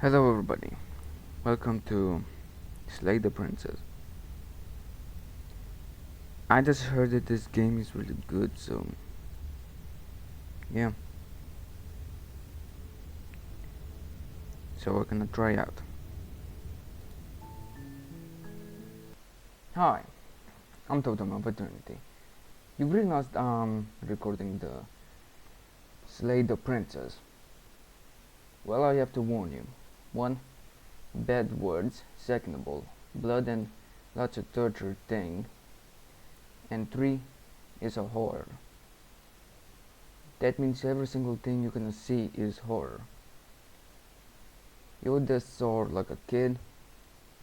Hello everybody, welcome to Slay the Princess. I just heard that this game is really good, so yeah, so we're gonna try out. Hi, I'm Totem Opportunity. You've realized I'm recording the Slay the Princess. Well, I have to warn you. 1. Bad words. Second of all, blood and lots of torture thing. And 3 is a horror. That means every single thing you're gonna see is horror. You just saw like a kid,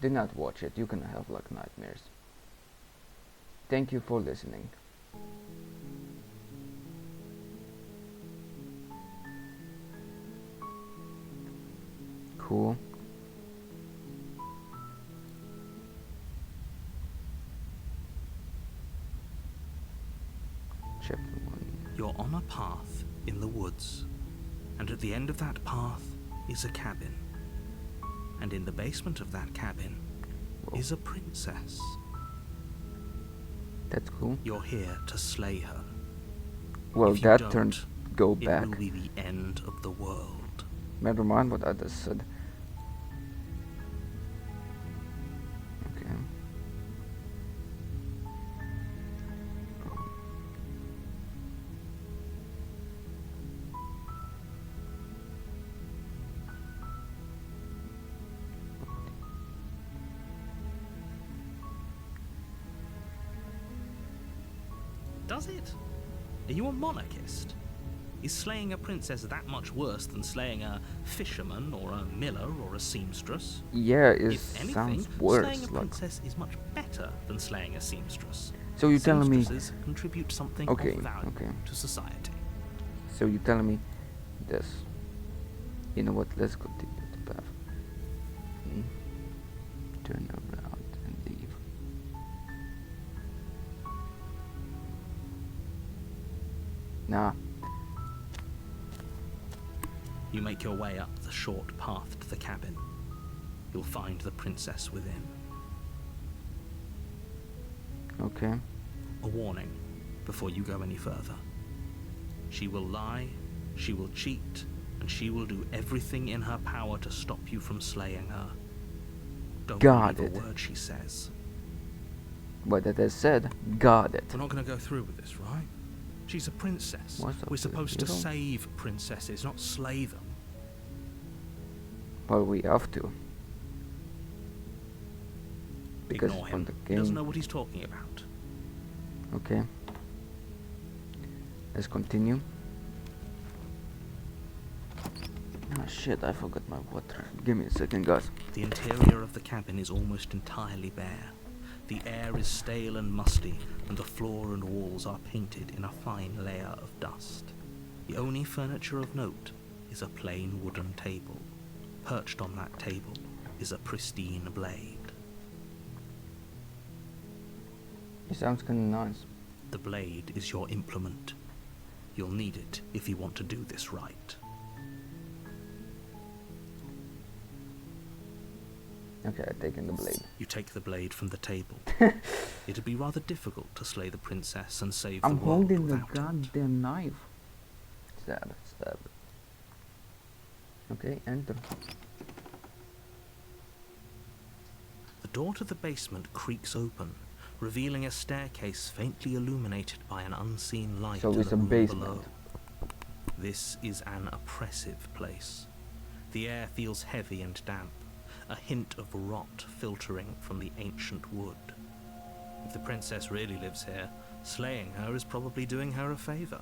do not watch it, you're gonna have like nightmares. Thank you for listening. Cool. Chapter 1. You're on a path in the woods, and at the end of that path is a cabin. And in the basement of that cabin is a princess. That's cool. You're here to slay her. Well, If you that don't, turned go back. It will be the end of the world. Never mind what I just said. Okay. Does it? Are you a monarchist? Is slaying a princess that much worse than slaying a fisherman or a miller or a seamstress? Yeah, it If anything, sounds worse. slaying a Like, princess is much better than slaying a seamstress. so you're telling me? Seamstresses contribute something Okay, of value okay. to society. So you're telling me this? You know what? Let's continue the path. Turn around and leave. Nah. You make your way up the short path to the cabin. You'll find the princess within. Okay. A warning before you go any further. She will lie, she will cheat, and she will do everything in her power to stop you from slaying her. Don't Got believe it. a word she says. But that I said, got it. We're not going to go through with this, right? She's a princess. What's up We're with supposed you? to save princesses, not slay them. Well, we have to. Because Ignore from him. the He doesn't game. know what he's talking about. Okay. Let's continue. Ah shit, I forgot my water. Give me a second, guys. The interior of the cabin is almost entirely bare. The air is stale and musty, and the floor and walls are painted in a fine layer of dust. The only furniture of note is a plain wooden table. Perched on that table is a pristine blade. It sounds kinda nice. The blade is your implement. You'll need it if you want to do this right. Okay, I've taken the blade. You take the blade from the table. It'd be rather difficult to slay the princess and save I'm the world holding the without it. goddamn knife. Stab, stab. Okay, enter. The door to the basement creaks open, revealing a staircase faintly illuminated by an unseen light So in it's the a room basement. below. This is an oppressive place. The air feels heavy and damp, a hint of rot filtering from the ancient wood. If the princess really lives here, slaying her is probably doing her a favor.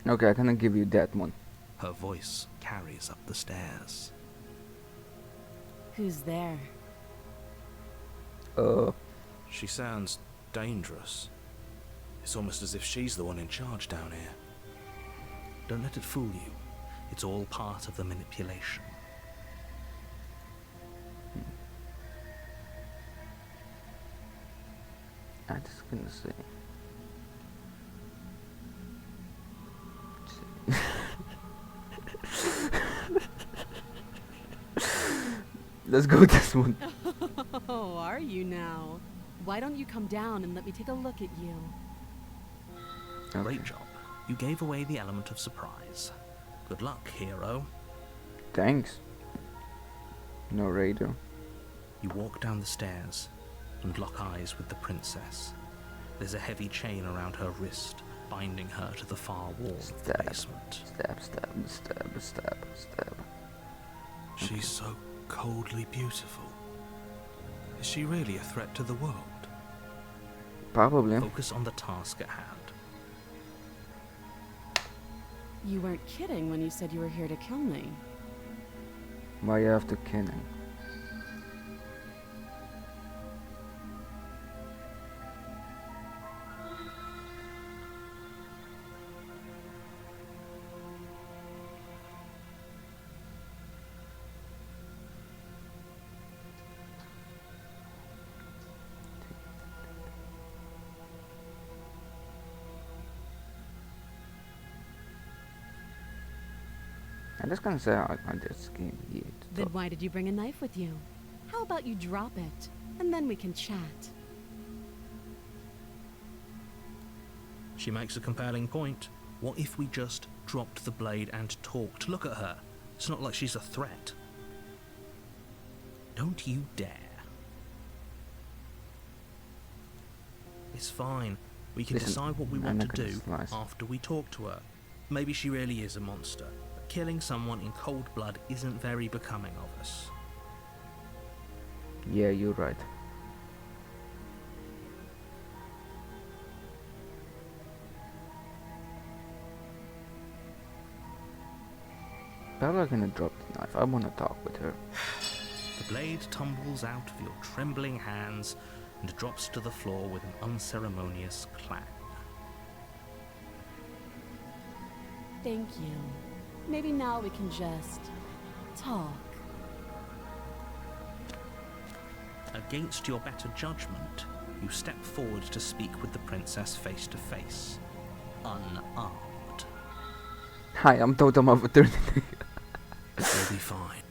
Okay, I cannot give you that one. Her voice carries up the stairs. Who's there? She sounds dangerous. It's almost as if she's the one in charge down here. Don't let it fool you. It's all part of the manipulation. I just gonna say. Let's go this one. Oh, are you now? Why don't you come down and let me take a look at you? Great job. You gave away the element of surprise. Good luck, hero. Thanks. Narrator. You walk down the stairs and lock eyes with the princess. There's a heavy chain around her wrist, binding her to the far wall of the basement. Stab, stab, stab, stab, stab. She's so coldly beautiful. Is she really a threat to the world? Probably. Focus on the task at hand. You weren't kidding when you said you were here to kill me. Why after killing? I'm just gonna say I just came here to Then talk. why did you bring a knife with you? How about you drop it, and then we can chat? She makes a compelling point. What if we just dropped the blade and talked? Look at her. It's not like she's a threat. Don't you dare. It's fine. We can Listen, decide what we I'm want to not gonna do slice. after we talk to her. Maybe she really is a monster, but killing someone in cold blood isn't very becoming of us. Yeah, you're right. Bella gonna drop the knife. I wanna talk with her. The blade tumbles out of your trembling hands and drops to the floor with an unceremonious clang. Thank you. Maybe now we can just talk. Against your better judgment, you step forward to speak with the princess face to face, unarmed. Hi, I'm Totem of Eternity. We'll be fine.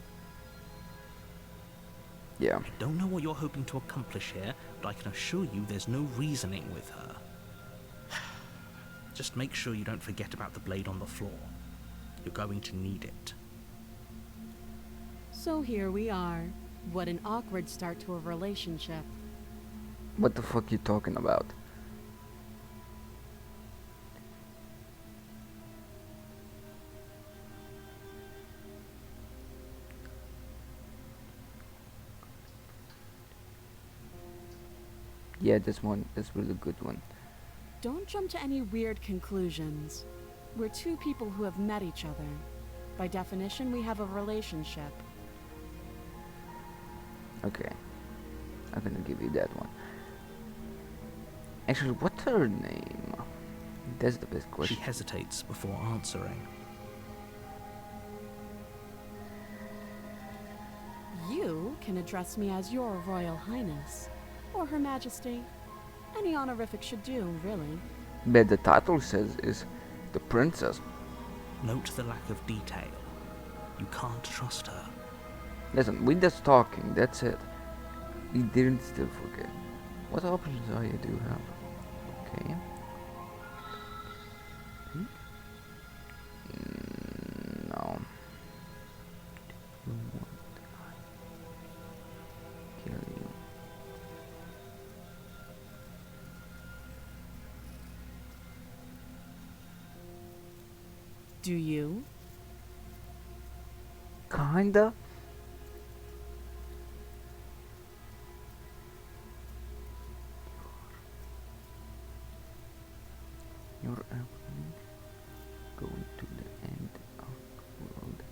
Yeah. I don't know what you're hoping to accomplish here, but I can assure you there's no reasoning with her. Just make sure you don't forget about the blade on the floor. You're going to need it. So here we are. What an awkward start to a relationship. What the fuck you talking about? Yeah, this one is really good one. Don't jump to any weird conclusions. We're two people who have met each other. By definition, we have a relationship. Okay. I'm gonna give you that one. Actually, what's her name? That's the best She question. hesitates before answering. You can address me as your Royal Highness, or Her Majesty. Any honorific should do, really. But the title says is the princess. Note the lack of detail. You can't trust her. Listen, we just talking, that's it. We didn't still forget. What options do you do have? Okay. No. You want I kill you? Do you? Kinda. You're going to the end of the world.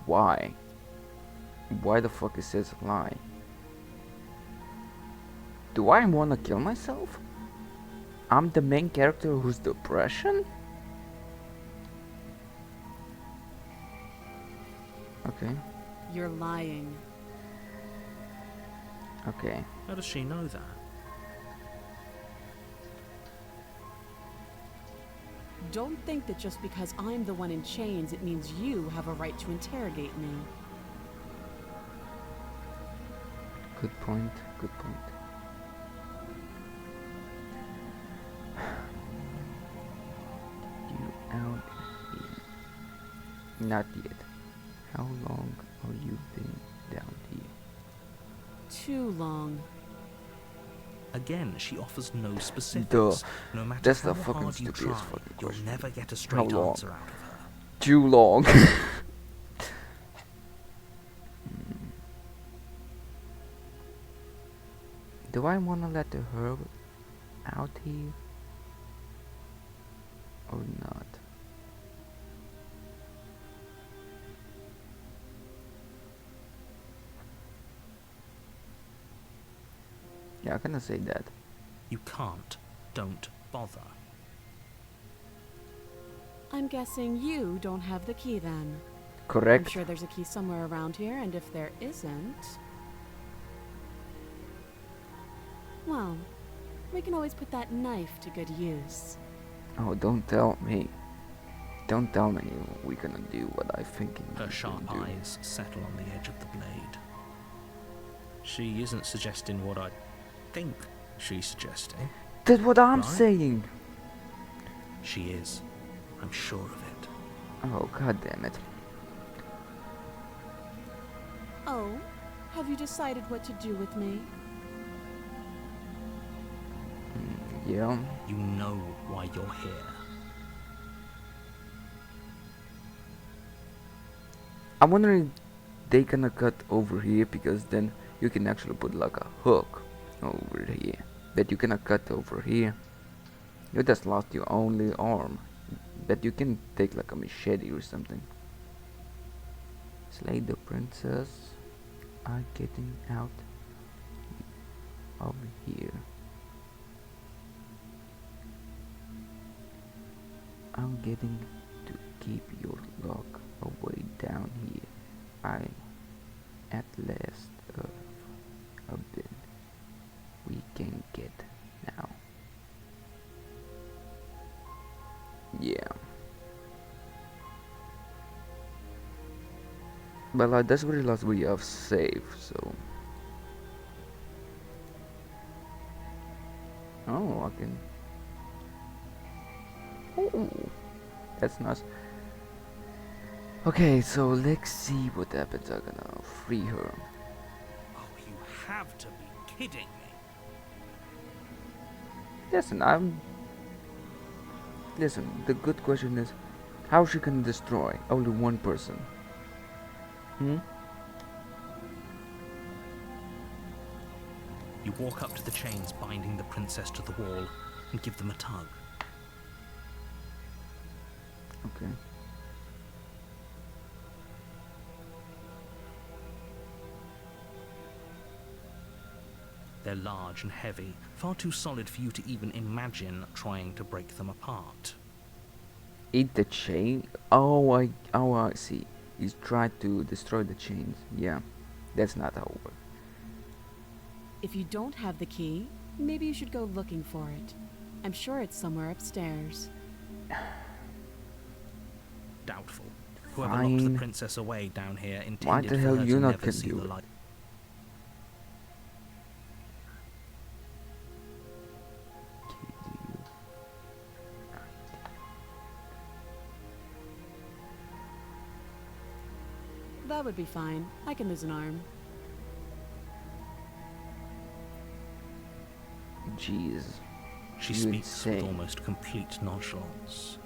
Why? Why the fuck it says lie? Do I wanna kill myself? I'm the main character who's depression? Okay, You're lying. okay. How does she know that? Don't think that just because I'm the one in chains, it means you have a right to interrogate me. Good point, good point. You out here? Not yet. How long have you been down here? Too long. Again, she offers no specifics. Duh. No matter That's how the fucking hard you try, stupidest fucking you'll question. never get a straight long? answer out of her. Too long. Do I wanna let the herb out here or not? Yeah, I'm gonna say that. You can't. Don't bother. I'm guessing you don't have the key then. Correct. I'm sure there's a key somewhere around here, and if there isn't... well, we can always put that knife to good use. Oh, don't tell me. Don't tell me we're gonna do what I think Her we're sharp gonna do. eyes settle on the edge of the blade. She isn't suggesting what I think she's suggesting. That's what I'm Right? saying. She is. I'm sure of it. Oh, god damn it. Oh, have you decided what to do with me? Yeah. You know why you're here. I'm wondering they gonna cut over here because then you can actually put like a hook over here that you cannot cut over here. You just lost your only arm, but you can take like a machete or something. Slay the princess are getting out of here. I'm getting to keep your luck away down here. I at last a bit we can get now. Yeah. Well, that's where the last we have save, so. Oh, I can. Oh, that's nice. Okay, so let's see what happens. I'm gonna free her. Oh, you have to be kidding me. Listen, the good question is, how she can destroy only one person? Hmm? You walk up to the chains binding the princess to the wall and give them a tug. Okay. They're large and heavy, far too solid for you to even imagine trying to break them apart. Eat the chain? Oh, I see. He's tried to destroy the chains. Yeah, that's not how it works. If you don't have the key, maybe you should go looking for it. I'm sure it's somewhere upstairs. Doubtful. Whoever locked the Fine. princess away down here intended Why the for hell her you to not never can see do the it? light. That would be fine. I can lose an arm. Jeez. She You speaks with insane. almost complete nonchalance.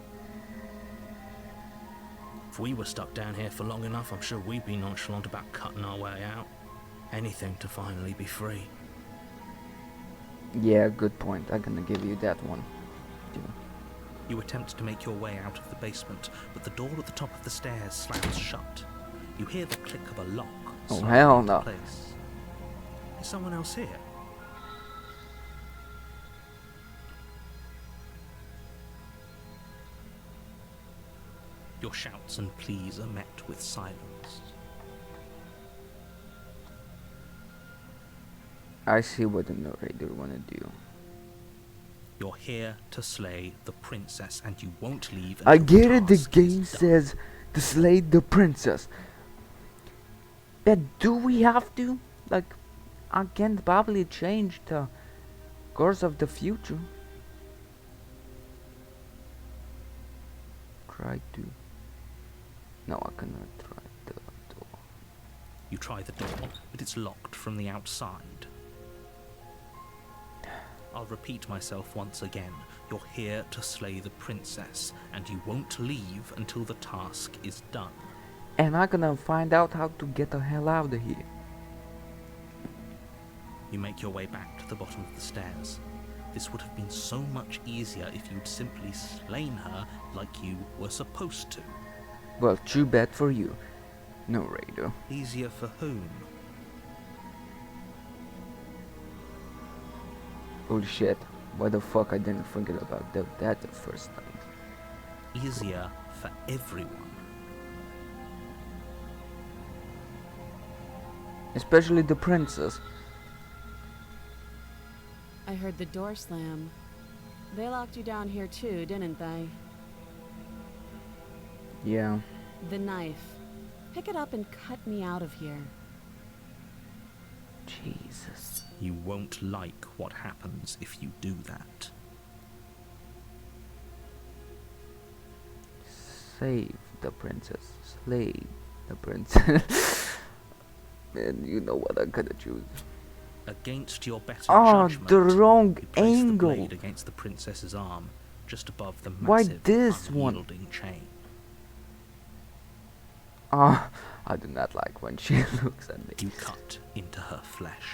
If we were stuck down here for long enough, I'm sure we'd be nonchalant about cutting our way out. Anything to finally be free. Yeah, good point. I'm gonna give you that one. Yeah. You attempt to make your way out of the basement, but the door at the top of the stairs slams shut. You hear the click of a lock. Oh, sliding hell into no. place. Is someone else here? Your shouts and pleas are met with silence. I see what the narrator wanna do. You're here to slay the princess, and you won't leave I until get it, the task is game done. says to slay the princess. But do we have to? Like, I can probably change the course of the future. Try to. No, I cannot try the door. You try the door, but it's locked from the outside. I'll repeat myself once again. You're here to slay the princess, and you won't leave until the task is done. And I'm gonna find out how to get the hell out of here. You make your way back to the bottom of the stairs. This would have been so much easier if you'd simply slain her like you were supposed to. Well, too bad for you, narrator. Easier for whom? Holy shit, why the fuck I didn't think about that the first time. Easier for everyone. Especially the princess. I heard the door slam. They locked you down here too, didn't they? Yeah. The knife. Pick it up and cut me out of here. Jesus. You won't like what happens if you do that. Save the princess. Slay the princess. And you know what I'm gonna choose. Against your better Oh, judgment, the wrong you place angle. the blade against the princess's arm, just above the Why massive, this one? unyielding chain. Ah, I do not like when she looks at me. You cut into her flesh.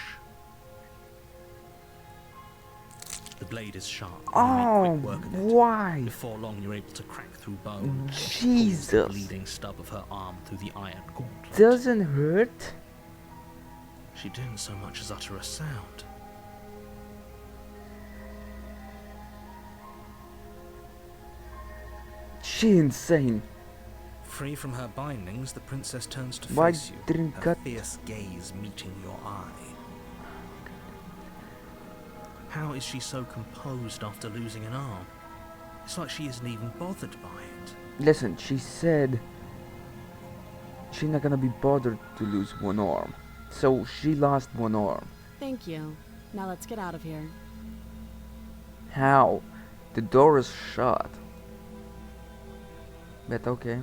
The blade is sharp. And Oh, you make quick work of it. why? Before long, you're able to crack through bone. Jesus. Pulls the bleeding stub of her arm through the iron gauntlet. Doesn't hurt? She didn't so much as utter a sound. She insane. Free from her bindings, the princess turns to Why face you, didn't her cut- fierce gaze meeting your eye. How is she so composed after losing an arm? It's like she isn't even bothered by it. Listen, she said she's not gonna be bothered to lose one arm. So she lost one arm. Thank you. Now let's get out of here. How? The door is shut. But okay.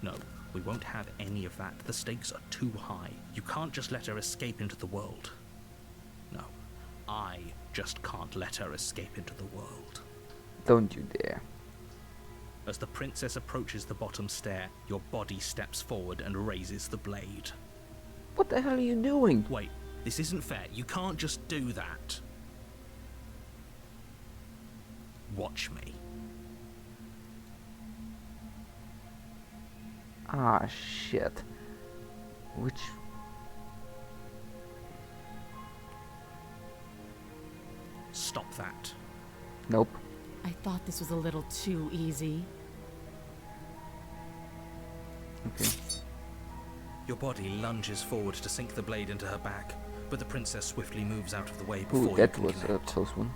No, we won't have any of that. The stakes are too high. You can't just let her escape into the world. No, I just can't let her escape into the world. Don't you dare. As the princess approaches the bottom stair, your body steps forward and raises the blade. What the hell are you doing? Wait, this isn't fair. You can't just do that. Watch me. Ah, shit. Which... Stop that. Nope. I thought this was a little too easy. Okay. Your body lunges forward to sink the blade into her back, but the princess swiftly moves out of the way Ooh, before you that can was a connect. close one.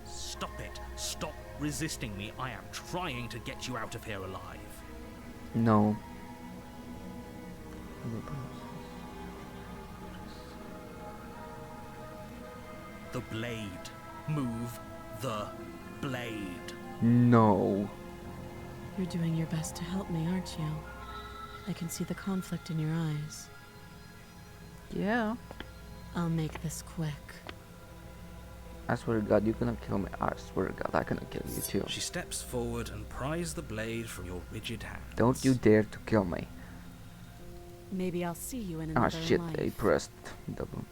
Stop it! Stop resisting me! I am trying to get you out of here alive. No. The blade. Move the blade. No. You're doing your best to help me, aren't you? I can see the conflict in your eyes. Yeah. I'll make this quick. I swear to God, you're gonna kill me. I swear to God, I'm gonna kill you too. She steps forward and pries the blade from your rigid hands. Don't you dare to kill me. Maybe I'll see you in Ah, another shit, life. I pressed double.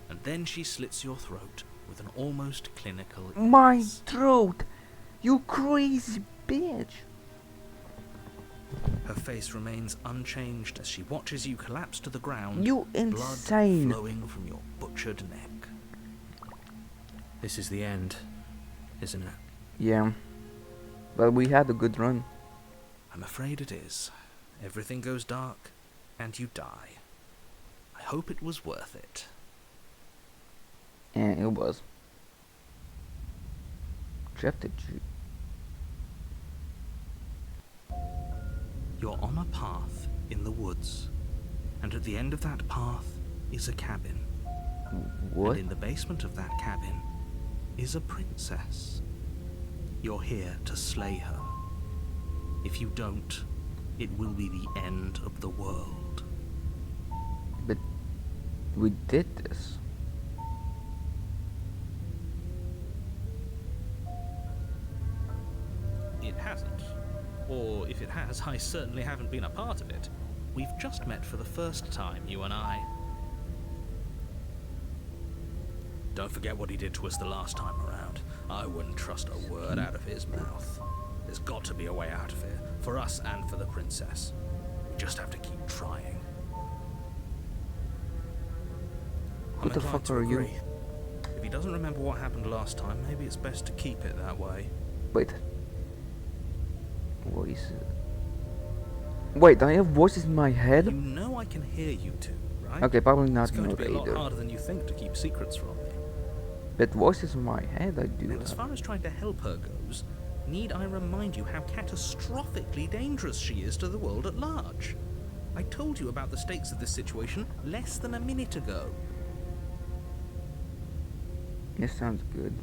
And then she slits your throat with an almost clinical My ease. throat! You crazy bitch! Her face remains unchanged as she watches you collapse to the ground, You blood insane! flowing from your butchered neck. This is the end, isn't it? Yeah. But we had a good run. I'm afraid it is. Everything goes dark, and you die. I hope it was worth it. And it was Chapter 2. You're on a path in the woods, and at the end of that path is a cabin. What? And in the basement of that cabin is a princess. You're here to slay her. If you don't, it will be the end of the world. But we did this. It hasn't. Or if it has, I certainly haven't been a part of it. We've just met for the first time, you and I. Don't forget what he did to us the last time around. I wouldn't trust a word out of his mouth. There's got to be a way out of here, for us and for the princess. We just have to keep trying. Who the fuck are you? If he doesn't remember what happened last time, maybe it's best to keep it that way. Wait. Voices. Wait, I have voices in my You head? know I can hear you two, right? Okay, probably not It's going to be a lot either. harder than you think to keep secrets from me. But voices in my head, I do And as have. far as trying to help her goes, need I remind you how catastrophically dangerous she is to the world at large? I told you about the stakes of this situation less than a minute ago. This sounds good.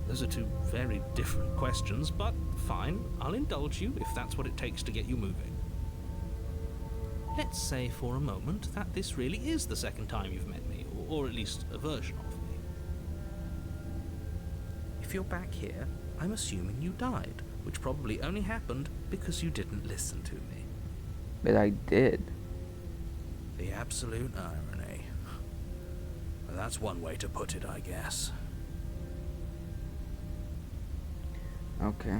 Those are two very different questions, but fine, I'll indulge you if that's what it takes to get you moving. Let's say for a moment that this really is the second time you've met me, or at least a version of me. If you're back here, I'm assuming you died, which probably only happened because you didn't listen to me. But I did. The absolute irony. That's one way to put it, I guess. Okay.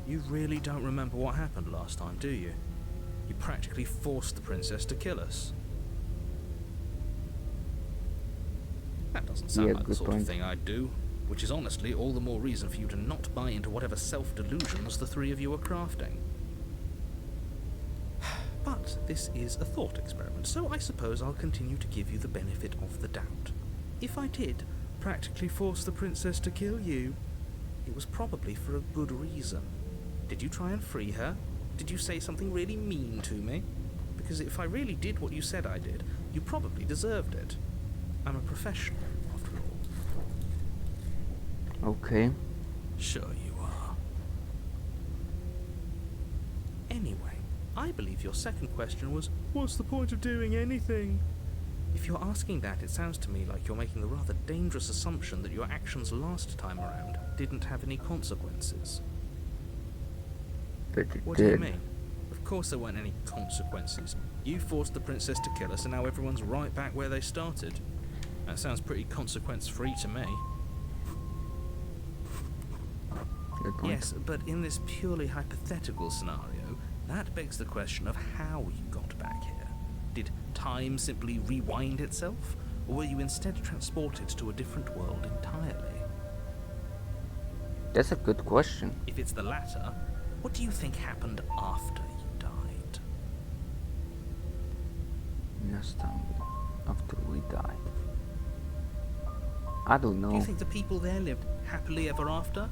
You really don't remember what happened last time, do you? You practically forced the princess to kill us. That doesn't sound Yeah, like the good sort point. of thing I'd do, which is honestly all the more reason for you to not buy into whatever self-delusions the three of you are crafting. But this is a thought experiment, so I suppose I'll continue to give you the benefit of the doubt. If I did practically force the princess to kill you, it was probably for a good reason. Did you try and free her? Did you say something really mean to me? Because if I really did what you said I did, you probably deserved it. I'm a professional, after all. Okay. Sure you are. Anyway, I believe your second question was, what's the point of doing anything? If you're asking that, it sounds to me like you're making the rather dangerous assumption that your actions last time around didn't have any consequences. But it What did. do you mean? Of course there weren't any consequences. You forced the princess to kill us and now everyone's right back where they started. That sounds pretty consequence-free to me. Good point. Yes, but in this purely hypothetical scenario, that begs the question of how you got back here. Did time simply rewind itself, or were you instead transported to a different world entirely? That's a good question. If it's the latter, what do you think happened after you died? Last time after we died. I don't Do you know. think the people there lived happily ever after?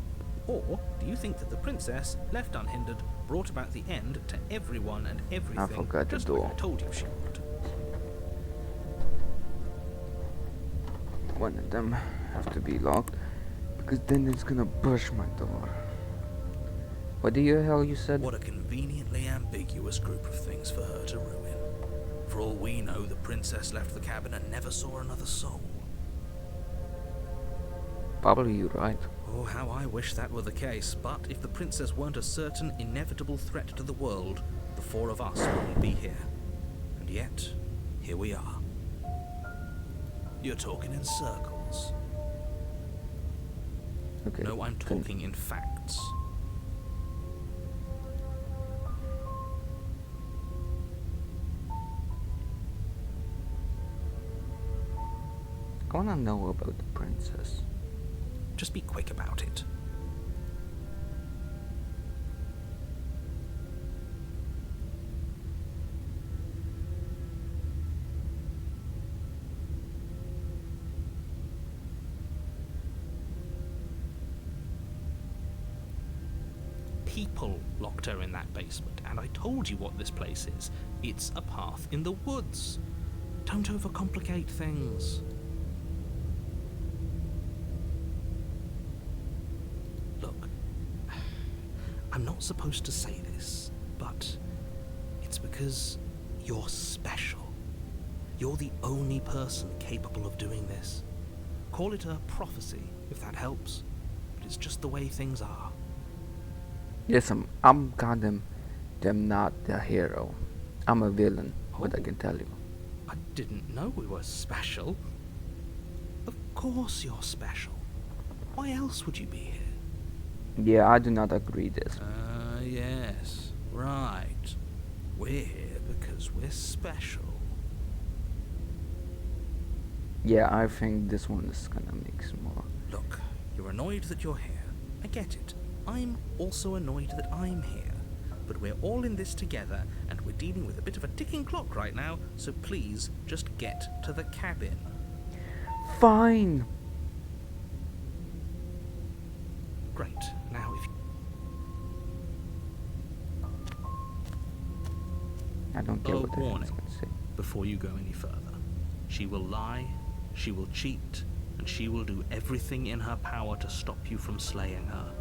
Or do you think that the princess, left unhindered, brought about the end to everyone and everything, forgot the just door. like I told you she would? One of them have to be locked, because then it's gonna push my door. What the hell you said? What a conveniently ambiguous group of things for her to ruin. For all we know, the princess left the cabin and never saw another soul. Probably you're right. Oh, how I wish that were the case, but if the princess weren't a certain, inevitable threat to the world, the four of us wouldn't be here. And yet, here we are. You're talking in circles. Okay. No, I'm can- talking in facts. I wanna know about the princess. Just be quick about it. people locked her in that basement, and I told you what this place is. It's a path in the woods. Don't overcomplicate things. Look, I'm not supposed to say this, but it's because you're special. You're the only person capable of doing this. Call it a prophecy, if that helps, but it's just the way things are. Yes, I'm goddamn not the hero. I'm a villain, what I can tell you. I didn't know we were special. Of course you're special. Why else would you be here? Yeah, I do not agree this. Yes, right. We're here because we're special. Yeah, I think this one is gonna mix more. Look, you're annoyed that you're here. I get it. I'm also annoyed that I'm here. But we're all in this together, and we're dealing with a bit of a ticking clock right now, so please just get to the cabin. Fine! Great. Now if I don't care what the hell it's warning gonna say. before you go any further. She will lie, she will cheat, and she will do everything in her power to stop you from slaying her.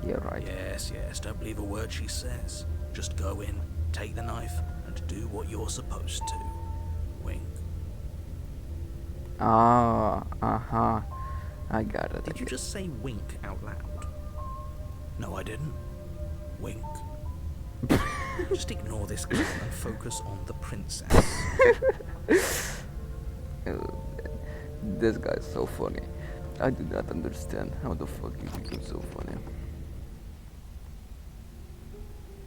Yeah, right. Yes, don't believe a word she says. Just go in, take the knife, and do what you're supposed to. Wink. Uh-huh. I got it. Did you just say wink out loud? No, I didn't. Wink. Just ignore this girl and focus on the princess. This guy's so funny. I do not understand how the fuck you become so funny.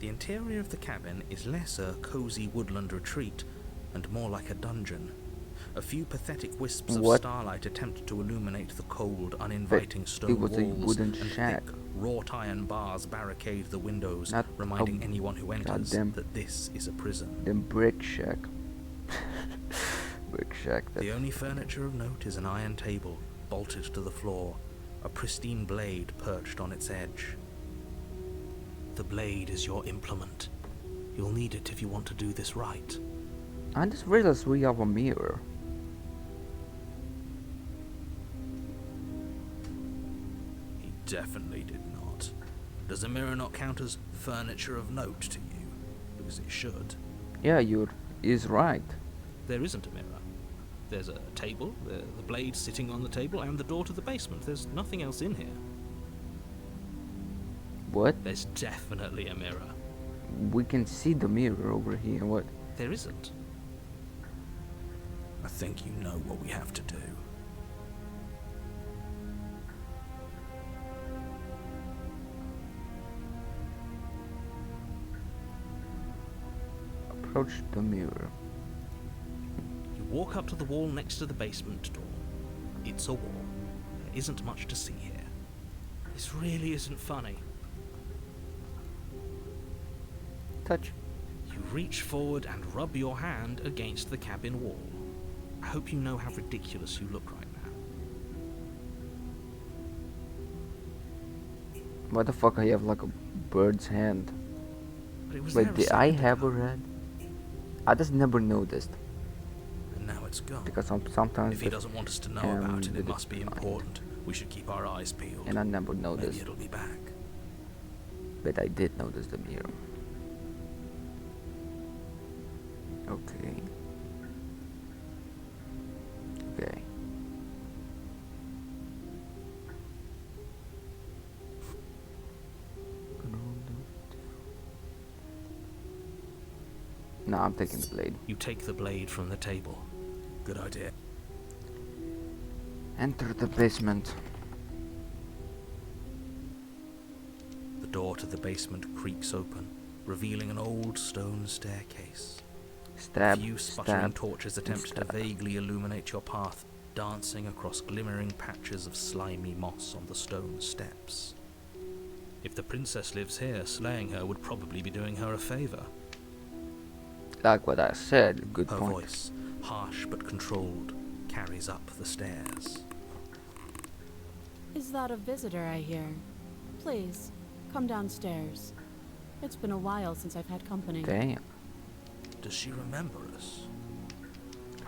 The interior of the cabin is less a cozy woodland retreat and more like a dungeon. A few pathetic wisps of starlight attempt to illuminate the cold, uninviting stone it was walls, a wooden and shack. thick, wrought iron bars barricade the windows, Not reminding a anyone who enters goddamn- that this is a prison. Then brick shack. Brick shack. The only furniture of note is an iron table, bolted to the floor, a pristine blade perched on its edge. The blade is your implement. You'll need it if you want to do this right. I just realized we have a mirror. He definitely did not. Does a mirror not count as furniture of note to you? Because it should. Yeah, is right. There isn't a mirror. There's a table, the blade sitting on the table, and the door to the basement. There's nothing else in here. What? There's definitely a mirror. We can see the mirror over here. What? There isn't. I think you know what we have to do. Approach the mirror. You walk up to the wall next to the basement door. It's a wall. There isn't much to see here. This really isn't funny. Touch. You reach forward and rub your hand against the cabin wall. I hope you know how ridiculous you look right now. What the fuck? I have like a bird's hand. But it was Wait, there a did I second have a ago, hand? I just never noticed and now it's gone. because sometimes If he doesn't want us to know about it, it must be important. We should keep our eyes peeled. and I never Maybe noticed. it'll be back. But I did notice the mirror. Okay. Okay. No, I'm taking the blade. You take the blade from the table. Good idea. Enter the basement. The door to the basement creaks open, revealing an old stone staircase. Stab, A few sputtering stab, torches attempt stab. to vaguely illuminate your path, dancing across glimmering patches of slimy moss on the stone steps. If the princess lives here, slaying her would probably be doing her a favor. Like what I said, good Her point. voice, harsh but controlled, carries up the stairs. Is that a visitor I hear? Please, come downstairs. It's been a while since I've had company. Damn. Does she remember us?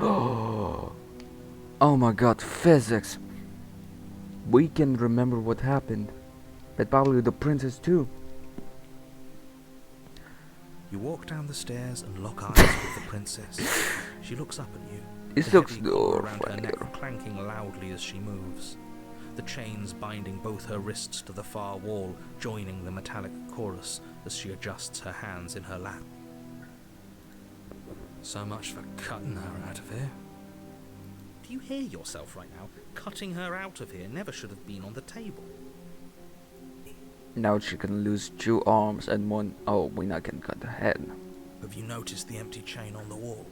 Oh my god, physics. We can remember what happened. But probably the princess too. You walk down the stairs and lock eyes with the princess. She looks up at you. This the looks heavy collar good around for her you. neck clanking loudly as she moves. The chains binding both her wrists to the far wall, joining the metallic chorus as she adjusts her hands in her lap. So much for cutting her out of here. Do you hear yourself right now? Cutting her out of here never should have been on the table. Now she can lose 2 arms and 1. Oh, we're not gonna cut her head. Have you noticed the empty chain on the wall?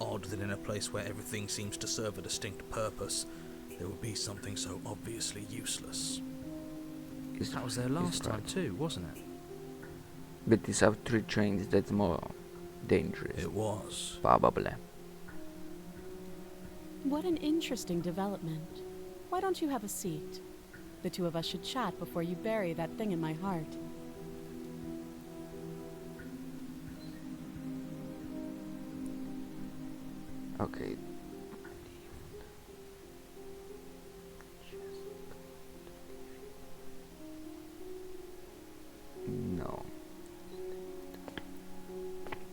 Odd that in a place where everything seems to serve a distinct purpose, there would be something so obviously useless. That was there last time too, wasn't it? But these have 3 chains, that's more dangerous. It was. Probably. What an interesting development. Why don't you have a seat? The two of us should chat before you bury that thing in my heart. Okay. No.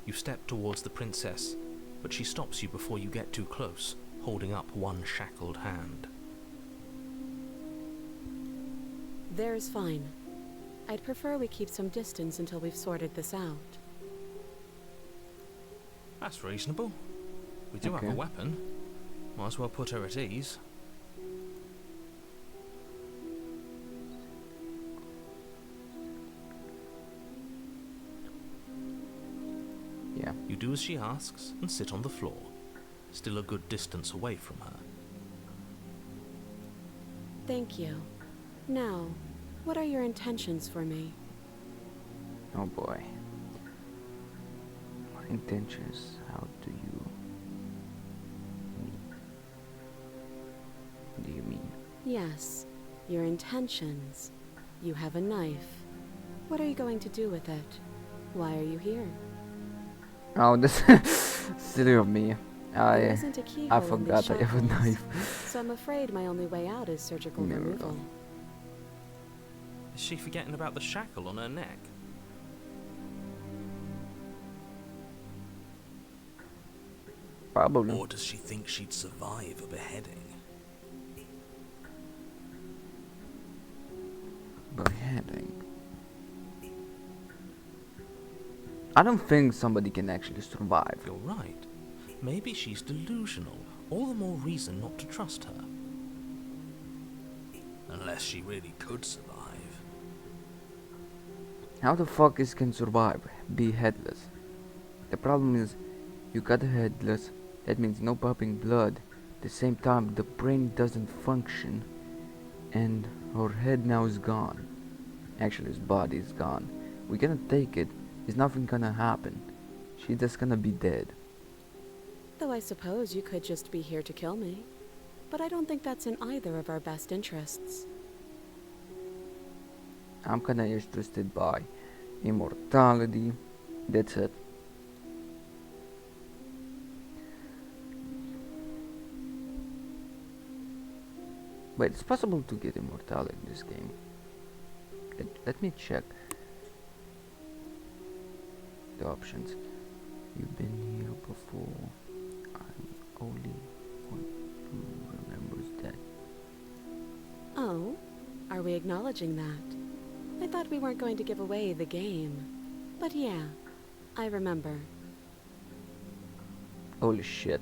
You step towards the princess, but she stops you before you get too close, holding up one shackled hand. There's fine. I'd prefer we keep some distance until we've sorted this out. That's reasonable. We do have Okay. a weapon. Might as well put her at ease. Yeah. You do as she asks and sit on the floor, still a good distance away from her. Thank you. Now, what are your intentions for me? Oh boy. My intentions, how do you mean? Yes, your intentions. You have a knife. What are you going to do with it? Why are you here? Oh, this silly of me. There isn't a keyhole I in forgot these I have a shackles, knife. so I'm afraid my only way out is surgical Never removal. go. Is she forgetting about the shackle on her neck? Probably. Or does she think she'd survive a beheading? Beheading. I don't think somebody can actually survive. You're right. Maybe she's delusional. All the more reason not to trust her. Unless she really could survive. How the fuck is can survive? Be headless. The problem is, you got headless, that means no popping blood. At the same time, the brain doesn't function, and her head now is gone. Actually, his body is gone. We're gonna take it. There's nothing gonna happen. She's just gonna be dead. Though I suppose you could just be here to kill me. But I don't think that's in either of our best interests. I'm kinda interested by immortality. That's it. Wait, it's possible to get immortality in this game. Let me check the options. You've been here before. I'm only one who remembers that. Oh? Are we acknowledging that? I thought we weren't going to give away the game. But yeah, I remember. Holy shit.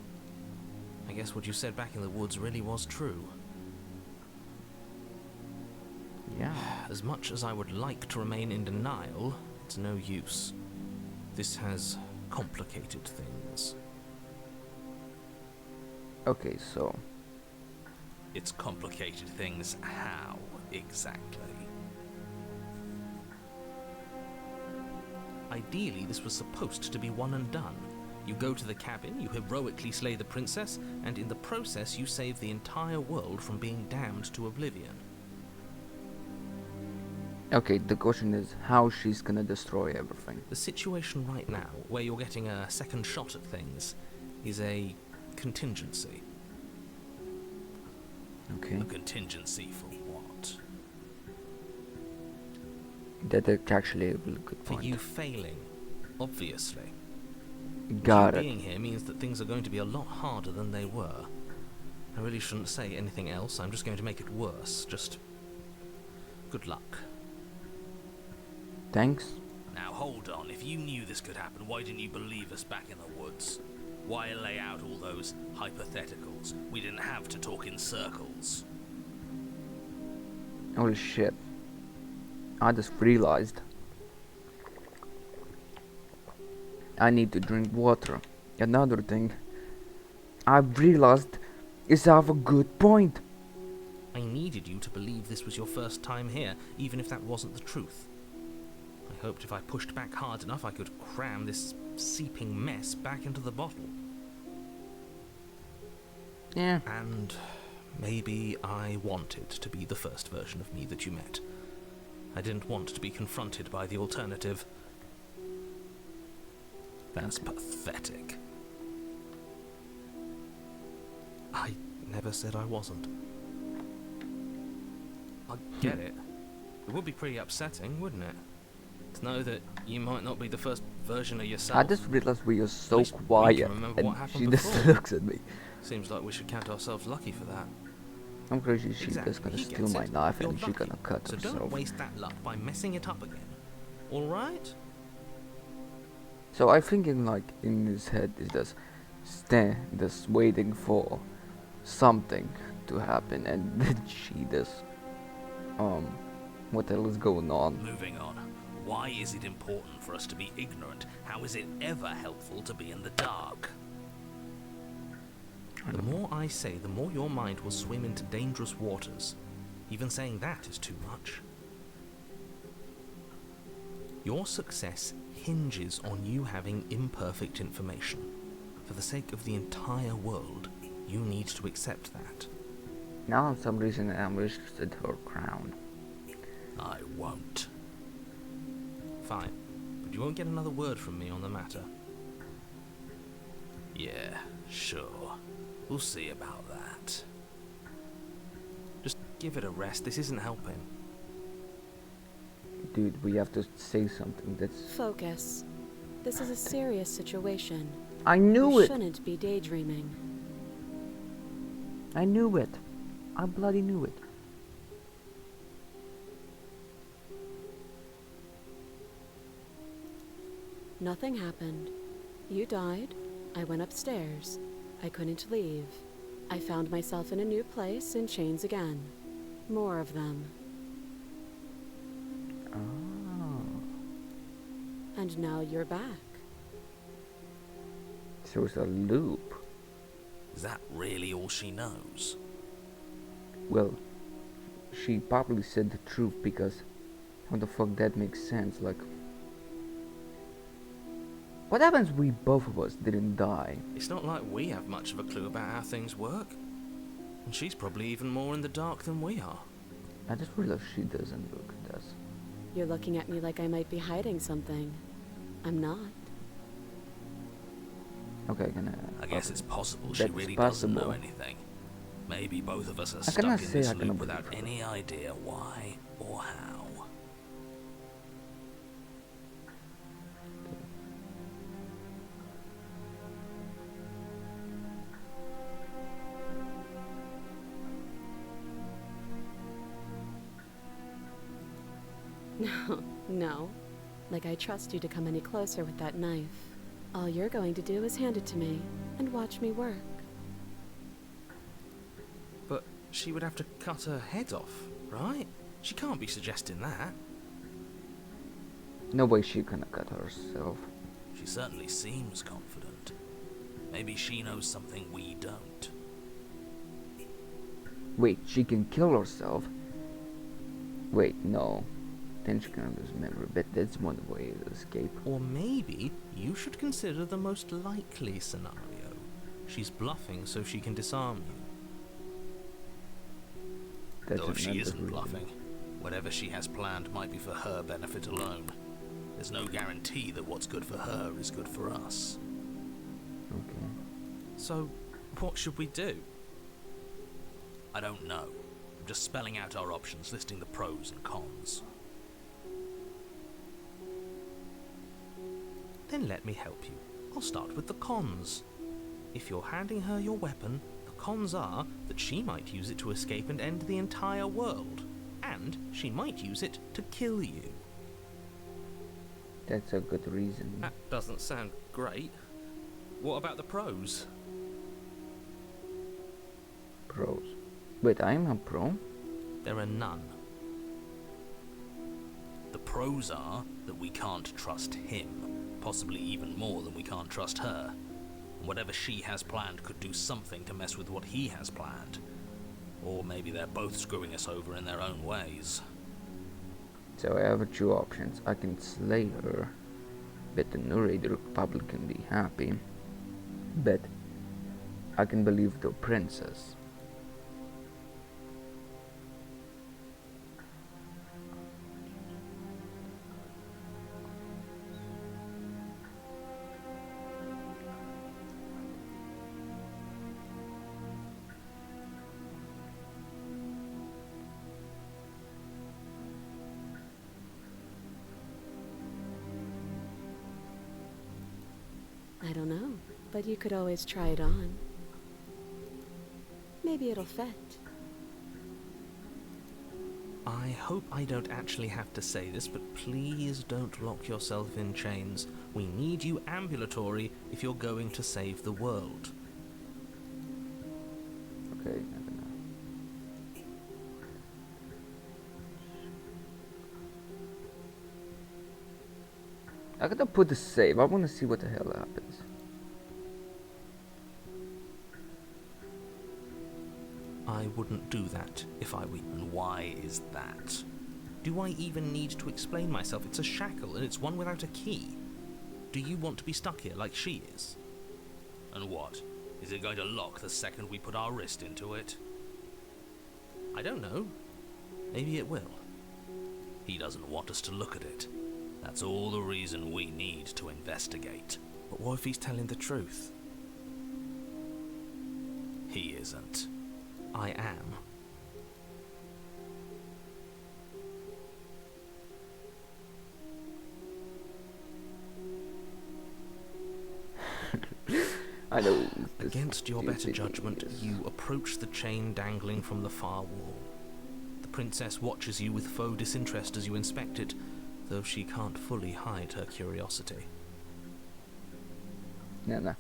I guess what you said back in the woods really was true. Yeah. As much as I would like to remain in denial, it's no use. This has complicated things. Okay, so It's complicated things how, exactly? Ideally, this was supposed to be one and done. You go to the cabin, you heroically slay the princess, and in the process you save the entire world from being damned to oblivion. Okay, the question is how she's gonna destroy everything. The situation right now, where you're getting a second shot at things, is a contingency. Okay, A contingency for what? that's actually a really good For point. you failing, obviously. Got You it. being here means that things are going to be a lot harder than they were. I really shouldn't say anything else. I'm just going to make it worse. Just good luck. Thanks. Now hold on. If you knew this could happen, why didn't you believe us back in the woods? Why lay out all those hypotheticals? We didn't have to talk in circles. Holy shit. I just realized I need to drink water. Another thing I've realized is I have a good point. I needed you to believe this was your first time here, even if that wasn't the truth. I hoped if I pushed back hard enough I could cram this seeping mess back into the bottle. Yeah. And maybe I wanted to be the first version of me that you met. I didn't want to be confronted by the alternative. That's pathetic. I never said I wasn't. I get it. It would be pretty upsetting, wouldn't it? To know that you might not be the first version of yourself. I just realized we are so least we can quiet remember and what happened she just before. looks at me. Seems like we should count ourselves lucky for that. I'm crazy she's Exactly, just gonna he steal gets my it. knife You're and she's lucky. gonna cut So herself. don't waste that luck by messing it up again. Alright? So I thinking like in his head is just waiting for something to happen and then she just what the hell is going on? Moving on. Why is it important for us to be ignorant? How is it ever helpful to be in the dark? The more I say, the more your mind will swim into dangerous waters. Even saying that is too much. Your success hinges on you having imperfect information. For the sake of the entire world, you need to accept that. Now for some reason I'm interested in her crown. I won't. Fine, but you won't get another word from me on the matter. Yeah, sure. We'll see about that. Just give it a rest. This isn't helping. Dude, we have to say something. That's Focus. This is a serious situation. I knew You it. shouldn't be daydreaming. I knew it. I bloody knew it. Nothing happened. You died. I went upstairs. I couldn't leave. I found myself in a new place in chains again. More of them. Oh. And now you're back. So it's a loop. Is that really all she knows? Well, she probably said the truth because how the fuck that makes sense? Like, what happens if we both of us didn't die? It's not like we have much of a clue about how things work. And she's probably even more in the dark than we are. I just realized she doesn't look at us. You're looking at me like I might be hiding something. I'm not. Okay, I guess it's possible she That's really doesn't know possible. anything. Maybe both of us are I stuck cannot in say this I cannot loop without believe her. any idea why or how. No, no. Like I trust you to come any closer with that knife. All you're going to do is hand it to me and watch me work. But she would have to cut her head off, right? She can't be suggesting that. No way she gonna cut herself. She certainly seems confident. Maybe she knows something we don't. Wait, she can kill herself? Wait, no. Then she can lose memory, but that's one way to escape. Or maybe you should consider the most likely scenario. She's bluffing so she can disarm you. That's Though if she another isn't reason. bluffing, Whatever she has planned might be for her benefit alone. There's no guarantee that what's good for her is good for us. Okay. So, what should we do? I don't know. I'm just spelling out our options, listing the pros and cons. Then let me help you. I'll start with the cons. If you're handing her your weapon, the cons are that she might use it to escape and end the entire world. And she might use it to kill you. That's a good reason. That doesn't sound great. What about the pros? Pros. Wait, I'm a pro? There are none. The pros are that we can't trust him, possibly even more than we can't trust her. And whatever she has planned could do something to mess with what he has planned. Or maybe they're both screwing us over in their own ways. So I have two options. I can slay her, but the New Raid Republic can be happy. But I can believe the princess. I don't know, but you could always try it on. Maybe it'll fit. I hope I don't actually have to say this, but please don't lock yourself in chains. We need you ambulatory if you're going to save the world. Okay, never know. I gotta put the save. I wanna see what the hell happens. I wouldn't do that if I were you. And why is that? Do I even need to explain myself? It's a shackle and it's one without a key. Do you want to be stuck here like she is? And what? Is it going to lock the second we put our wrist into it? I don't know. Maybe it will. He doesn't want us to look at it. That's all the reason we need to investigate. But what if he's telling the truth? He isn't. I am. I know. This Against your better stupid judgment, is- you approach the chain dangling from the far wall. The princess watches you with faux disinterest as you inspect it, though she can't fully hide her curiosity. No.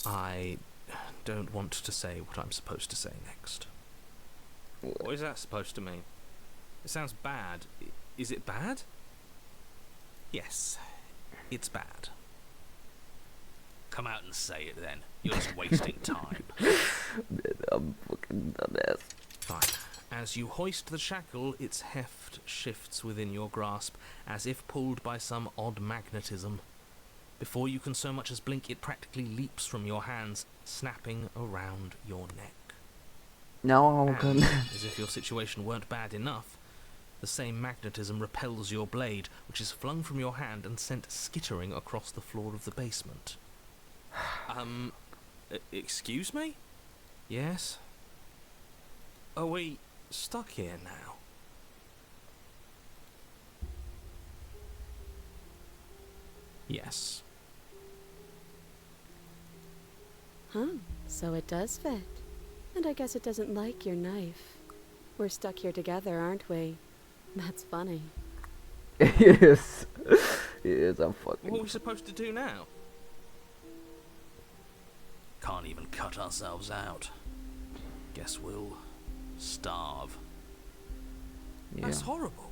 I don't want to say what I'm supposed to say next. What is that supposed to mean? It sounds bad. Is it bad? Yes, it's bad. Come out and say it then. You're just wasting time. I'm fucking dumbass. Fine. As you hoist the shackle, its heft shifts within your grasp, as if pulled by some odd magnetism. Before you can so much as blink, it practically leaps from your hands, snapping around your neck. Now I'm And, gonna. as if your situation weren't bad enough, the same magnetism repels your blade, which is flung from your hand and sent skittering across the floor of the basement. Excuse me? Yes? Are we stuck here now? Yes. Huh, so it does fit. And I guess it doesn't like your knife. We're stuck here together, aren't we? That's funny. Yes. Yes, I'm fucking. What are we supposed to do now? Can't even cut ourselves out. Guess we'll starve. Yeah. That's horrible.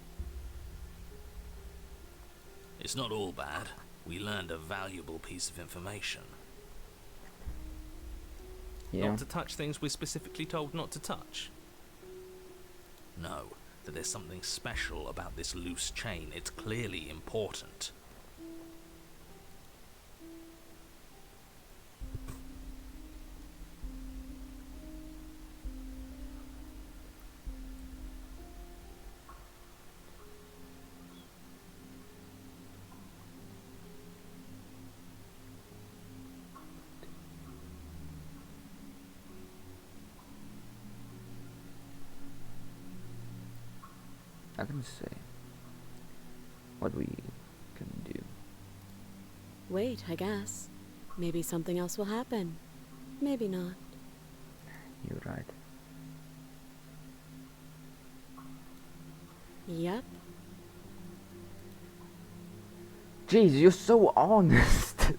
It's not all bad. We learned a valuable piece of information. Yeah. Not to touch things we're specifically told not to touch. No, that there's something special about this loose chain. It's clearly important. I can say what we can do. Wait, I guess. Maybe something else will happen. Maybe not. You're right. Yep. Jeez, you're so honest.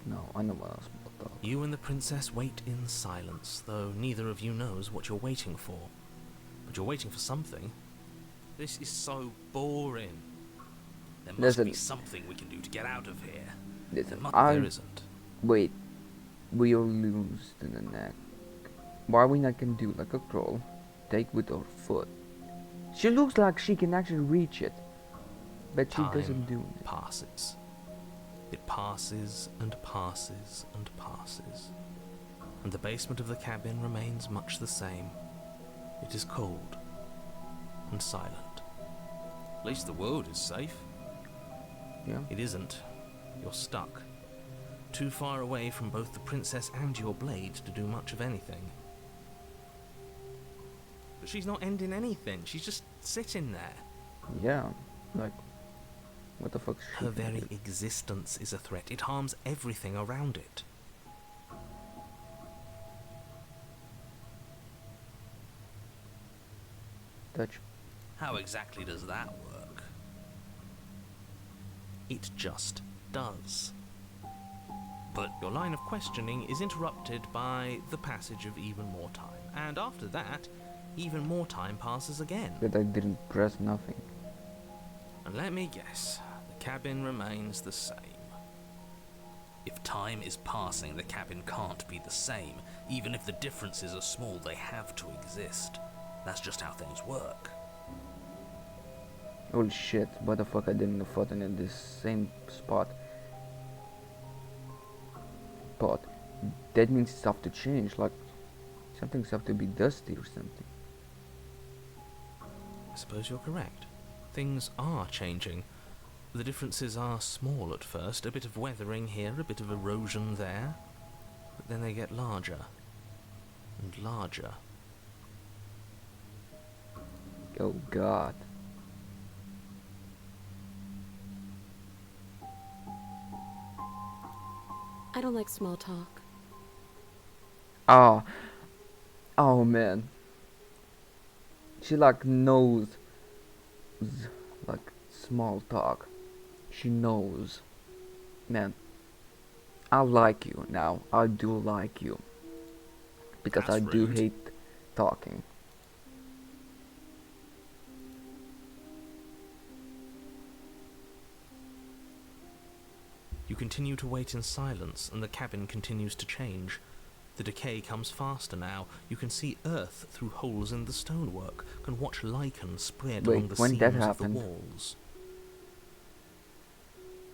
No, I know what else will talk. You and the princess wait in silence, though neither of you knows what you're waiting for. But you're waiting for something. This is so boring. There must be something we can do to get out of here. Listen, There isn't. Wait, we'll lose to the neck. Why we not can do like a crawl? Take with her foot. She looks like she can actually reach it, but she doesn't do it. Passes. It passes and passes and passes. And the basement of the cabin remains much the same. It is cold and silent. At least the world is safe. Yeah. It isn't. You're stuck. Too far away from both the princess and your blade to do much of anything. But she's not ending anything. She's just sitting there. Yeah, like, what the fuck? Her very existence is a threat. It harms everything around it. Touch. How exactly does that work? It just does. But your line of questioning is interrupted by the passage of even more time. And after that, even more time passes again. But I didn't press nothing. And let me guess, the cabin remains the same. If time is passing, the cabin can't be the same. Even if the differences are small, they have to exist. That's just how things work. Holy shit, what the fuck, I didn't put it in this same spot. But that means it's have to change, like something's have to be dusty or something. I suppose you're correct. Things are changing. The differences are small at first, a bit of weathering here, a bit of erosion there, but then they get larger and larger. Oh god. I don't like small talk. Ah. Oh man. She like knows like small talk. She knows. Man, I like you now. I do like you. Because That's I do rude. hate talking. You continue to wait in silence, and the cabin continues to change. The decay comes faster now. You can see earth through holes in the stonework, can watch lichen spread Wait, along the when seams that of the happened? walls.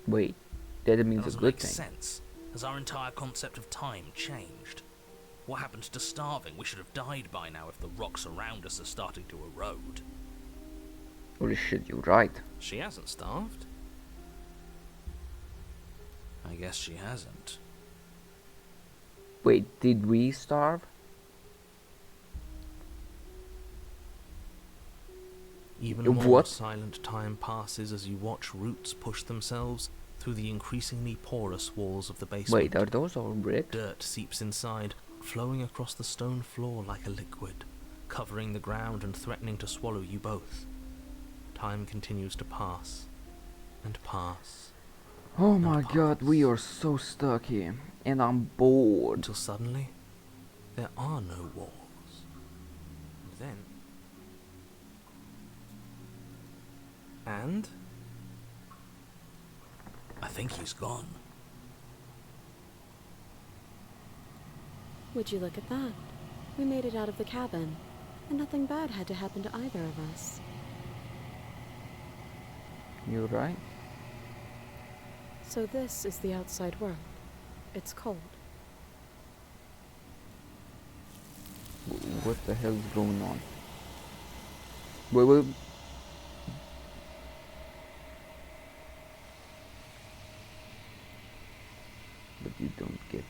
Wait, that That means a doesn't good make thing. sense. Has our entire concept of time changed? What happened to starving? We should have died by now if the rocks around us are starting to erode. Holy shit, you're right. She hasn't starved. I guess she hasn't. Wait, did we starve? Even What? more silent time passes as you watch roots push themselves through the increasingly porous walls of the basement. Wait, are those all bricks? Dirt seeps inside, flowing across the stone floor like a liquid, covering the ground and threatening to swallow you both. Time continues to pass and pass Oh my and god, we pass. are so stuck here. And I'm bored. Until suddenly, there are no walls. And then... And... I think he's gone. Would you look at that? We made it out of the cabin, and nothing bad had to happen to either of us. You're right. So this is the outside world. It's cold. What the hell is going on? Wait. But you don't get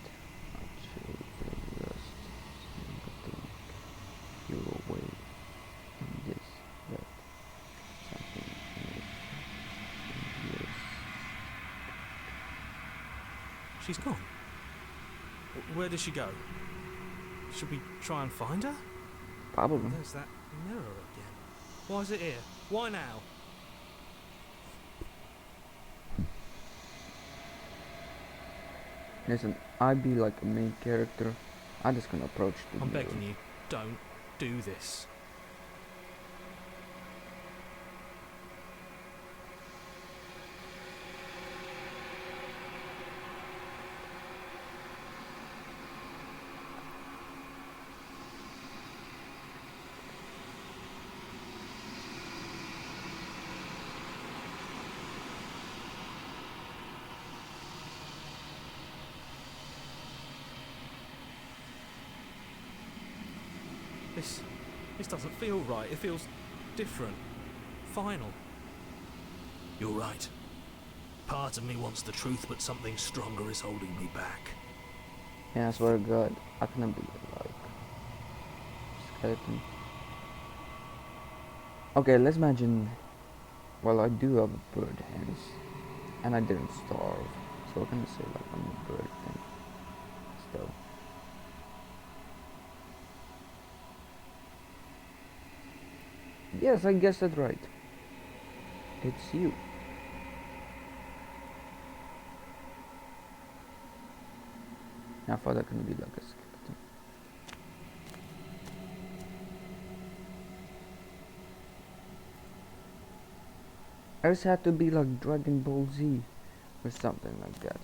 actually the rest. She's gone. Where did she go? Should we try and find her? Probably. There's that mirror again. Why is it here? Why now? Listen, I'd be like a main character. I'm just gonna approach the I'm mirror. begging you, don't do this. This doesn't feel right. It feels different. Final. You're right. Part of me wants the truth, but something stronger is holding me back. Yeah, I swear to God, I cannot be like skeleton. Okay, let's imagine. Well, I do have a bird hands, and I didn't starve, so I can say like I'm a bird thing. Still. Yes, I guessed it right. It's you. I thought I could be like a skeleton. I just had to be like Dragon Ball Z or something like that.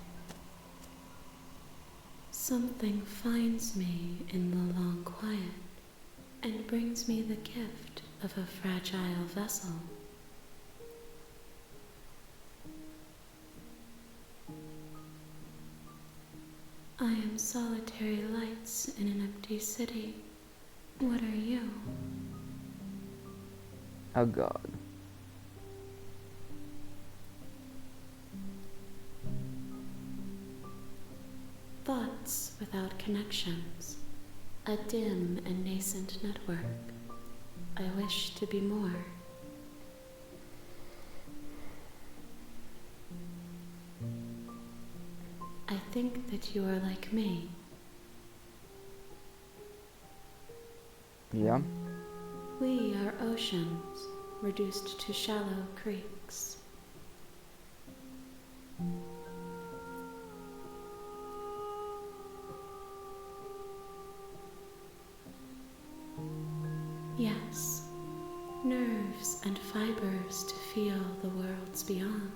Something finds me in the long quiet and brings me the gift of a fragile vessel. I am solitary lights in an empty city. What are you? A god. Thoughts without connections. A dim and nascent network. I wish to be more. I think that you are like me. Yeah. We are oceans, reduced to shallow creeks. Yes, nerves and fibers to feel the worlds beyond,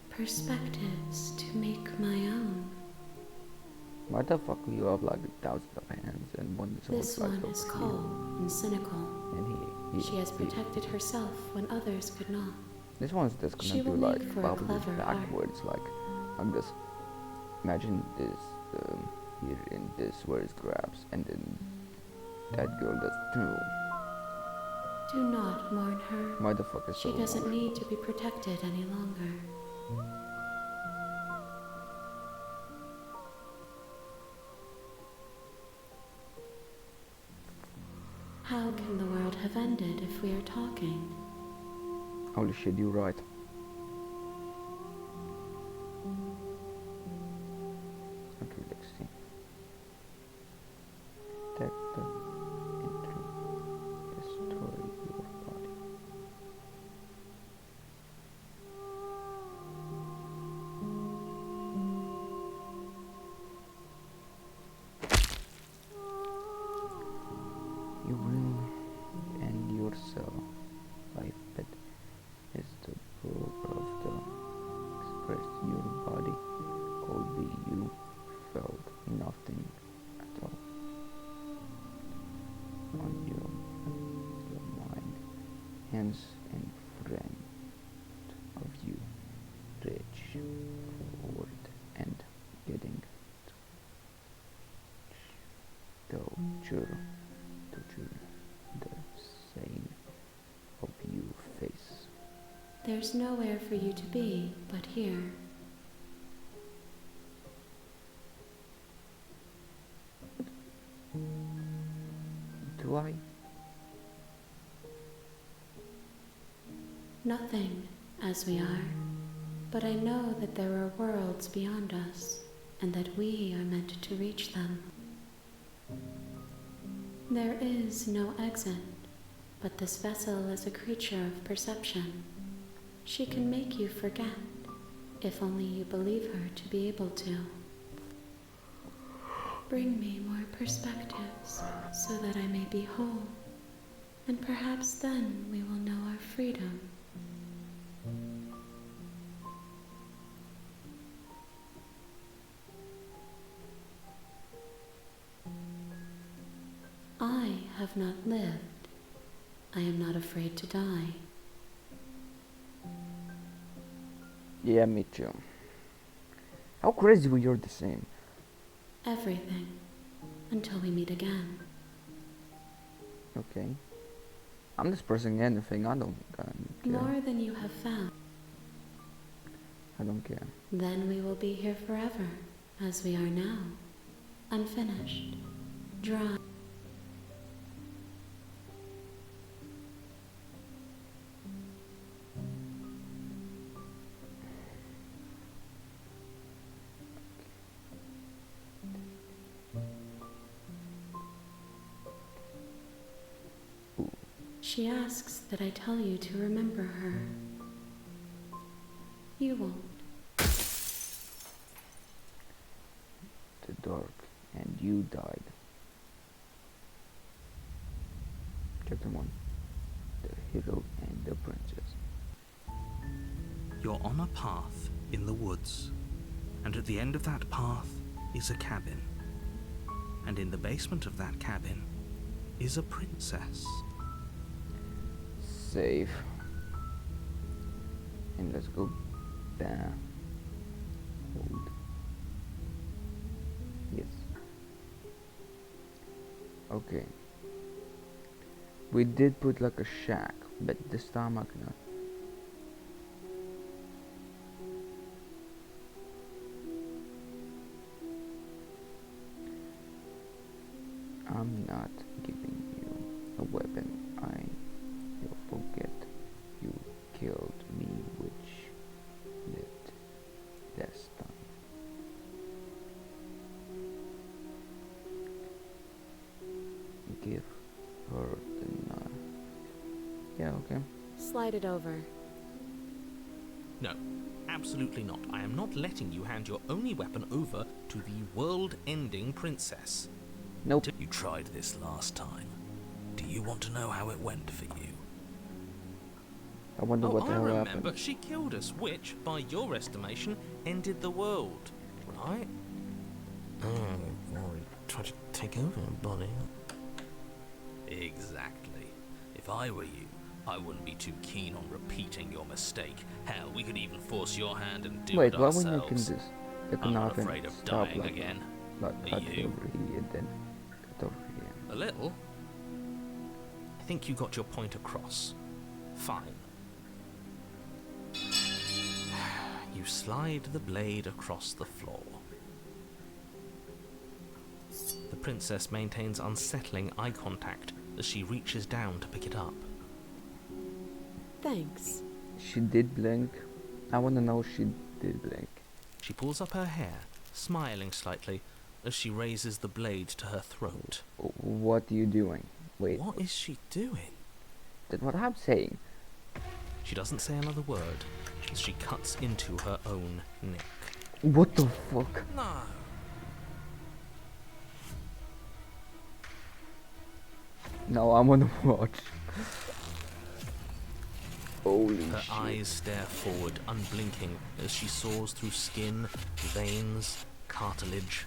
perspectives to make my own. Why the fuck do you have like thousands of hands and one is This all one is cold and cynical. And She has protected herself when others could not. This one's just She gonna will do like make for a probably clever backwards. Like I'm just imagine this here in this where it grabs and then that girl does too. Do not mourn her. Why the fuck is She so doesn't long? need to be protected any longer. How can the world have ended if we are talking? Holy shit, you're right. It's not relaxing. Attack the entry. Destroy your body. You will end yourself. Life that is the power of the express your body could be you felt nothing at all on your mind, hands and friend of you reach forward and getting torture the same of you face. There's nowhere for you to be but here. Do I? Nothing, as we are, but I know that there are worlds beyond us, and that we are meant to reach them. There is no exit, but this vessel is a creature of perception. She can make you forget, if only you believe her to be able to. Bring me more perspectives, so that I may be whole, and perhaps then we will know our freedom. I have not lived. I am not afraid to die. Yeah, me too. How crazy we are the same. Everything, until we meet again. Okay. I'm just pressing anything. I don't care. More than you have found. I don't care. Then we will be here forever, as we are now. Unfinished. Dry. She asks that I tell you to remember her. You won't. The dark, and you died. Chapter 1. The hero and the princess. You're on a path in the woods, and at the end of that path is a cabin. And in the basement of that cabin is a princess. Save. And let's go back. Hold. Yes. Okay. We did put like a shack, but this time I cannot. I'm not giving you a weapon. You'll forget you killed me, which lived this time. Give her the knife. Yeah, okay. Slide it over. No, absolutely not. I am not letting you hand your only weapon over to the world-ending princess. Nope. You tried this last time. Do you want to know how it went for you? I wonder Oh, what the I hell remember. happened. She killed us, which, by your estimation, ended the world, right? Oh, tried to take over, buddy. Exactly. If I were you, I wouldn't be too keen on repeating your mistake. Hell, we could even force your hand and do Wait, it why ourselves. when you can just I'm not knife and afraid of stop dying like again. Like Are cut you? over here, then cut over here. A little. I think you got your point across. Fine. You slide the blade across the floor. The princess maintains unsettling eye contact as she reaches down to pick it up. Thanks. She did blink. I wanna know she did blink. She pulls up her hair, smiling slightly, as she raises the blade to her throat. What are you doing? Wait, What is she doing? that's what I'm saying. She doesn't say another word as she cuts into her own neck. What the fuck? No. No, I wanna watch. Holy Her shit. eyes stare forward, unblinking, as she saws through skin, veins, cartilage.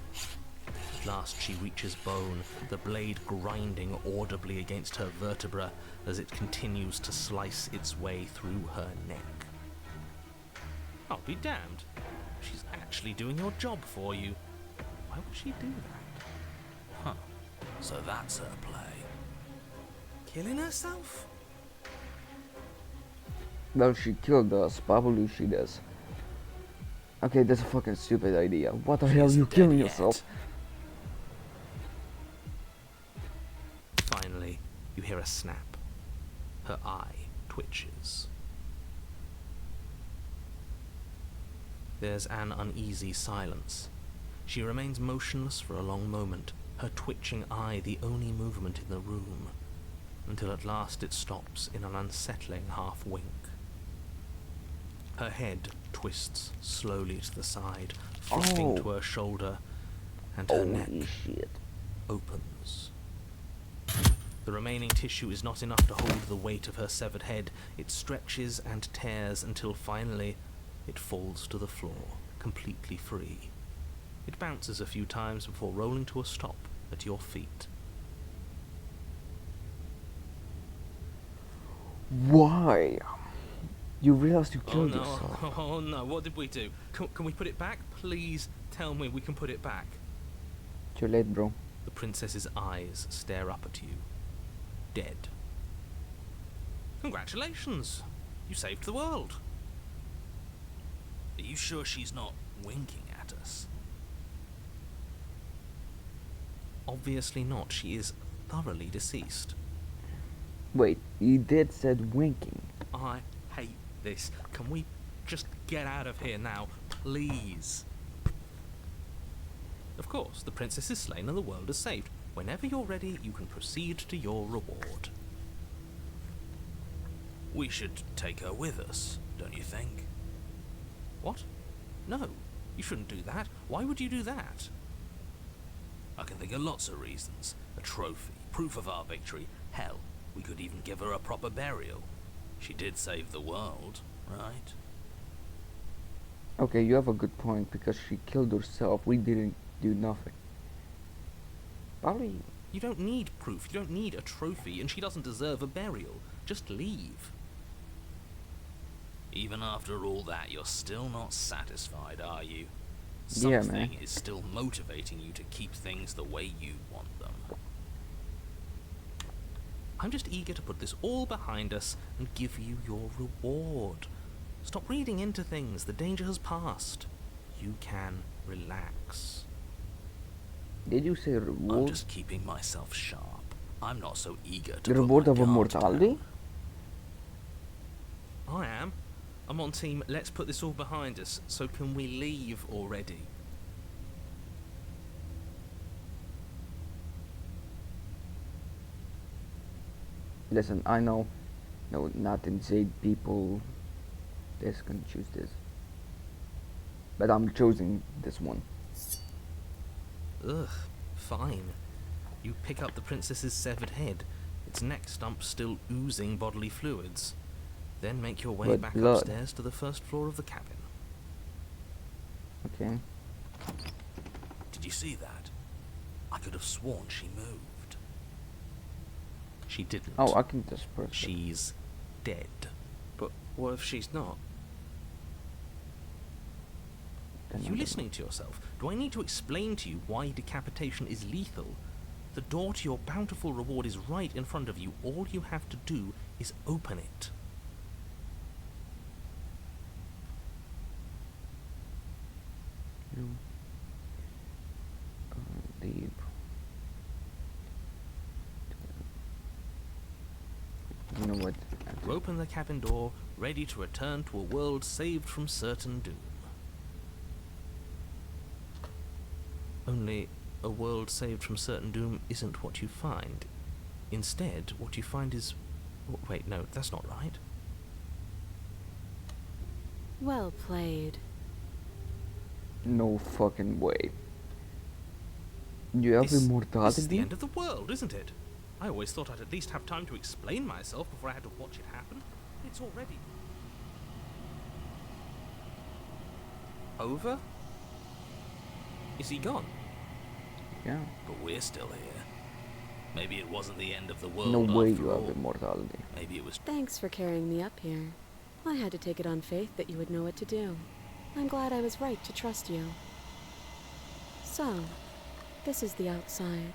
At last she reaches bone, the blade grinding audibly against her vertebra as it continues to slice its way through her neck. I'll be damned. She's actually doing your job for you. Why would she do that? Huh. So that's her play. Killing herself? Well, she killed us. Probably she does. Okay, that's a fucking stupid idea. What the hell are you isn't dead killing yet. yourself? Finally, you hear a snap. Her eye twitches. There's an uneasy silence. She remains motionless for a long moment, her twitching eye the only movement in the room, until at last it stops in an unsettling half-wink. Her head twists slowly to the side, flopping to her shoulder, and her neck shit. opens. The remaining tissue is not enough to hold the weight of her severed head. It stretches and tears until finally it falls to the floor, completely free. It bounces a few times before rolling to a stop at your feet. Why? You realized you Oh killed no, yourself. oh no, what did we do? Can we put it back? Please tell me we can put it back. Too late, bro. The princess's eyes stare up at you, dead. Congratulations! You saved the world. Are you sure she's not winking at us? Obviously not. She is thoroughly deceased. Wait, you did said winking. I hate this. Can we just get out of here now, please? Of course, the princess is slain and the world is saved. Whenever you're ready, you can proceed to your reward. We should take her with us, don't you think? What? No, you shouldn't do that. Why would you do that? I can think of lots of reasons. A trophy, proof of our victory. Hell, we could even give her a proper burial. She did save the world, right? Okay, you have a good point because she killed herself. We didn't do nothing. Probably. You don't need proof, you don't need a trophy, and she doesn't deserve a burial. Just leave. Even after all that, you're still not satisfied, are you? Yeah, man. Something is still motivating you to keep things the way you want them. I'm just eager to put this all behind us and give you your reward. Stop reading into things. The danger has passed. You can relax. Did you say I'm reward? just keeping myself sharp. I'm not so eager to The put reward my of guard immortality? down. I am. I'm on team, let's put this all behind us. So can we leave already? Listen, I know. No, not insane people. This can choose this. But I'm choosing this one. Ugh, fine. You pick up the princess's severed head, its neck stump still oozing bodily fluids. Then make your way But back blood. upstairs to the first floor of the cabin. Okay. Did you see that? I could have sworn she moved. She didn't. Oh, I can just press it. She's dead. But what if she's not? Are Then I you don't listening to yourself? Do I need to explain to you why decapitation is lethal? The door to your bountiful reward is right in front of you. All you have to do is open it. know. Leave. You know what? You open the cabin door, ready to return to a world saved from certain doom. Only, a world saved from certain doom isn't what you find. Instead, what you find is... Wait, no, that's not right. Well played. No fucking way. You have This is the immortality? end of the world, isn't it? I always thought I'd at least have time to explain myself before I had to watch it happen. It's already... over? Is he gone? Yeah. But we're still here. Maybe it wasn't the end of the world No way after you have all. immortality. Maybe it was... Thanks for carrying me up here. I had to take it on faith that you would know what to do. I'm glad I was right to trust you. So, this is the outside.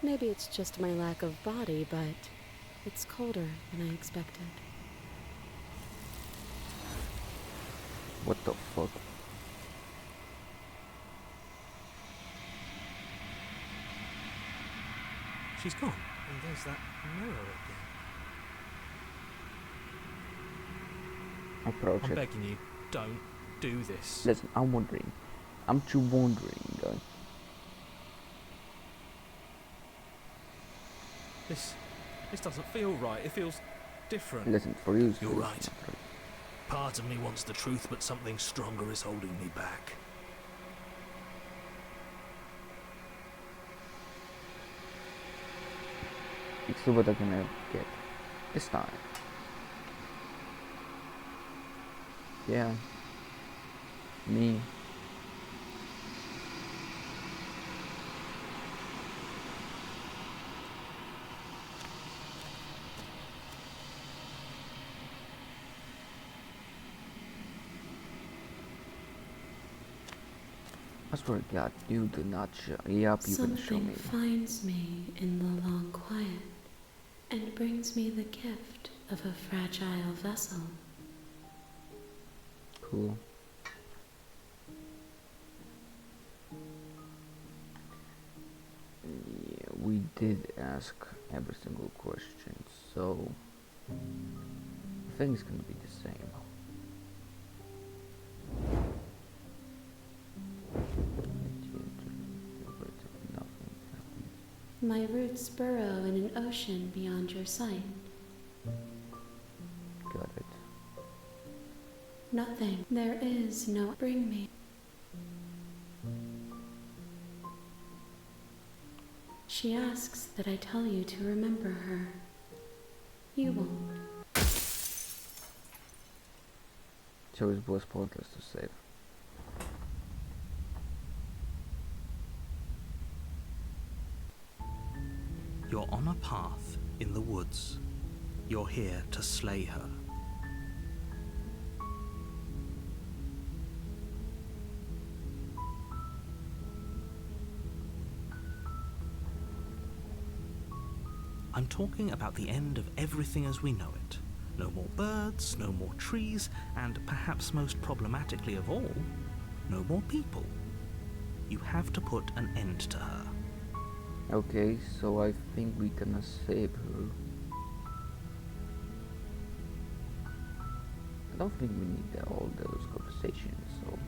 Maybe it's just my lack of body, but it's colder than I expected. What the fuck? She's gone. And there's that mirror again. Approach I'm it. begging you, don't do this. Listen, I'm wondering. I'm too wondering. This doesn't feel right. It feels different. Listen, for you. You're right. Part of me wants the truth, but something stronger is holding me back. Let's see what I can get this time. Yeah. Me. I swear to God, you do not show. Yep, you can show Something me. finds me in the long quiet and brings me the gift of a fragile vessel. Cool. Yeah, we did ask every single question, so I think it's gonna be the same. My roots burrow in an ocean beyond your sight. Got it. Nothing. There is no bring me. She asks that I tell you to remember her. You won't. So it was pointless to save. You're on a path in the woods. You're here to slay her. I'm talking about the end of everything as we know it. No more birds, no more trees, and perhaps most problematically of all, no more people. You have to put an end to her. Okay, so I think we gonna save her. I don't think we need all those conversations, so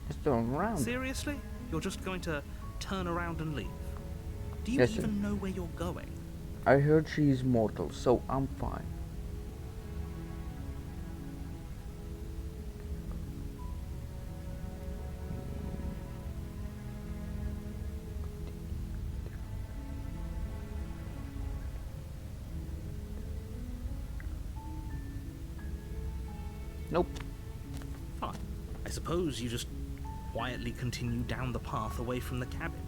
just turn around. Seriously? You're just going to turn around and leave? Do you Listen. even know where you're going? I heard she's mortal, so I'm fine. Nope. Fine. I suppose you just quietly continue down the path away from the cabin.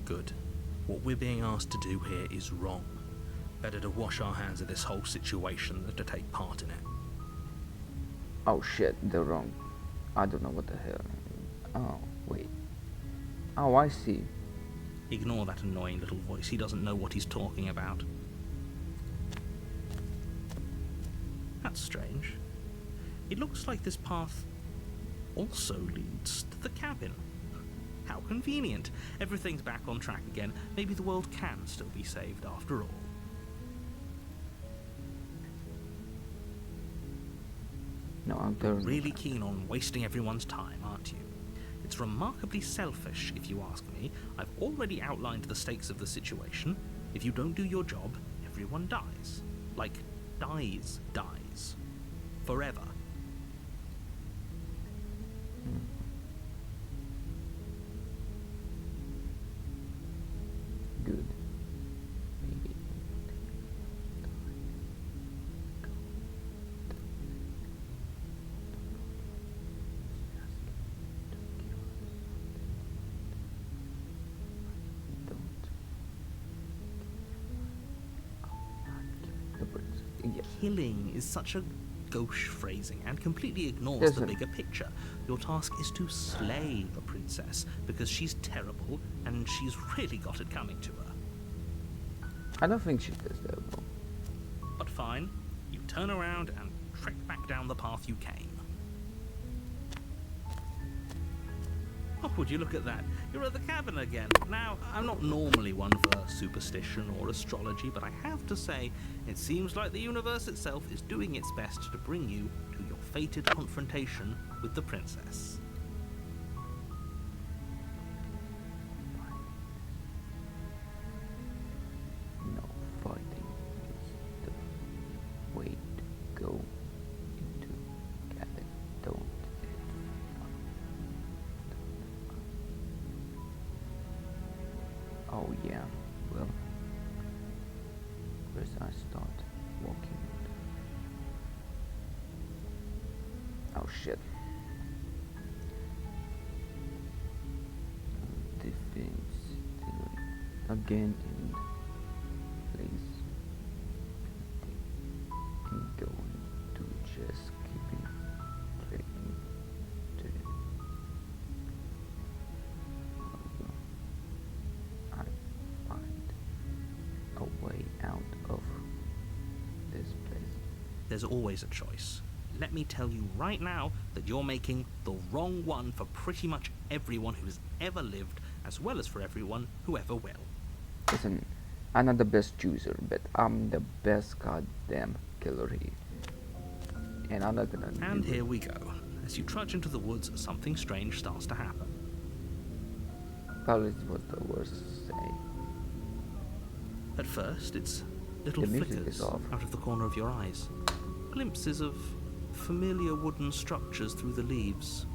Good. What we're being asked to do here is wrong. Better to wash our hands of this whole situation than to take part in it. Oh shit, they're wrong. I don't know what the hell. Oh, wait. Oh, I see. Ignore that annoying little voice. He doesn't know what he's talking about. That's strange. It looks like this path also leads to the cabin. How convenient. Everything's back on track again. Maybe the world can still be saved after all. No, I'm You're turning. really keen on wasting everyone's time, aren't you? It's remarkably selfish, if you ask me. I've already outlined the stakes of the situation. If you don't do your job, everyone dies. Like, dies. Forever. Good. Maybe. Yes. Killing is such a gauche phrasing and completely ignores the Listen. bigger picture. Your task is to slay the princess because she's terrible and she's really got it coming to her. I don't think she does that though. But fine, you turn around and trek back down the path you came. Oh, would you look at that? You're at the cabin again. Now, I'm not normally one for superstition or astrology, but I have to say, it seems like the universe itself is doing its best to bring you to your fated confrontation with the princess. Oh yeah, well, first I start walking. Oh shit. Defense again in place. I'm going to just keep it tracking to I find a way out of this place. There's always a choice. Let me tell you right now that you're making the wrong one for pretty much everyone who's ever lived, as well as for everyone who ever will. Listen, I'm not the best chooser, but I'm the best goddamn killer here. And I'm not gonna And do here we go. As you trudge into the woods, something strange starts to happen. Probably was the worst to say. At first, it's little The music flickers is off. out of the corner of your eyes. Glimpses of familiar wooden structures through the leaves.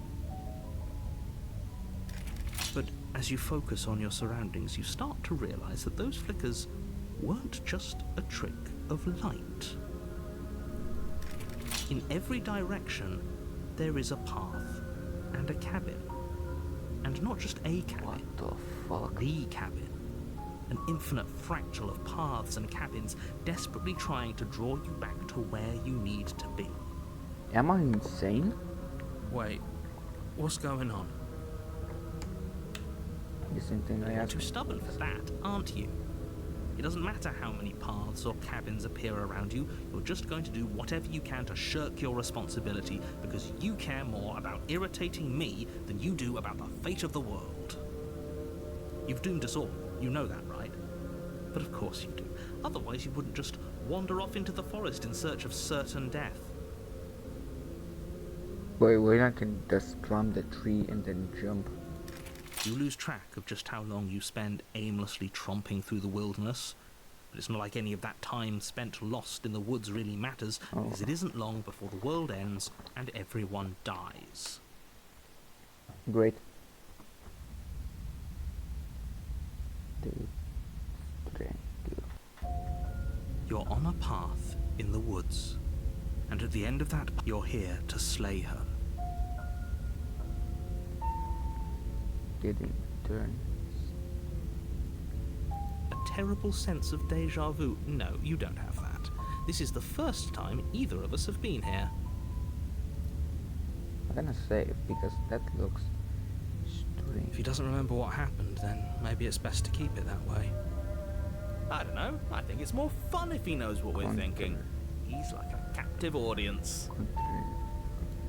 But as you focus on your surroundings, you start to realize that those flickers weren't just a trick of light. In every direction, there is a path and a cabin. And not just a cabin, What the fuck? the cabin. An infinite fractal of paths and cabins desperately trying to draw you back to where you need to be. Am I insane? Wait, what's going on? The same thing I You're asked. too stubborn for that, aren't you? It doesn't matter how many paths or cabins appear around you, you're just going to do whatever you can to shirk your responsibility because you care more about irritating me than you do about the fate of the world. You've doomed us all, you know that, right? But of course you do. Otherwise you wouldn't just wander off into the forest in search of certain death. Wait, I can just climb the tree and then jump. You lose track of just how long you spend aimlessly tromping through the wilderness. But it's not like any of that time spent lost in the woods really matters, because it isn't long before the world ends and everyone dies. Great. Two, three, two. You're on a path in the woods, and at the end of that, you're here to slay her. Didn't turn. A terrible sense of deja vu. No, you don't have that. This is the first time either of us have been here. I'm gonna save because that looks If strange. he doesn't remember what happened, then maybe it's best to keep it that way. I don't know. I think it's more fun if he knows what we're thinking. He's like a captive audience.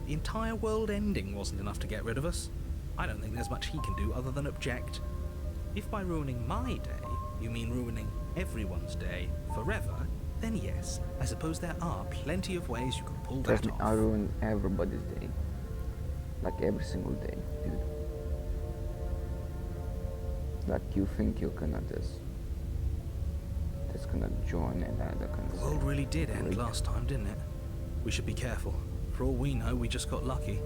The entire world ending wasn't enough to get rid of us. I don't think there's much he can do other than object. If by ruining my day, you mean ruining everyone's day forever, then yes, I suppose there are plenty of ways you can pull Trust that me, off. I ruin everybody's day. Like every single day, dude. Like you think you're gonna just gonna join and they're gonna The say, world really did end "Great." last time, didn't it? We should be careful. For all we know, we just got lucky.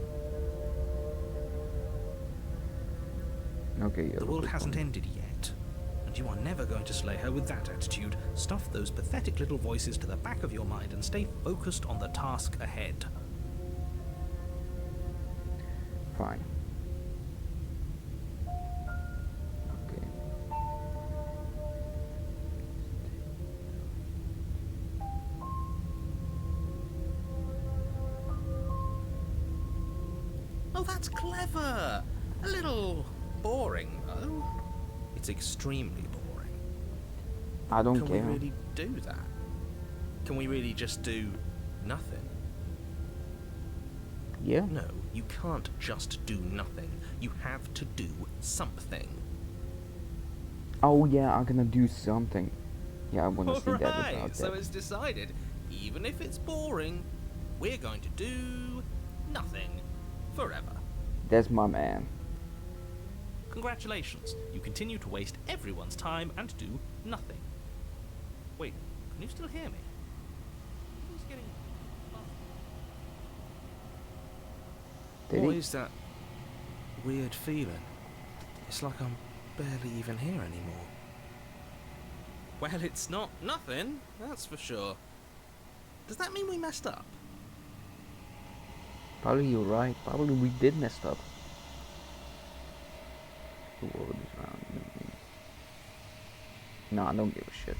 Okay, The world hasn't ended yet, and you are never going to slay her with that attitude. Stuff those pathetic little voices to the back of your mind and stay focused on the task ahead. Fine. Okay. Oh, that's clever! A little boring, though. It's extremely boring. I don't Can care. we really do that? Can we really just do nothing? Yeah. No, you can't just do nothing. You have to do something. Oh yeah, I'm gonna do something. Yeah, I wanna see that Alright, about so that. it's decided. Even if it's boring, we're going to do nothing forever. That's my man. Congratulations, you continue to waste everyone's time and do nothing. Wait, can you still hear me? Who's getting... Did What he? is that weird feeling? It's like I'm barely even here anymore. Well, it's not nothing, that's for sure. Does that mean we messed up? Probably you're right. Probably we did mess up. The world is round. No, I don't give a shit.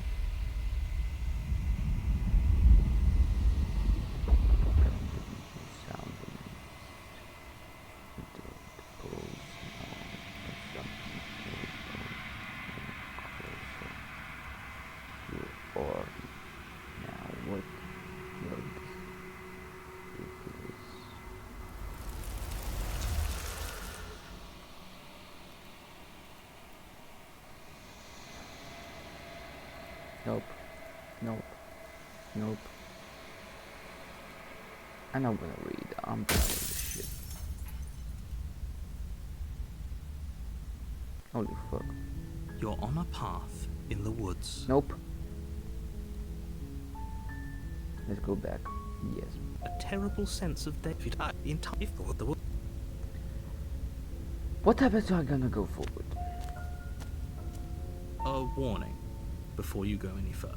Nope. Nope. Nope. I'm not gonna read. I'm tired of this shit. Holy fuck. You're on a path in the woods. Nope. Let's go back. Yes. A terrible sense of death. The entire thought the woods. What happens if I'm gonna go forward? A warning before you go any further.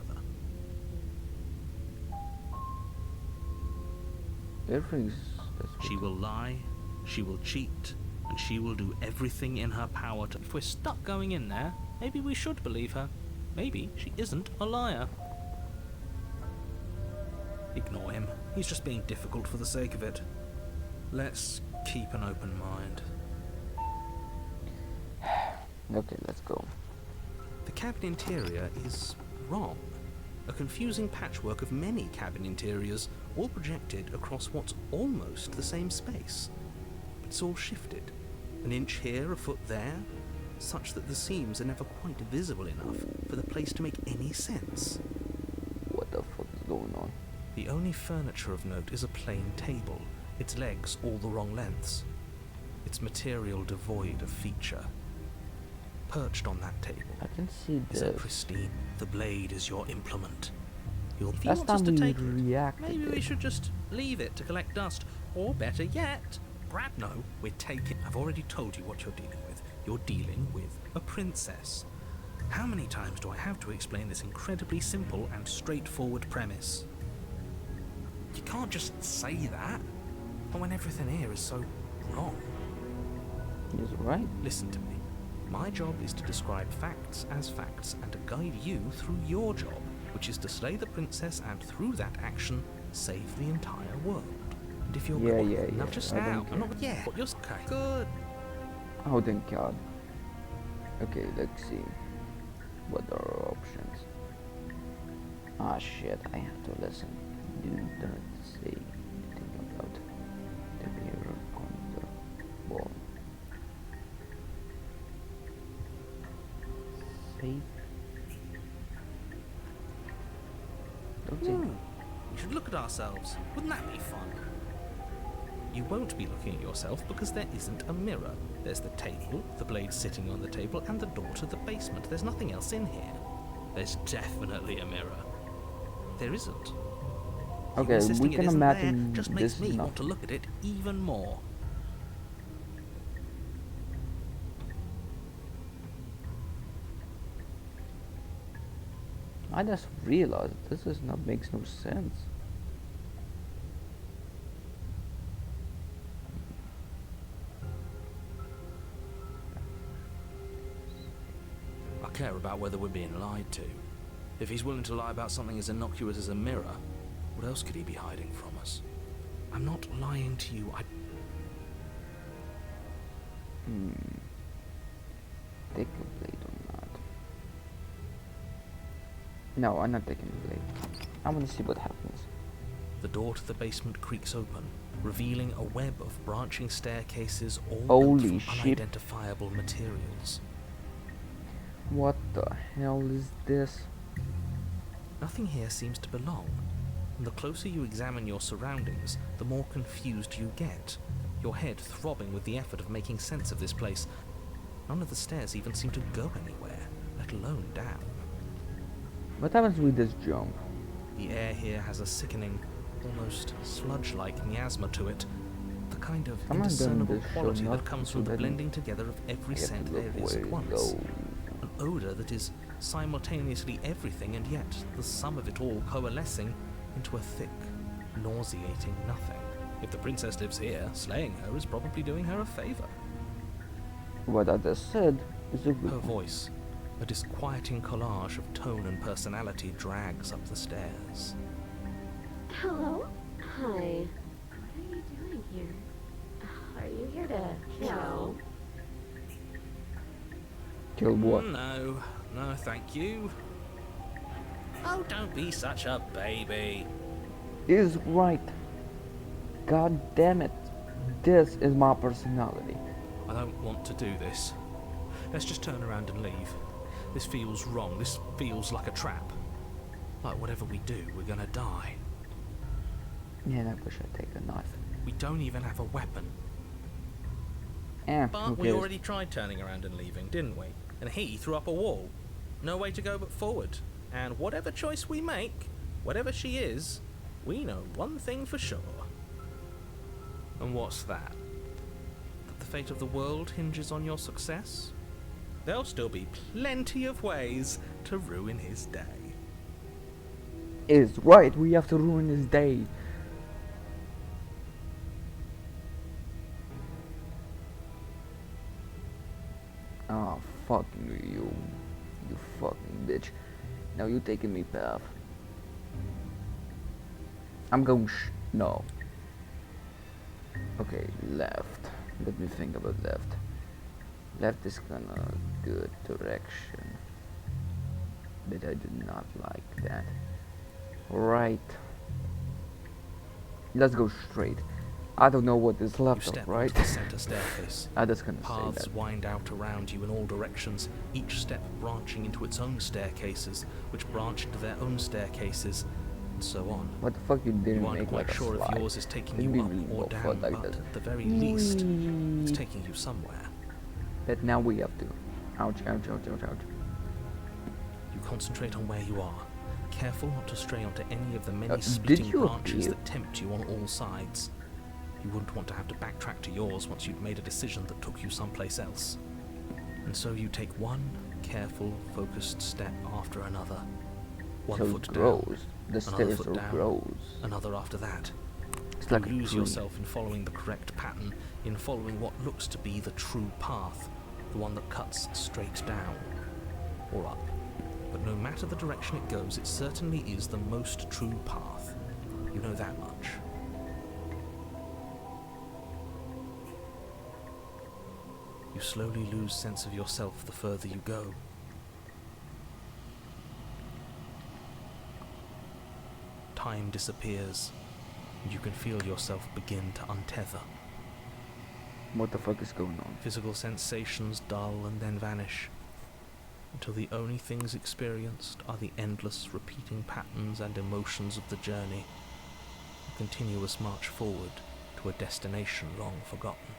Everything's... She will lie, she will cheat, and she will do everything in her power to... If we're stuck going in there, maybe we should believe her. Maybe she isn't a liar. Ignore him. He's just being difficult for the sake of it. Let's keep an open mind. Okay, let's go. The cabin interior is wrong. A confusing patchwork of many cabin interiors, all projected across what's almost the same space. But it's all shifted. An inch here, a foot there, such that the seams are never quite visible enough for the place to make any sense. What the fuck is going on? The only furniture of note is a plain table, its legs all the wrong lengths, its material devoid of feature. Perched on that table I can see is a this. pristine. The blade is your implement. If he Last wants us time to we take it, reacted. maybe we should just leave it to collect dust. Or better yet, Brad, no, we're taking... I've already told you what you're dealing with. You're dealing with a princess. How many times do I have to explain this incredibly simple and straightforward premise? You can't just say that, when everything here is so wrong. He's right. Listen to me. My job is to describe facts as facts and to guide you through your job, which is to slay the princess and through that action, save the entire world. And if you're Yeah. Now just I now. don't I'm not... care. Yeah. What you're... Okay. Good. Oh, thank God. Okay, let's see. What are our options? Ah, shit. I have to listen. Do not say anything about the mirror on the wall. Save. Don't say. We should look at ourselves. Wouldn't that be fun? You won't be looking at yourself because there isn't a mirror. There's the table, the blade sitting on the table, and the door to the basement. There's nothing else in here. There's definitely a mirror. There isn't. You Okay, insisting we it can isn't there imagine just this makes is me not. want to look at it even more. I just realized this is not makes no sense. I care about whether we're being lied to. If he's willing to lie about something as innocuous as a mirror, what else could he be hiding from us? I'm not lying to you. Take a blade or not? No, I'm not taking the blade. I want to see what happens. The door to the basement creaks open, revealing a web of branching staircases all Holy built from shit. unidentifiable materials. What the hell is this? Nothing here seems to belong, and the closer you examine your surroundings, the more confused you get, your head throbbing with the effort of making sense of this place. None of the stairs even seem to go anywhere, let alone down. What happens with this jump? The air here has a sickening, almost sludge-like miasma to it, the kind of Someone done indiscernible this show quality not that comes so from the that blending together of every I have to scent look there is where at it once. goes. An odour that is simultaneously everything and yet the sum of it all coalescing into a thick, nauseating nothing. If the princess lives here, slaying her is probably doing her a favour. What I just said is a good Her one. voice, a disquieting collage of tone and personality, drags up the stairs. Hello? Hi. What are you doing here? Are you here to kill? Kill what? No, thank you. Oh, don't be such a baby. Is right. God damn it. This is my personality. I don't want to do this. Let's just turn around and leave. This feels wrong. This feels like a trap. Like whatever we do, we're gonna die. Man, I wish I'd take a knife. We don't even have a weapon. Who But we cares? already tried turning around and leaving, didn't we? And he threw up a wall. No way to go but forward. And whatever choice we make, whatever she is, we know one thing for sure. And what's that? That the fate of the world hinges on your success? There'll still be plenty of ways to ruin his day. Is right, we have to ruin his day. Oh, fuck you. You fucking bitch. Now you taking me path. I'm going no. Okay, left. Let me think about left. Left is kinda good direction. But I do not like that. Right. Let's go straight. I don't know what is You left step or right. onto the centre staircase. I just gonna say Paths that. wind out around you in all directions, each step branching into its own staircases, which branch into their own staircases, and so on. What the fuck you You didn't aren't make quite like a sure if slide? yours is taking Didn't you we up or go down, forward like but that? at the very least, it's Whee! taking you somewhere. But now we have to. Ouch, ouch, ouch, ouch, ouch. You concentrate on where you are, careful not to stray onto any of the many did splitting you branches appear? that tempt you on all sides. You wouldn't want to have to backtrack to yours once you'd made a decision that took you someplace else. And so you take one careful, focused step after another. One So foot it down, grows. The another stairs foot are down, grows. another after that. It's like You a lose tree. yourself in following the correct pattern, in following what looks to be the true path, the one that cuts straight down or up. But no matter the direction it goes, it certainly is the most true path. You know that much. You slowly lose sense of yourself the further you go. Time disappears, and you can feel yourself begin to untether. What the fuck is going on? Physical sensations dull and then vanish, until the only things experienced are the endless repeating patterns and emotions of the journey, a continuous march forward to a destination long forgotten.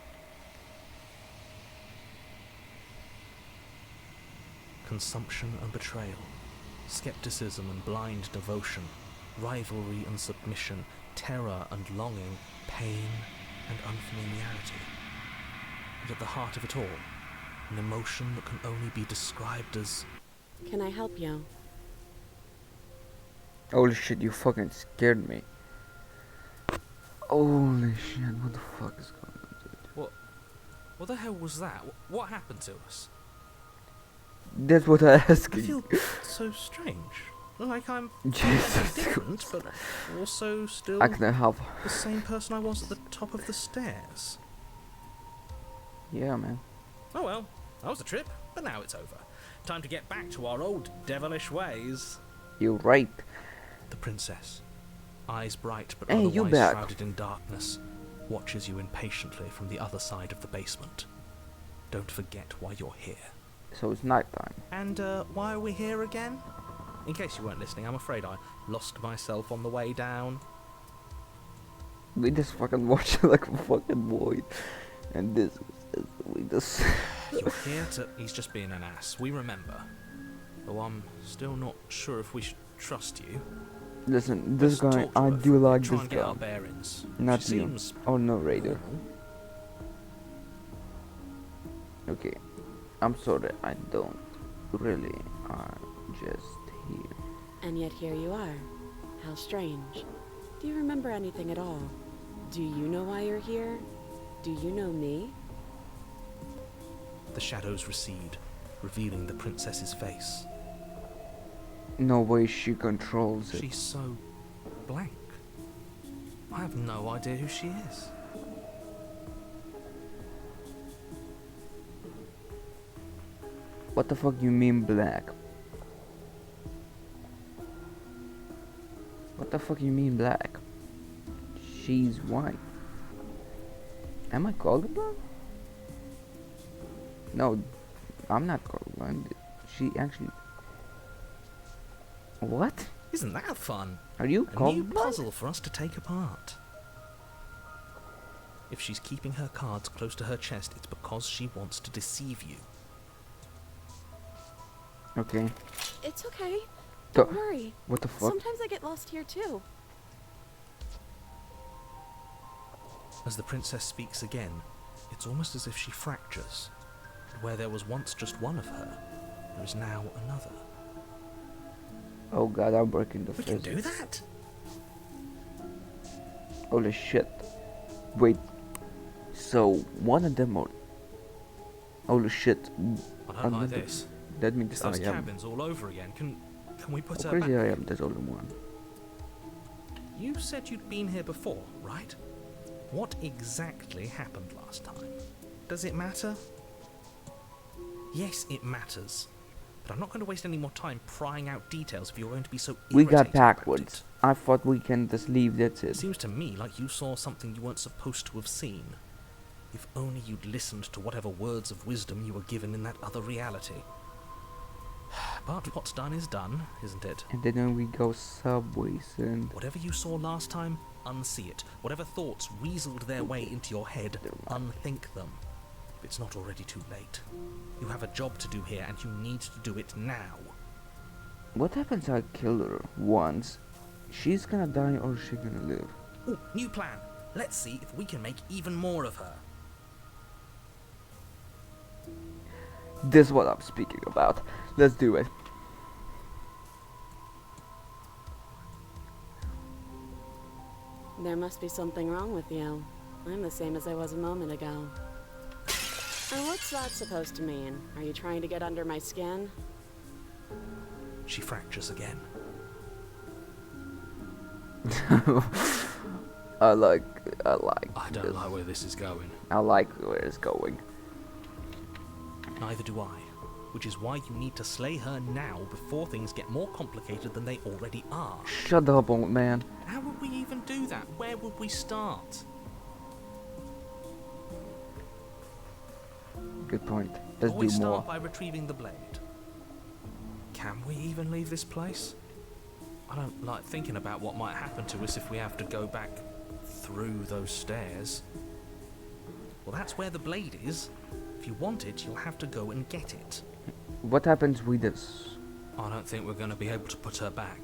Consumption and betrayal, skepticism and blind devotion, rivalry and submission, terror and longing, pain and unfamiliarity. And at the heart of it all, an emotion that can only be described as Can I help you? Holy shit, you fucking scared me. Holy shit, what the fuck is going on, dude? what the hell was that? What happened to us? That's what I I asking. feel so strange. Like I'm Jesus different, but also still I can have. the same person I was at the top of the stairs. Yeah, man. Oh well, that was a trip, but now it's over. Time to get back to our old devilish ways. You're right. The princess, eyes bright but Hey, you otherwise back. shrouded in darkness, watches you impatiently from the other side of the basement. Don't forget why you're here. So it's nighttime. And why are we here again? In case you weren't listening, I'm afraid I lost myself on the way down. We just fucking watched like a fucking void. And this was we just. You're here to... He's just being an ass. We remember. Though I'm still not sure if we should trust you. Listen, this Let's guy, talk to I her do like try this and get our guy. bearings. Not She you. seems Oh no, Raider. normal. Okay. I'm sorry, I don't. really are just here. And yet here you are. How strange. Do you remember anything at all? Do you know why you're here? Do you know me? The shadows recede, revealing the princess's face. No way she controls it. She's so blank. I have no idea who she is. What the fuck you mean black? What the fuck you mean black? She's white. Am I colorblind? No, I'm not colorblind. She actually... What? Isn't that fun? Are you A new colorblind? puzzle for us to take apart. If she's keeping her cards close to her chest, it's because she wants to deceive you. Okay. It's okay. The- Don't worry. What the fuck? Sometimes I get lost here too. As the princess speaks again, it's almost as if she fractures. Where there was once just one of her, there is now another. Oh god, I'm breaking the We can do physics. that? Holy shit. Wait. So, one of them are... Holy shit. I don't like Another- this. That means It's I those am... cabins all over again. Can we put Oh, her back? crazy I am, there's only one. You said you'd been here before, right? What exactly happened last time? Does it matter? Yes, it matters. But I'm not going to waste any more time prying out details if you're going to be so We got irritated about backwards. I thought we can just leave, that's It it. seems to me like you saw something you weren't supposed to have seen. If only you'd listened to whatever words of wisdom you were given in that other reality. But what's done is done, isn't it? And then we go subways and... Whatever you saw last time, unsee it. Whatever thoughts weaseled their way into your head, unthink them. If it's not already too late. You have a job to do here, and you need to do it now. What happens if I kill her once? She's gonna die or is she gonna live? Ooh, new plan. Let's see if we can make even more of her. This is what I'm speaking about. Let's do it. There must be something wrong with you. I'm the same as I was a moment ago. And what's that supposed to mean? Are you trying to get under my skin? She fractures again. I like I this. don't like where this is going. I like where it's going. Neither do I. Which is why you need to slay her now before things get more complicated than they already are. Shut up, old man. How would we even do that? Where would we start? Good point. Let's Always do more. start by retrieving the blade. Can we even leave this place? I don't like thinking about what might happen to us if we have to go back through those stairs. Well, that's where the blade is. If you want it, you'll have to go and get it. What happens with this? I don't think we're going to be able to put her back.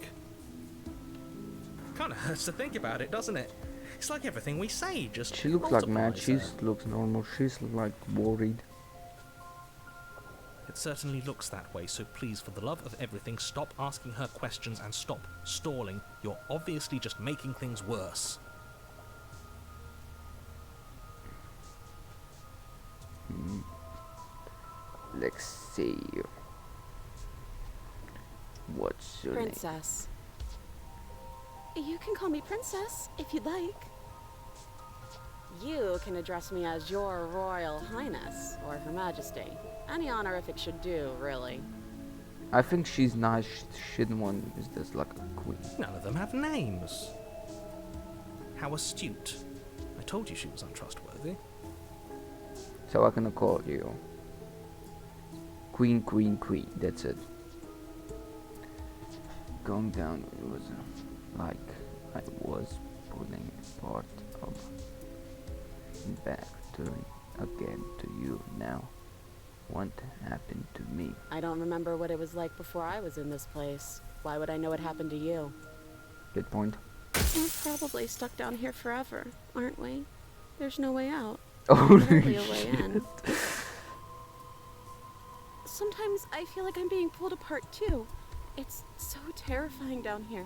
Kind of hurts to think about it, doesn't it? It's like everything we say just She looks like mad. multiplies She looks normal. She's like worried. It certainly looks that way, so please, for the love of everything, stop asking her questions and stop stalling. You're obviously just making things worse. Let's see. What's your name? Princess. You can call me Princess, if you'd like. You can address me as Your Royal Highness, or Her Majesty. Any honorific should do, really. I think she's nice. She didn't want is this like a queen. None of them have names. How astute. I told you she was untrustworthy. So I can call you Queen, Queen, Queen. That's it. Going down, it was like I was pulling part of back turn again to you now. What happened to me? I don't remember what it was like before I was in this place. Why would I know what happened to you? Good point. We're probably stuck down here forever, aren't we? There's no way out. Oh Only a way in. Sometimes I feel like I'm being pulled apart too. It's so terrifying down here.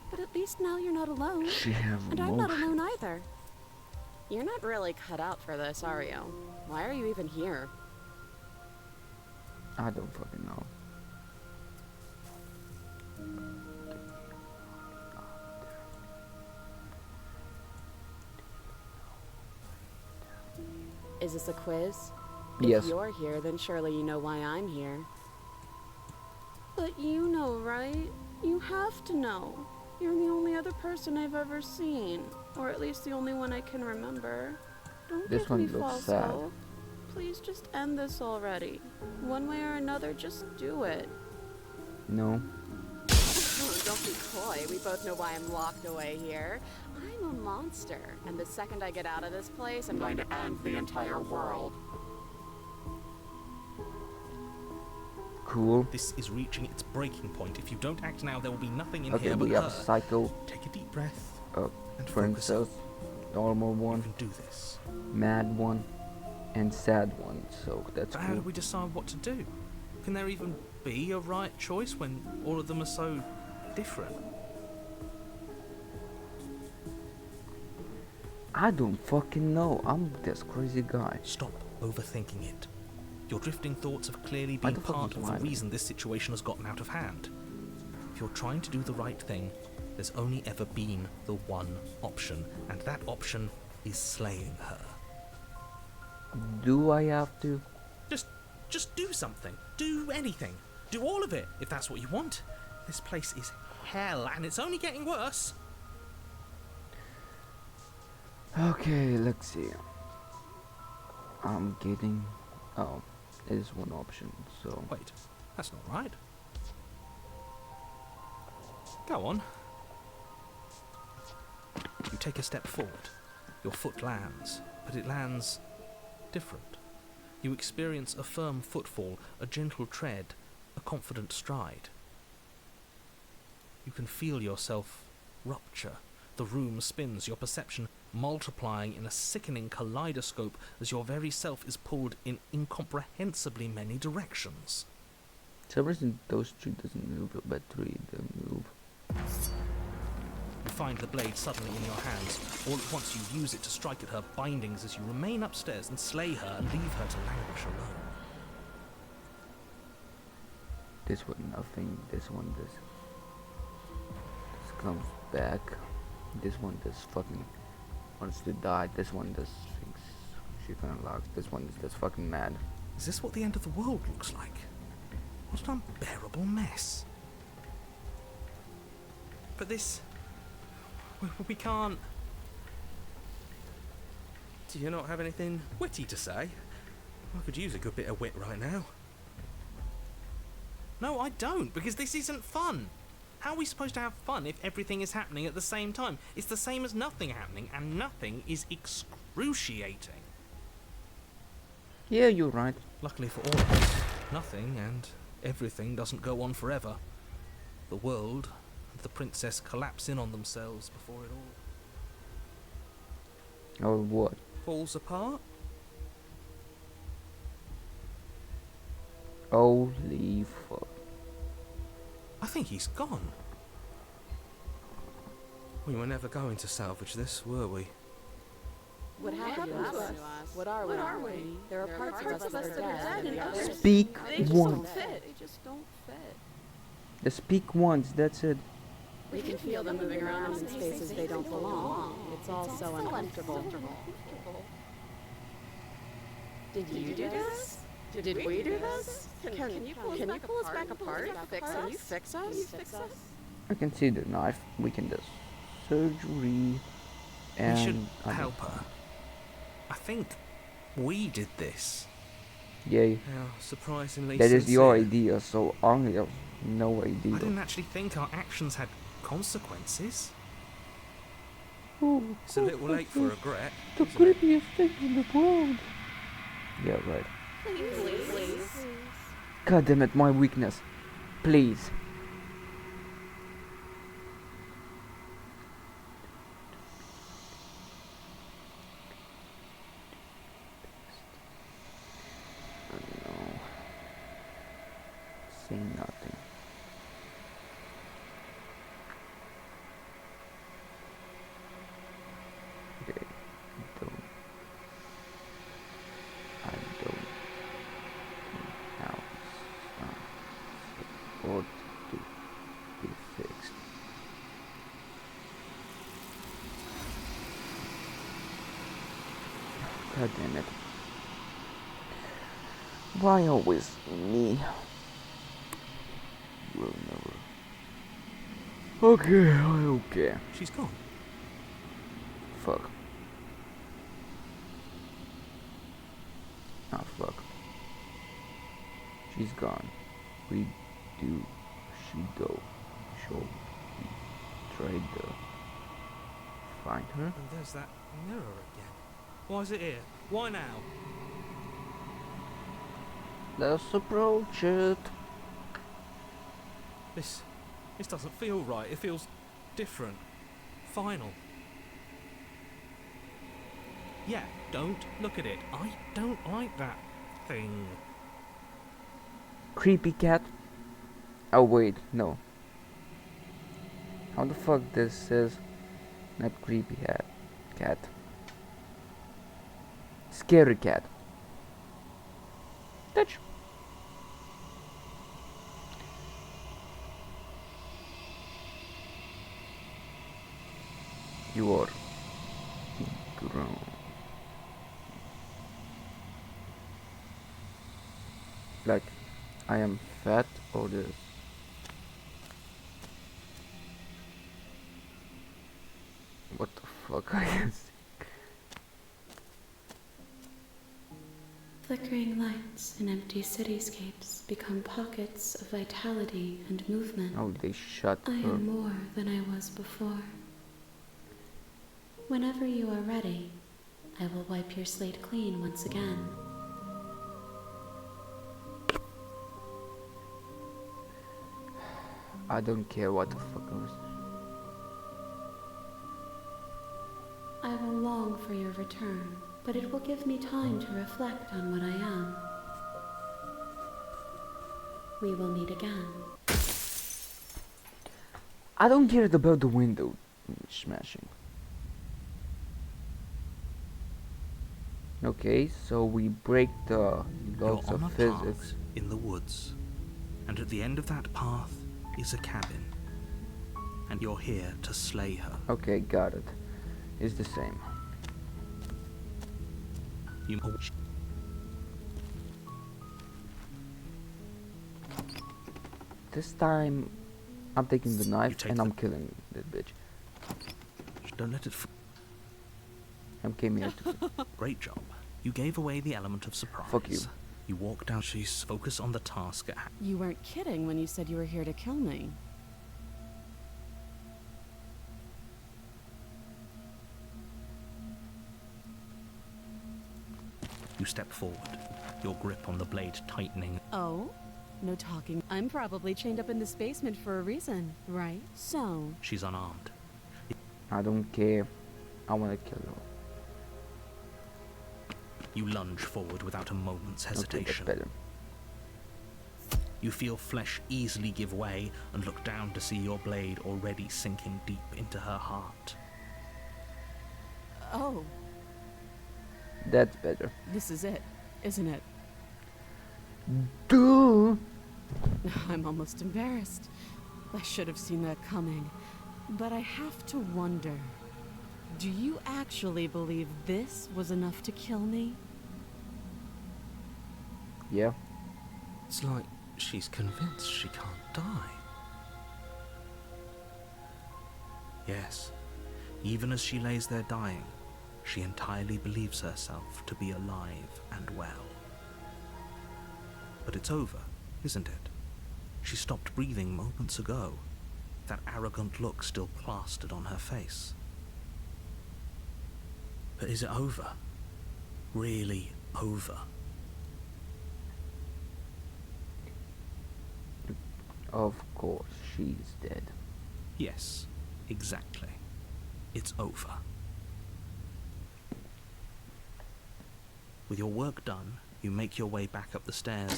But at least now you're not alone. She have And I'm not emotion. alone either. You're not really cut out for this, are you? Why are you even here? I don't fucking know. Is this a quiz? Yes. If you're here, then surely you know why I'm here. But you know, right? You have to know. You're the only other person I've ever seen. Or at least the only one I can remember. Don't This give one me looks false sad. hope. Please just end this already. One way or another, just do it. No. Don't be coy. We both know why I'm locked away here. I'm a monster. And the second I get out of this place, I'm going to end the entire world. Cool. This is reaching its breaking point. If you don't act now, there will be nothing in Okay, here but we have her. Psycho, Take a deep breath uh, and focus. Princess, normal You one, can do this. mad one, and sad one. So that's But how do cool. we decide what to do? Can there even be a right choice when all of them are so different? I don't fucking know. I'm this crazy guy. Stop overthinking it. Your drifting thoughts have clearly Why been the fuck part is of the mine? reason this situation has gotten out of hand. If you're trying to do the right thing, there's only ever been the one option, and that option is slaying her. Do I have to? Just do something. Do anything. Do all of it, if that's what you want. This place is hell, and it's only getting worse. Okay, let's see. I'm getting. Oh, it is one option. So Wait, that's not right. Go on. You take a step forward. Your foot lands, but it lands different. You experience a firm footfall, a gentle tread, a confident stride. You can feel yourself rupture. The room spins, your perception multiplying in a sickening kaleidoscope as your very self is pulled in incomprehensibly many directions. for some reason those two doesn't move, but three they move. You find the blade suddenly in your hands. All at once you use it to strike at her bindings as you remain upstairs and slay her and leave her to languish alone. This one nothing. This one this comes back. This one just fucking wants to die. This one just thinks she can unlock. This one is just fucking mad. Is this what the end of the world looks like? What an unbearable mess. But this... We can't... Do you not have anything witty to say? I could use a good bit of wit right now. No, I don't, because this isn't fun. How are we supposed to have fun if everything is happening at the same time? It's the same as nothing happening, and nothing is excruciating. Yeah, you're right. Luckily for all of us, nothing and everything doesn't go on forever. The world and the princess collapse in on themselves before it all Or what? falls apart. Holy fuck. I think he's gone. We were never going to salvage this, were we? What happened to us? What are we? There are parts of us that are dead, and others Speak they just don't once. fit. They just don't fit. Just speak once, that's it. We can feel them moving around in spaces they don't belong. It's all so uncomfortable. Did you do this? Did we do this? Can you pull us back apart? Can you fix us? I can see the knife. We can do surgery. And we should I don't- help her. I think we did this. Yay. How surprisingly That is your sincere. idea, so I have no I idea. didn't actually think our actions had consequences. It's a little late for regret. The isn't it? creepiest thing in the world. Yeah, right. Please. God damn it, my weakness. Please. ought to be fixed. God damn it. Why always me? Will never. Okay, I don't care. She's gone. Fuck. Ah, fuck. She's gone. Where do she go? Shall we try to find her? And there's that mirror again. Why is it here? Why now? Let's approach it. This doesn't feel right. It feels different. Final. Yeah, don't look at it. I don't like that thing. Creepy cat. Oh wait, no. How the fuck this is not creepy cat? Scary cat. Touch. You are grown. Like, I am fat or the... What the fuck I guess. Flickering lights in empty cityscapes become pockets of vitality and movement. Oh, they shut I her. am more than I was before. Whenever you are ready, I will wipe your slate clean once again. I don't care what the fuck I was. I will long for your return, but it will give me time to reflect on what I am. We will meet again. I don't care about the window smashing. Okay, so we break the You're laws on a of physics. path in the woods, and at the end of that path is a cabin, and you're here to slay her. Okay, got it. It's the same. You This time, I'm taking the knife take and the- I'm killing this bitch. don't let it. I'm came here to... Great job. You gave away the element of surprise. Fuck you. You walk down. She's focus on the task at hand. You weren't kidding when you said you were here to kill me. You step forward, your grip on the blade tightening. Oh? No talking. I'm probably chained up in this basement for a reason, right? So, She's unarmed. I don't care. I wanna kill her. You lunge forward without a moment's Okay, that's hesitation. better. You feel flesh easily give way and look down to see your blade already sinking deep into her heart. oh, That's better. this is it, isn't it? Duh! I'm almost embarrassed. I should have seen that coming. But I have to wonder, do you actually believe this was enough to kill me? Yeah. It's like she's convinced she can't die. Yes, even as she lays there dying, she entirely believes herself to be alive and well. But it's over, isn't it? She stopped breathing moments ago, that arrogant look still plastered on her face. But is it over? Really over? Of course, she's dead. Yes, exactly. It's over. With your work done, you make your way back up the stairs,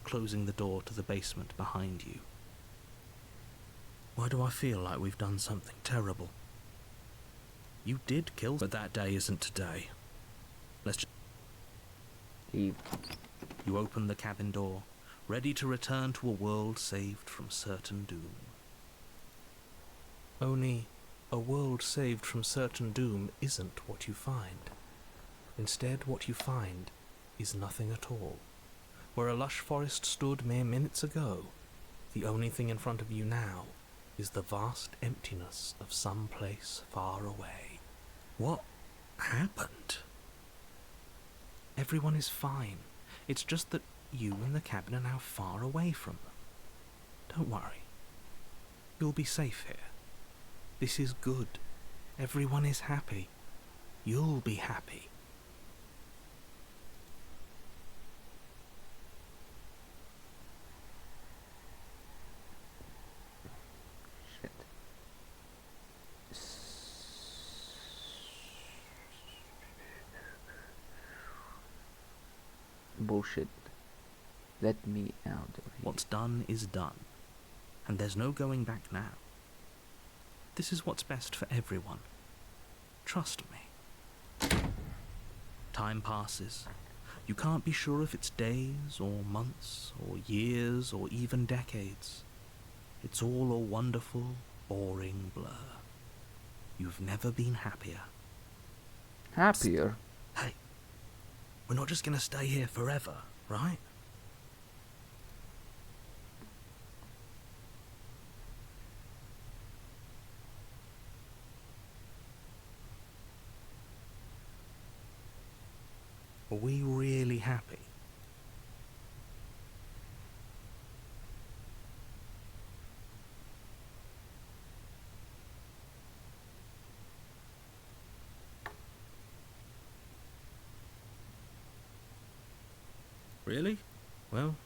closing the door to the basement behind you. Why do I feel like we've done something terrible? You did kill, but that day isn't today. Let's just... Leave. You open the cabin door, ready to return to a world saved from certain doom. Only a world saved from certain doom isn't what you find. Instead, what you find is nothing at all. Where a lush forest stood mere minutes ago, the only thing in front of you now is the vast emptiness of some place far away. What happened? Everyone is fine. It's just that you and the cabin are now far away from them. Don't worry. You'll be safe here. This is good. Everyone is happy. You'll be happy. Shit. Bullshit. Let me out of here. What's done is done, and there's no going back now. This is what's best for everyone. Trust me. Time passes. You can't be sure if it's days, or months, or years, or even decades. It's all a wonderful, boring blur. You've never been happier. Happier? Hey, we're not just gonna stay here forever, right? Are we really happy? Really? Well,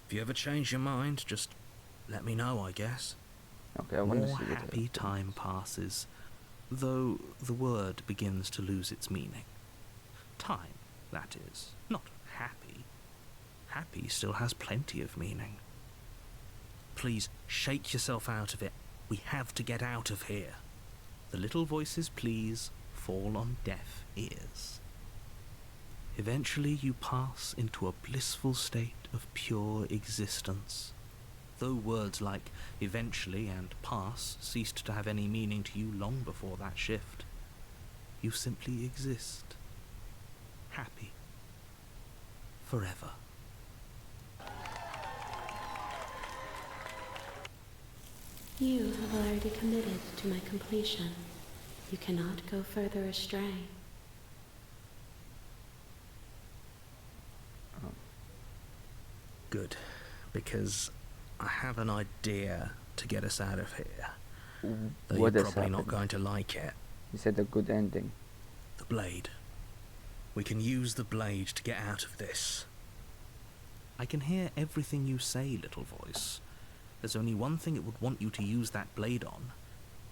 if you ever change your mind, just let me know, I guess. Okay, I want to More see what happy happens. time passes, though the word begins to lose its meaning. Time, that is, not happy. Happy still has plenty of meaning. Please shake yourself out of it. We have to get out of here. The little voices, please, fall on deaf ears. Eventually you pass into a blissful state of pure existence. Though words like eventually and pass ceased to have any meaning to you long before that shift, you simply exist. Happy. Forever. You have already committed to my completion. You cannot go further astray. Good, because I have an idea to get us out of here. Though What you're has probably not happened? going to like it. You said a good ending. The blade. We can use the blade to get out of this. I can hear everything you say, little voice. There's only one thing it would want you to use that blade on,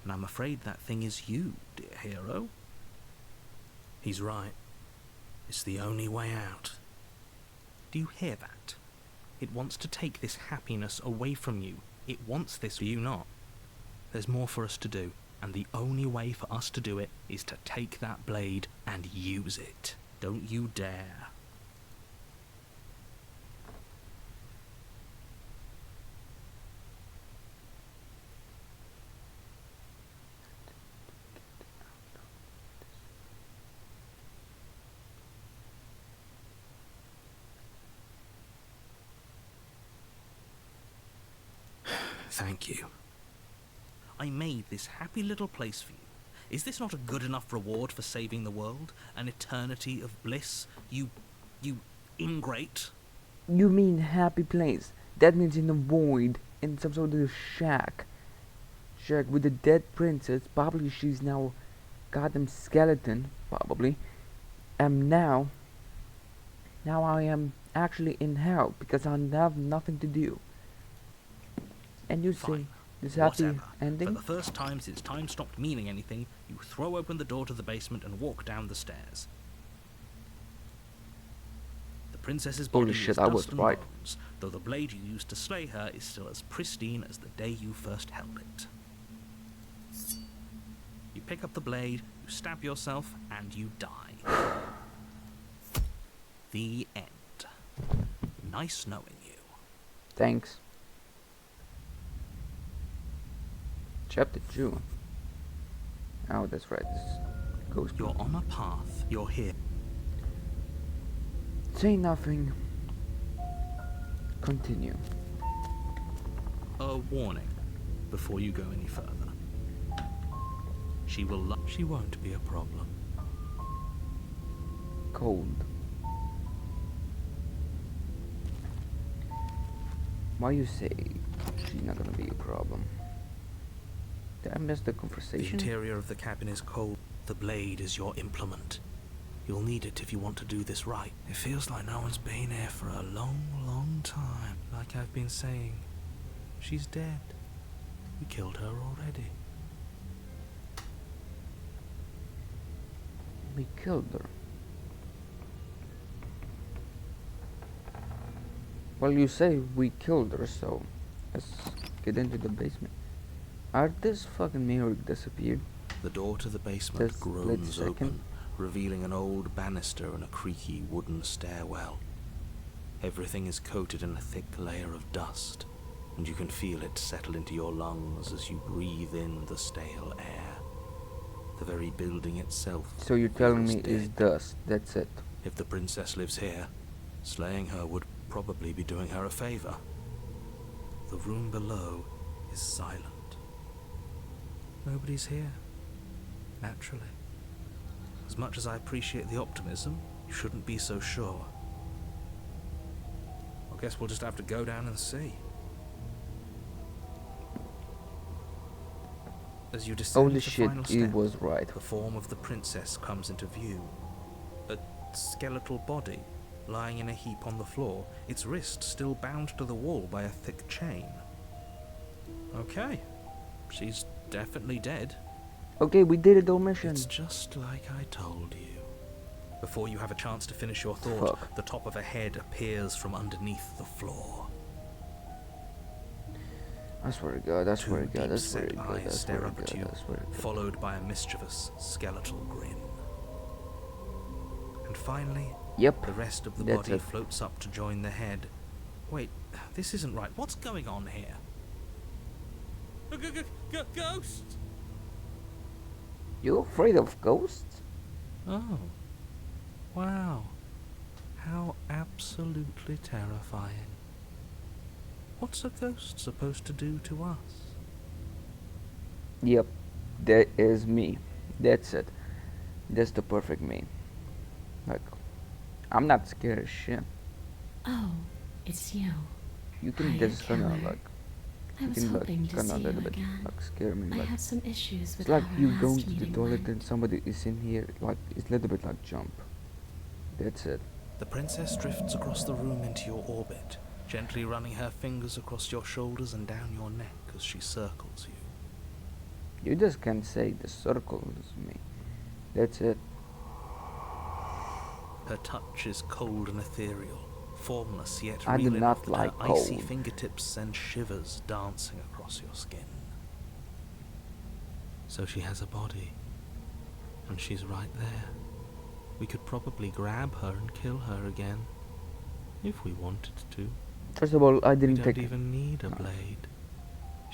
and I'm afraid that thing is you, dear hero. He's right. It's the only way out. Do you hear that? It wants to take this happiness away from you. It wants this for you not. There's more for us to do, and the only way for us to do it is to take that blade and use it. Don't you dare. Thank you. I made this happy little place for you. Is this not a good enough reward for saving the world? An eternity of bliss? You ingrate? You mean happy place? That means in the void, in some sort of shack. Shack with a dead princess. Probably she's now goddamn skeleton. Probably. And now I am actually in hell because I have nothing to do. And you say Fine. this happy Whatever. For ending? the first time since time stopped meaning anything, you throw open the door to the basement and walk down the stairs. The princess's Holy body shit, is I dust was and right. bones, though the blade you used to slay her is still as pristine as the day you first held it. You pick up the blade, you stab yourself, and you die. The end. Nice knowing you. Thanks. Chapter 2. Oh, that's right. This goes. You're on a path. You're here. Say nothing. Continue. A warning before you go any further. She won't be a problem. Cold. Why you say she's not gonna be a problem? Did I miss the The conversation? interior of the cabin is cold. The blade is your implement. You'll need it if you want to do this right. It feels like no one's been here for a long, long time. Like I've been saying, she's dead. We killed her already. We killed her. Well, you say we killed her, so let's get into the basement. Are this fucking mirror disappeared? The door to the basement Just split groans second. open, revealing an old banister and a creaky wooden stairwell. Everything is coated in a thick layer of dust, and you can feel it settle into your lungs as you breathe in the stale air. The very building itself. So you're telling feels me it's dead. dust, that's it. If the princess lives here, slaying her would probably be doing her a favor. The room below is silent. Nobody's here. Naturally. As much as I appreciate the optimism, you shouldn't be so sure. I guess we'll just have to go down and see. As you descend Holy the shit, final he step, was right. the form of the princess comes into view. A skeletal body lying in a heap on the floor, its wrist still bound to the wall by a thick chain. Okay, she's definitely dead. Okay, we did it, all mission. It's just like I told you. Before you have a chance to finish your thought, Fuck. the top of a head appears from underneath the floor. I swear to God, I Two swear to God, I swear deep-set to God, I eyes swear stare to up at God, you, I swear to God. followed by a mischievous skeletal grin. And finally, Yep, the rest of the that's body it. floats up to join the head. Wait, this isn't right. What's going on here? Ghost! You afraid of ghosts? Oh. Wow. How absolutely terrifying. What's a ghost supposed to do to us? Yep, that is me. That's it. That's the perfect me. Like, I'm not scared of shit. Oh, it's you. You can Hired just kinda killer. like, I you was can hoping like to kinda see a little you bit again. like scare me. I Like, have some issues with it's like our you last going to the meeting toilet went. and somebody is in here. Like, it's a little bit like jump. That's it. The princess drifts across the room into your orbit, gently running her fingers across your shoulders and down your neck as she circles you. You just can't say the circle is me. That's it. Her touch is cold and ethereal, formless yet I do real not enough that like her icy cold. fingertips send shivers dancing across your skin. So she has a body, and she's right there. We could probably grab her and kill her again, if we wanted to. First of all, I We didn't don't take. even need a blade.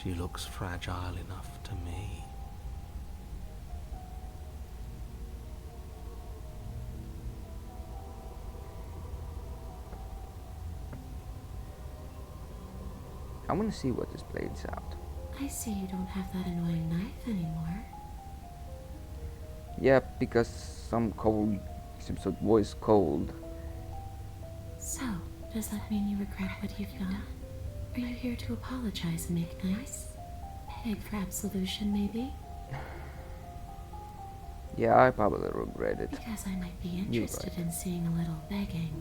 She looks fragile enough to me. I want to see what this blade's out. I see you don't have that annoying knife anymore. Yeah, because some cold seems so voice cold. So, does that mean you regret what you've done? Are you here to apologize and make nice? Beg for absolution, maybe? Yeah, I probably regret it. Because I might be You're interested right. in seeing a little begging.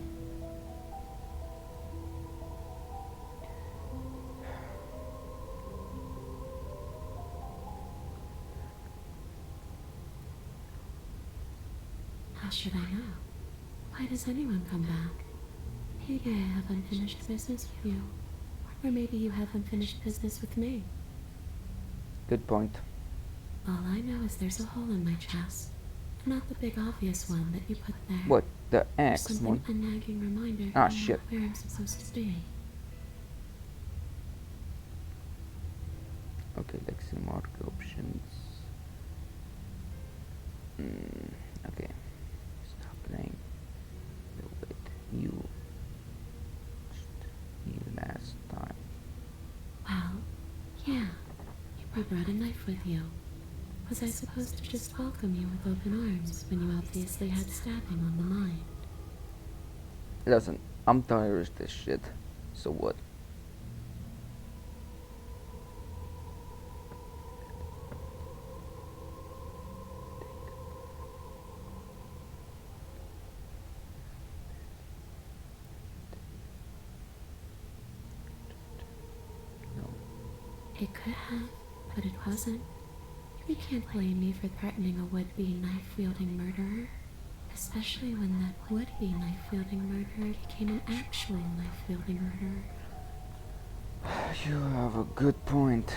How should I know? Why does anyone come back? Maybe I have unfinished business with you. Or maybe you have unfinished business with me. Good point. All I know is there's a hole in my chest. Not the big obvious one that you put there. What? The There's X something one? a nagging reminder Ah, that I'm shit. not where I'm supposed to be. Okay, let's see mark options. Okay, stop playing. Wait, you last time. Well, yeah. You brought a knife with you. Was I supposed to just welcome you with open arms when you obviously had stabbing on the mind? Listen, I'm tired of this shit. So what? No. It could have, but it wasn't. You can't blame me for threatening a would-be knife-wielding murderer, especially when that would-be knife-wielding murderer became an actual knife-wielding murderer. You have a good point.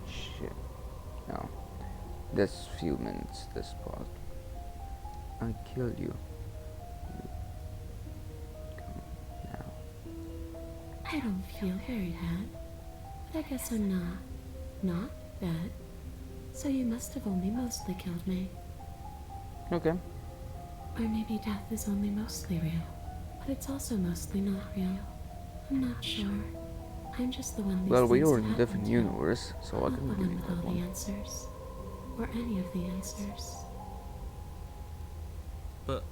Shit. No. This few minutes, this part. I killed you. Come now. I don't feel very bad, but I guess I'm not bad. So you must have only mostly killed me. Okay. Or maybe death is only mostly real, but it's also mostly not real. I'm not sure. I'm just the one these Well, we things are in have a different happened to. universe, so I Not can the give one you with that all the one. answers. Or any of the answers. But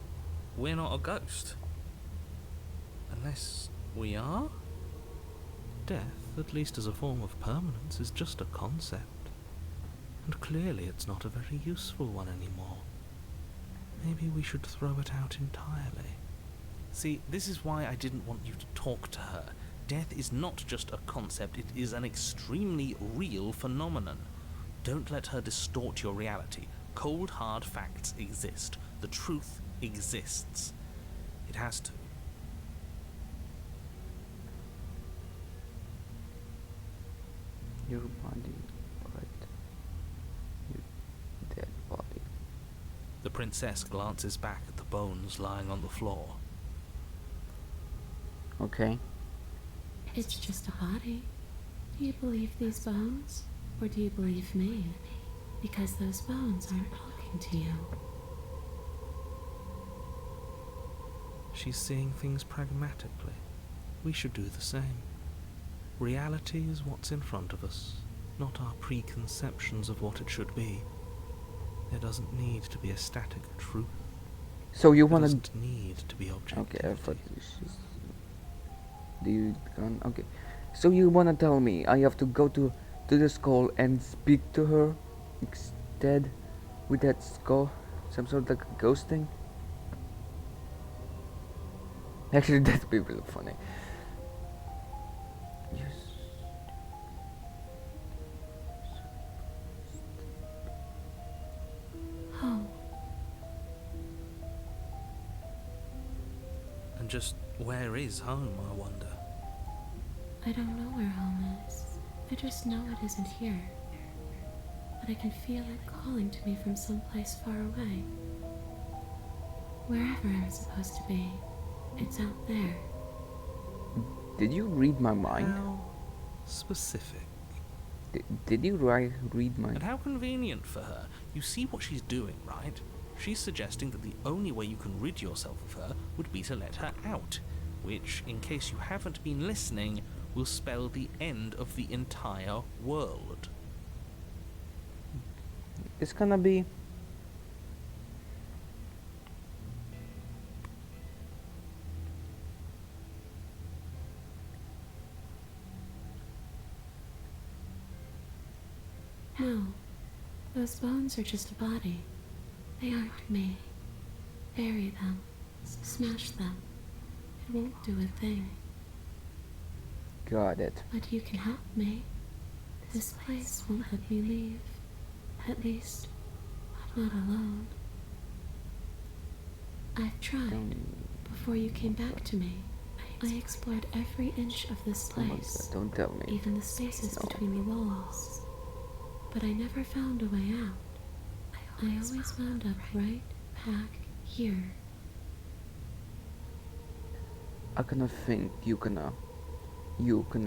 we're not a ghost. Unless we are? Death, at least as a form of permanence, is just a concept. And clearly it's not a very useful one anymore. Maybe we should throw it out entirely. See, this is why I didn't want you to talk to her. Death is not just a concept, it is an extremely real phenomenon. Don't let her distort your reality. Cold, hard facts exist. The truth exists. It has to. Your body, but your dead body. The princess glances back at the bones lying on the floor. Okay. It's just a body. Do you believe these bones? Or do you believe me? Because those bones aren't talking to you. She's seeing things pragmatically. We should do the same. Reality is what's in front of us, not our preconceptions of what it should be. There doesn't need to be a static truth. So you There wanna? doesn't need to be objectivity. Okay, I thought she's. Okay. So you wanna tell me I have to go to the skull and speak to her instead with that skull, some sort of like a ghost thing? Actually, that'd be really funny. Yes. Oh, And just where is home, I wonder? I don't know where home is. I just know it isn't here. But I can feel it calling to me from someplace far away. Wherever I'm supposed to be, it's out there. Did you read my mind? How specific. Did you read my? And how convenient for her. You see what she's doing, right? She's suggesting that the only way you can rid yourself of her would be to let her out, which, in case you haven't been listening, will spell the end of the entire world. It's gonna be. No, those bones are just a body. They aren't me. Bury them. Smash them. It won't do a thing. Got it. But you can help me. This place won't let me leave. At least, I'm not alone. I've tried. Before you came back to me, I explored every inch of this Oh my place, god, don't tell me. even the spaces No. between the walls. But I never found a way out. I always wound up right back here. I kinda think you gonna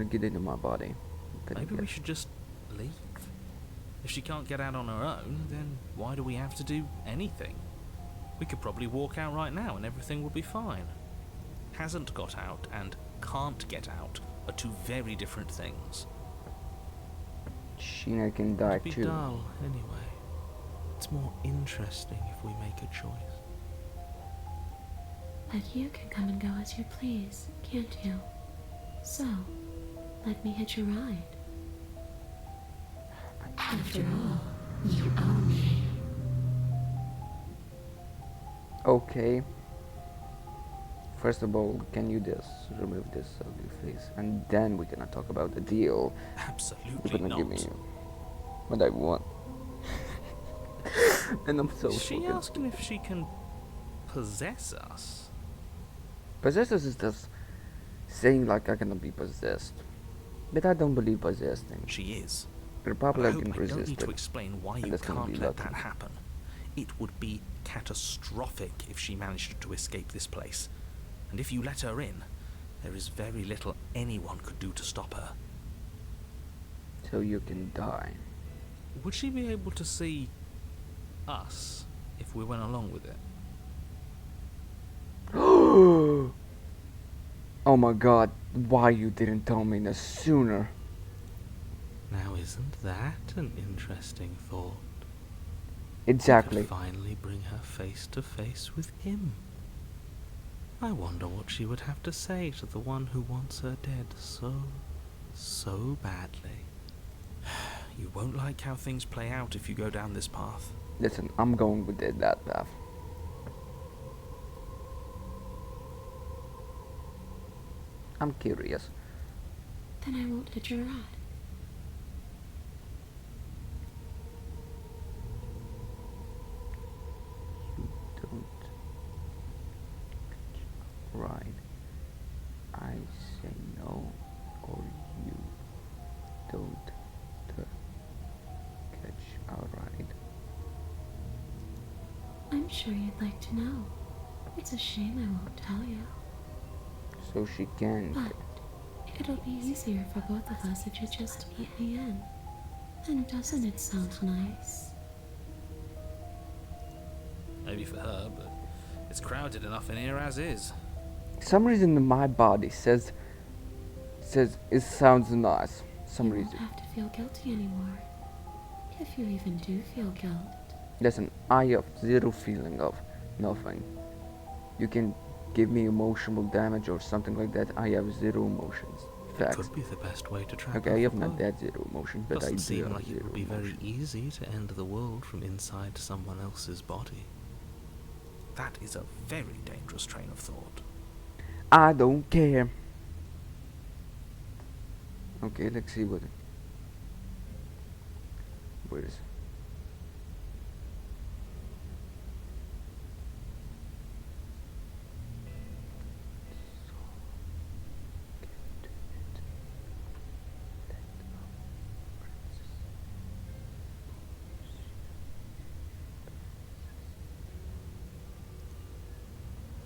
get into my body. You gonna Maybe we get- should just leave. If she can't get out on her own, then why do we have to do anything? We could probably walk out right now and everything will be fine. Hasn't got out and can't get out are two very different things. Sheena can die It'd be too. dull anyway. It's more interesting if we make a choice. But you can come and go as you please, can't you? So, let me hitch a ride. After all, you own me. Okay. First of all, can you just remove this ugly face, and then we're gonna talk about the deal. You're Absolutely gonna not. give me what I want. And I'm so Is she fucking asking if she can possess us? possessors is just saying like I'm gonna be possessed, but I don't believe possessing. She is. Republic I hope can I don't resist need to it. explain why and you that's gonna can't be let lucky. that happen. It would be catastrophic if she managed to escape this place. And if you let her in, there is very little anyone could do to stop her. So you can die. Would she be able to see us if we went along with it? Oh my god, why you didn't tell me this sooner? Now isn't that an interesting thought? Exactly. We could finally bring her face to face with him. I wonder what she would have to say to the one who wants her dead so badly. You won't like how things play out if you go down this path. Listen, I'm going with that path. I'm curious. Then I won't hitch a ride. You don't ride. I say no, or you don't catch a ride. I'm sure you'd like to know. It's a shame I won't tell you. So she can't. But it'll be easier for both of us if you just let me in. And doesn't it sound nice? Maybe for her, but it's crowded enough in here as is. Some reason my body says it sounds nice. Some You won't reason. have to feel guilty anymore. If you even do feel guilt. Listen, I have zero feeling of nothing. You can give me emotional damage or something like that. I have zero emotions. Facts. Could be the best way to track Okay, her I have for not good. that zero emotion, but Doesn't I do seem have like it zero would be very emotion. easy to end the world from inside someone else's body. That is a very dangerous train of thought. I don't care. Okay, let's see what. Where is?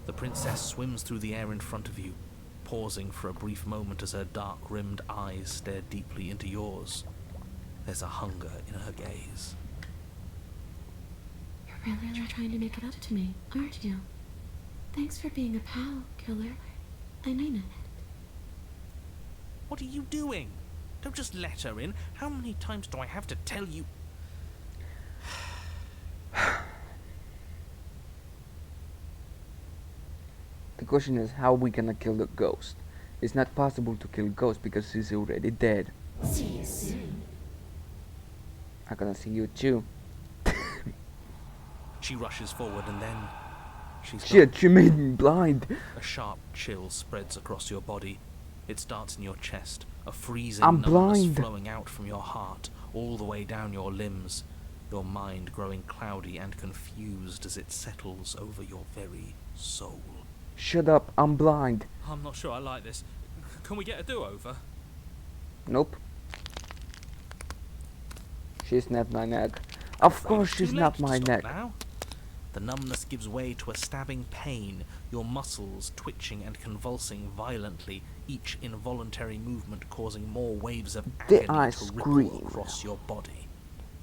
The princess swims through the air in front of you, pausing for a brief moment as her dark-rimmed eyes stare deeply into yours. There's a hunger in her gaze. You're really trying to make it up to me, aren't you? Thanks for being a pal, killer. I mean it. What are you doing? Don't just let her in. How many times do I have to tell you? The question is how we gonna kill the ghost. It's not possible to kill ghost because he's already dead. See you soon. I'm gonna see you too. She rushes forward and then she's Shit, gone. she made me blind. A sharp chill spreads across your body. It starts in your chest, a freezing I'm numbness blind. flowing out from your heart, all the way down your limbs, your mind growing cloudy and confused as it settles over your very soul. Shut up, I'm blind. I'm not sure I like this. Can we get a do-over? Nope. She snapped my neck. Of course she Too late snapped to my stop neck. Now. The numbness gives way to a stabbing pain, your muscles twitching and convulsing violently, each involuntary movement causing more waves of Did agony I to scream? ripple across your body.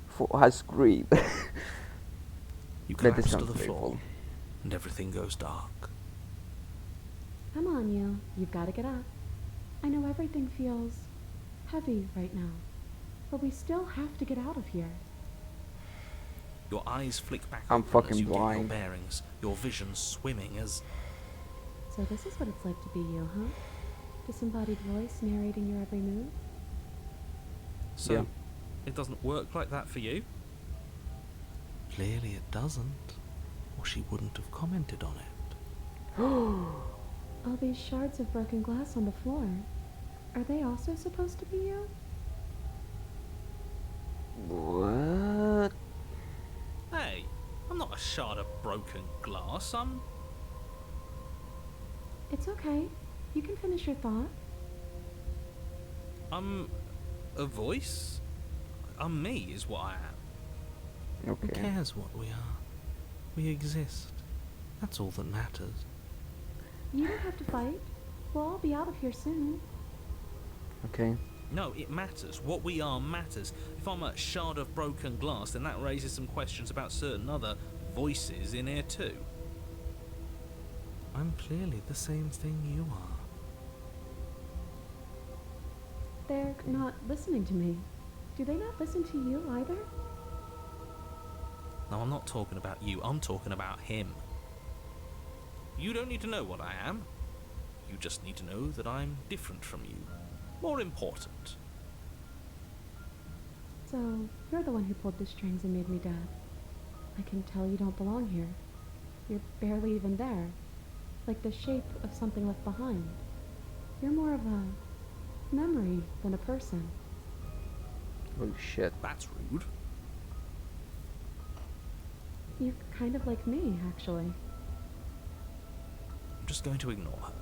For I scream. You That collapse to sounds the floor, painful. and everything goes dark. Come on, you. You've got to get up. I know everything feels heavy right now, but we still have to get out of here. Your eyes flick back I'm open fucking as you get your blind. bearings, your vision swimming as So this is what it's like to be you, huh? Disembodied voice narrating your every move? So, Yeah. it doesn't work like that for you? Clearly it doesn't, or she wouldn't have commented on it. All these shards of broken glass on the floor. Are they also supposed to be you? What? Hey, I'm not a shard of broken glass, I'm... It's okay. You can finish your thought. I'm a voice? I'm me, is what I am. Who Okay. cares what we are? We exist. That's all that matters. You don't have to fight. We'll all be out of here soon. Okay. No, it matters. What we are matters. If I'm a shard of broken glass, then that raises some questions about certain other voices in here too. I'm clearly the same thing you are. They're not listening to me. Do they not listen to you either? No, I'm not talking about you. I'm talking about him. You don't need to know what I am. You just need to know that I'm different from you. More important. So, you're the one who pulled the strings and made me dead. I can tell you don't belong here. You're barely even there. Like the shape of something left behind. You're more of a memory than a person. Holy shit. That's rude. You're kind of like me, actually. I'm just going to ignore her.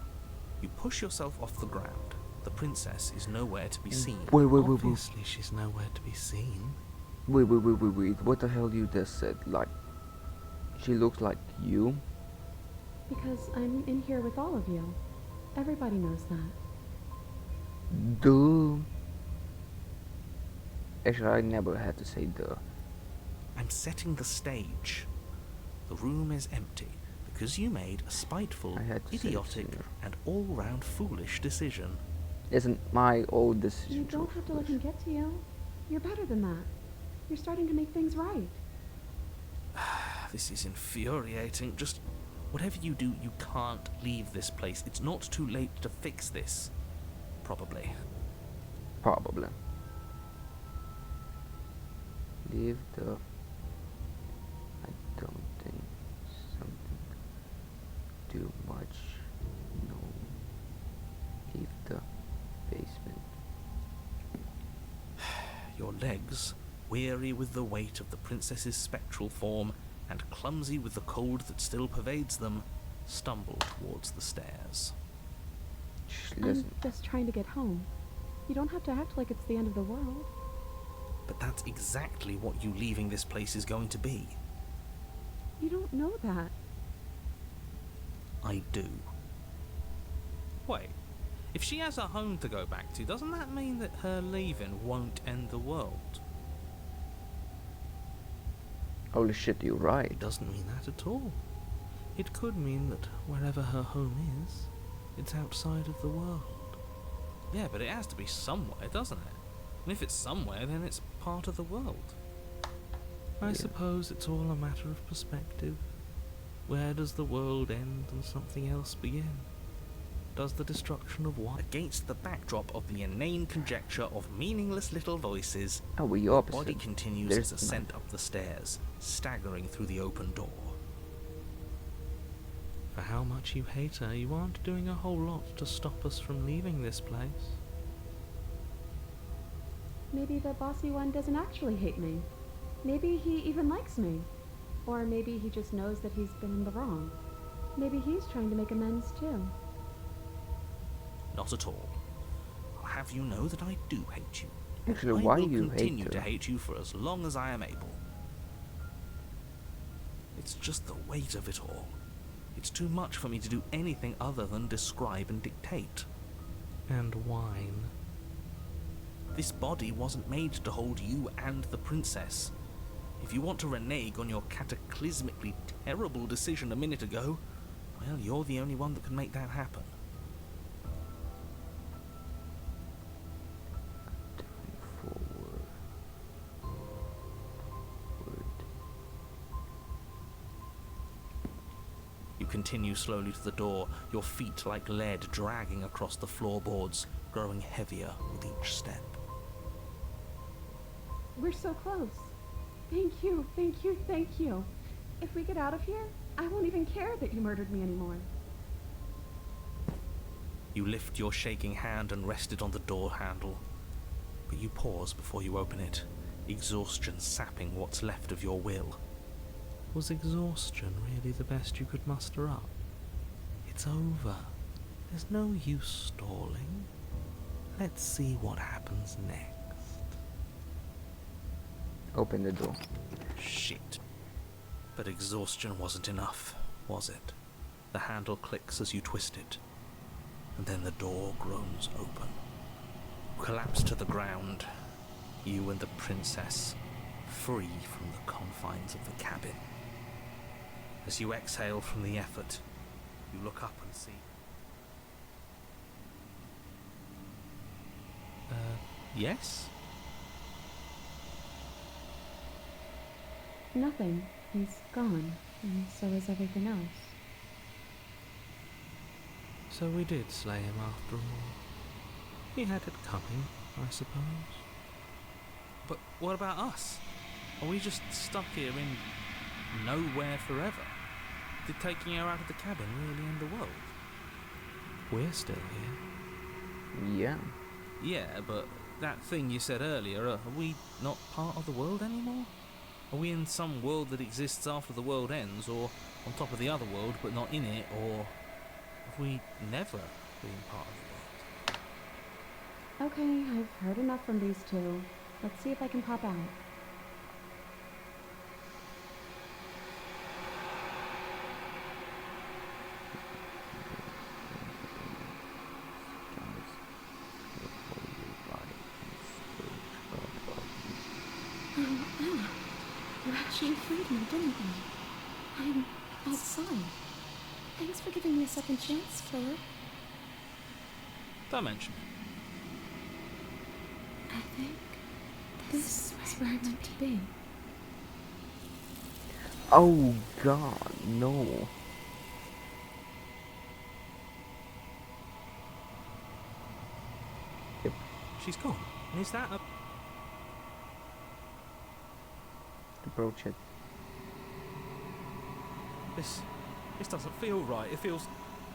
You push yourself off the ground. The princess is nowhere to be seen. Wait. Obviously, she's nowhere to be seen. Wait. What the hell you just said? Like, she looks like you? Because I'm in here with all of you. Everybody knows that. Duh. Actually, I never had to say duh. I'm setting the stage. The room is empty because you made a spiteful, I had to say it idiotic, sooner. and all-round foolish decision. Isn't my old You decision don't have to let him get to you. You're better than that. You're starting to make things right. This is infuriating. Just whatever you do, you can't leave this place. It's not too late to fix this. Probably. Probably. Leave the... I don't think something too much. No. Leave the basement. Your legs, weary with the weight of the princess's spectral form and clumsy with the cold that still pervades them, stumble towards the stairs. Shh, I'm listen. just trying to get home. You don't have to act like it's the end of the world. But that's exactly what you leaving this place is going to be. You don't know that. I do. Wait, if she has a home to go back to, doesn't that mean that her leaving won't end the world? Holy shit, you're right. It doesn't mean that at all. It could mean that wherever her home is, it's outside of the world. Yeah, but it has to be somewhere, doesn't it? And if it's somewhere, then it's part of the world. I Yeah. suppose it's all a matter of perspective. Where does the world end and something else begin? Does the destruction of one against the backdrop of the inane conjecture of meaningless little voices, Oh, we your opposite. body continues There's its ascent up the stairs, staggering through the open door. For how much you hate her, you aren't doing a whole lot to stop us from leaving this place. Maybe the bossy one doesn't actually hate me. Maybe he even likes me. Or maybe he just knows that he's been in the wrong. Maybe he's trying to make amends too. Not at all. I'll have you know that I do hate you. Actually, I why will you continue hate to her? hate you for as long as I am able. It's just the weight of it all. It's too much for me to do anything other than describe and dictate. And whine. This body wasn't made to hold you and the princess. If you want to renege on your cataclysmically terrible decision a minute ago, well, you're the only one that can make that happen. Forward. You continue slowly to the door, your feet like lead dragging across the floorboards, growing heavier with each step. We're so close. Thank you, thank you, thank you. If we get out of here, I won't even care that you murdered me anymore. You lift your shaking hand and rest it on the door handle, but you pause before you open it, exhaustion sapping what's left of your will. Was exhaustion really the best you could muster up? It's over. There's no use stalling. Let's see what happens next. Open the door. Shit. But exhaustion wasn't enough, was it? The handle clicks as you twist it, and then the door groans open. You collapse to the ground, you and the princess, free from the confines of the cabin. As you exhale from the effort, you look up and see... yes? Nothing. He's gone, and so is everything else. So we did slay him after all. He had it coming, I suppose. But what about us? Are we just stuck here in nowhere forever? Did taking her out of the cabin really end the world? We're still here. Yeah. Yeah, but that thing you said earlier, are we not part of the world anymore? Are we in some world that exists after the world ends, or on top of the other world but not in it, or have we never been part of the world? Okay, I've heard enough from these two. Let's see if I can pop out. You actually freed me, didn't you? I'm outside. Thanks for giving me a second chance, Claire. Dimension. I think this is where I'm meant to be. Oh God, no. Yep. She's gone. Is that a... Approach it. This doesn't feel right. It feels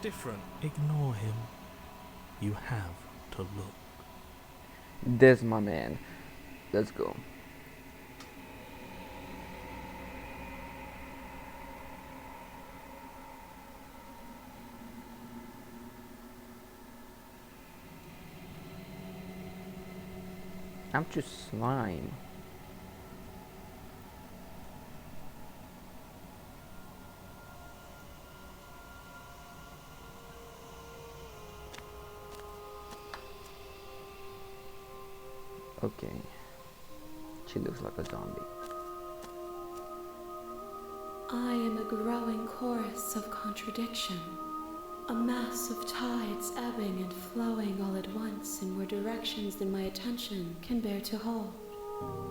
different. Ignore him. You have to look. This, my man. Let's go. I'm just slime. Okay. She looks like a zombie. I am a growing chorus of contradiction, a mass of tides ebbing and flowing all at once in more directions than my attention can bear to hold.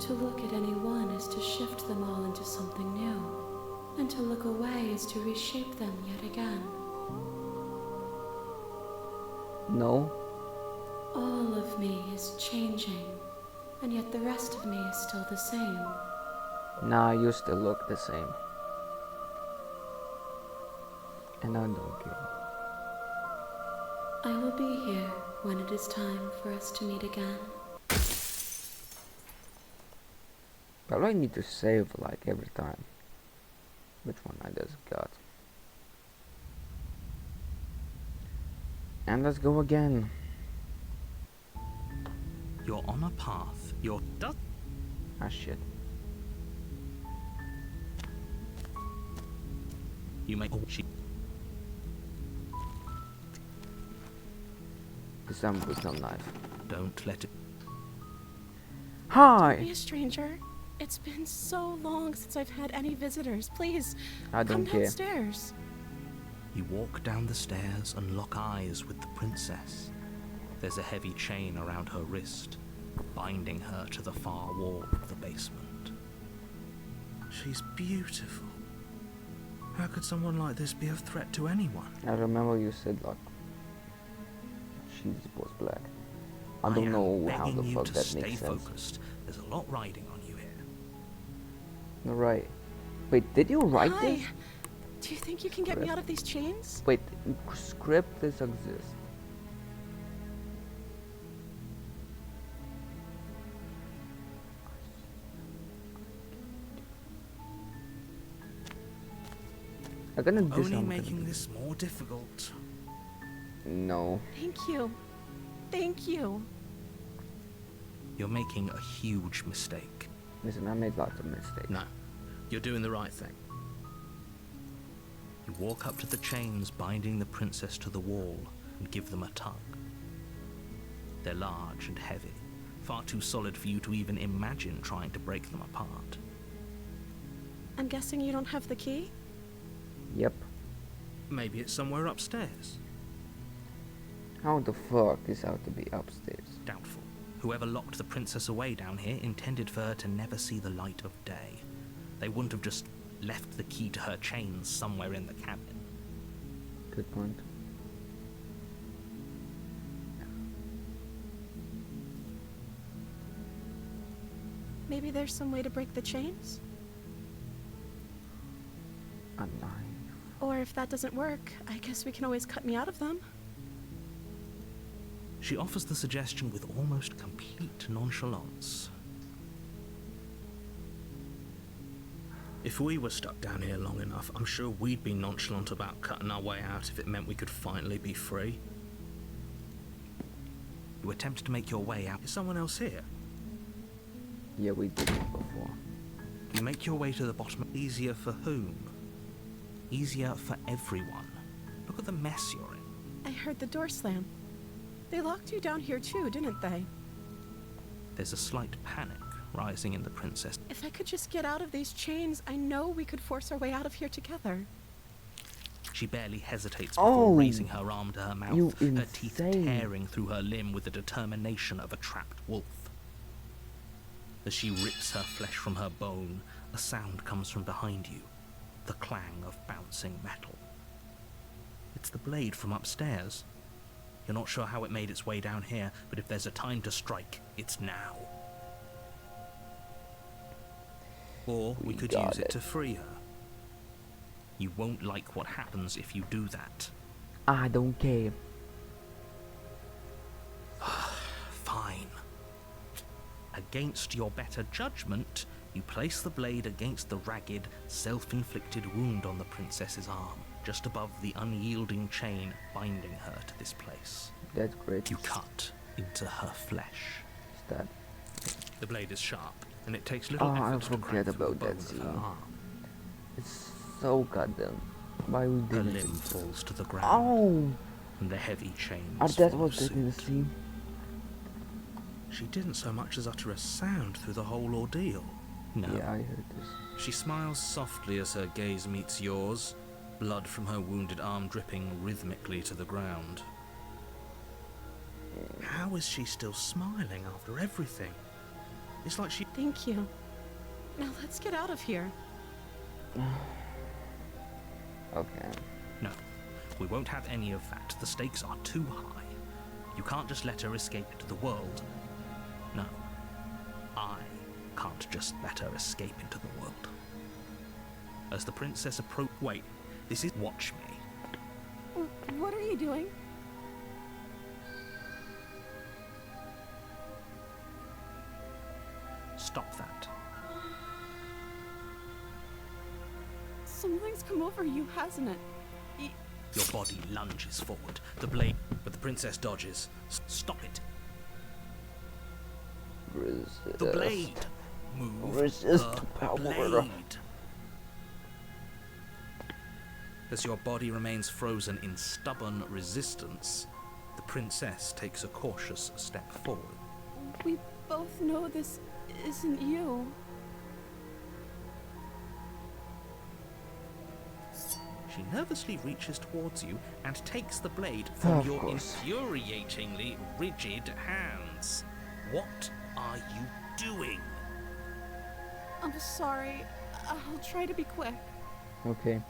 To look at any one is to shift them all into something new, and to look away is to reshape them yet again. No? All of me is changing, and yet the rest of me is still the same. Nah, you still look the same. And I don't care. I will be here when it is time for us to meet again. But I need to save like every time. Which one I just got. And let's go again. You're on a path. You're Ah shit. You may. Oh, she. This time with some knife. Don't let it. Hi! Be a stranger. It's been so long since I've had any visitors. Please, I come don't care. downstairs. You walk down the stairs and lock eyes with the princess. There's a heavy chain around her wrist, binding her to the far wall of the basement. She's beautiful. How could someone like this be a threat to anyone? I remember you said like she was black. I am don't know how begging the you fuck to that stay makes sense. focused. There's a lot riding on you here. Right. Wait, did you write Hi. this? Do you think you can get me Script. out of these chains? Wait, script this exists. I'm gonna do Only something. making this more difficult. No. Thank you. Thank you. You're making a huge mistake. Listen, I made lots of mistakes. No, you're doing the right thing. You walk up to the chains binding the princess to the wall and give them a tug. They're large and heavy, far too solid for you to even imagine trying to break them apart. I'm guessing you don't have the key? Yep. Maybe it's somewhere upstairs. How the fuck is out to be upstairs? Doubtful. Whoever locked the princess away down here intended for her to never see the light of day. They wouldn't have just left the key to her chains somewhere in the cabin. Good point. Maybe there's some way to break the chains? A knife. Or if that doesn't work, I guess we can always cut me out of them. She offers the suggestion with almost complete nonchalance. If we were stuck down here long enough, I'm sure we'd be nonchalant about cutting our way out if it meant we could finally be free. You attempt to make your way out. Is someone else here? Yeah, we did it before. You make your way to the bottom. Easier for whom? Easier for everyone. Look at the mess you're in. I heard the door slam. They locked you down here too, didn't they? There's a slight panic rising in the princess. If I could just get out of these chains, I know we could force our way out of here together. She barely hesitates Oh, before raising her arm to her mouth, you her teeth insane. tearing through her limb with the determination of a trapped wolf. As she rips her flesh from her bone, a sound comes from behind you, the clang of bouncing metal. It's the blade from upstairs. You're not sure how it made its way down here, but if there's a time to strike, it's now. Or we could got use it it. to free her. You won't like what happens if you do that. I don't care. Fine. Against your better judgment, you place the blade against the ragged, self-inflicted wound on the princess's arm, just above the unyielding chain binding her to this place. That's great. You cut into her flesh. Stab. The blade is sharp, and it takes little Oh, I effort to crack forget through the about bone that of scene. her arm. It's so goddamn. Why we Her didn't? limb falls to the ground, Oh, and the heavy chains that follow was in the suit. scene. She didn't so much as utter a sound through the whole ordeal. No. Yeah, I heard this. She smiles softly as her gaze meets yours, blood from her wounded arm dripping rhythmically to the ground. How is she still smiling after everything? It's like she... Thank you. Now let's get out of here. Okay. No, we won't have any of that. The stakes are too high. You can't just let her escape into the world. No, I can't just let her escape into the world. As the princess approaches... Wait, this is... Watch me. What are you doing? Stop that. Something's come over you, hasn't it? Your body lunges forward, the blade... But the princess dodges. Stop it. Resist. The blade. Move Resist the the power. blade. As your body remains frozen in stubborn resistance, the princess takes a cautious step forward. We both know this isn't you. She nervously reaches towards you and takes the blade from Of your course. infuriatingly rigid hands. What are you doing? I'm sorry. I'll try to be quick. Okay.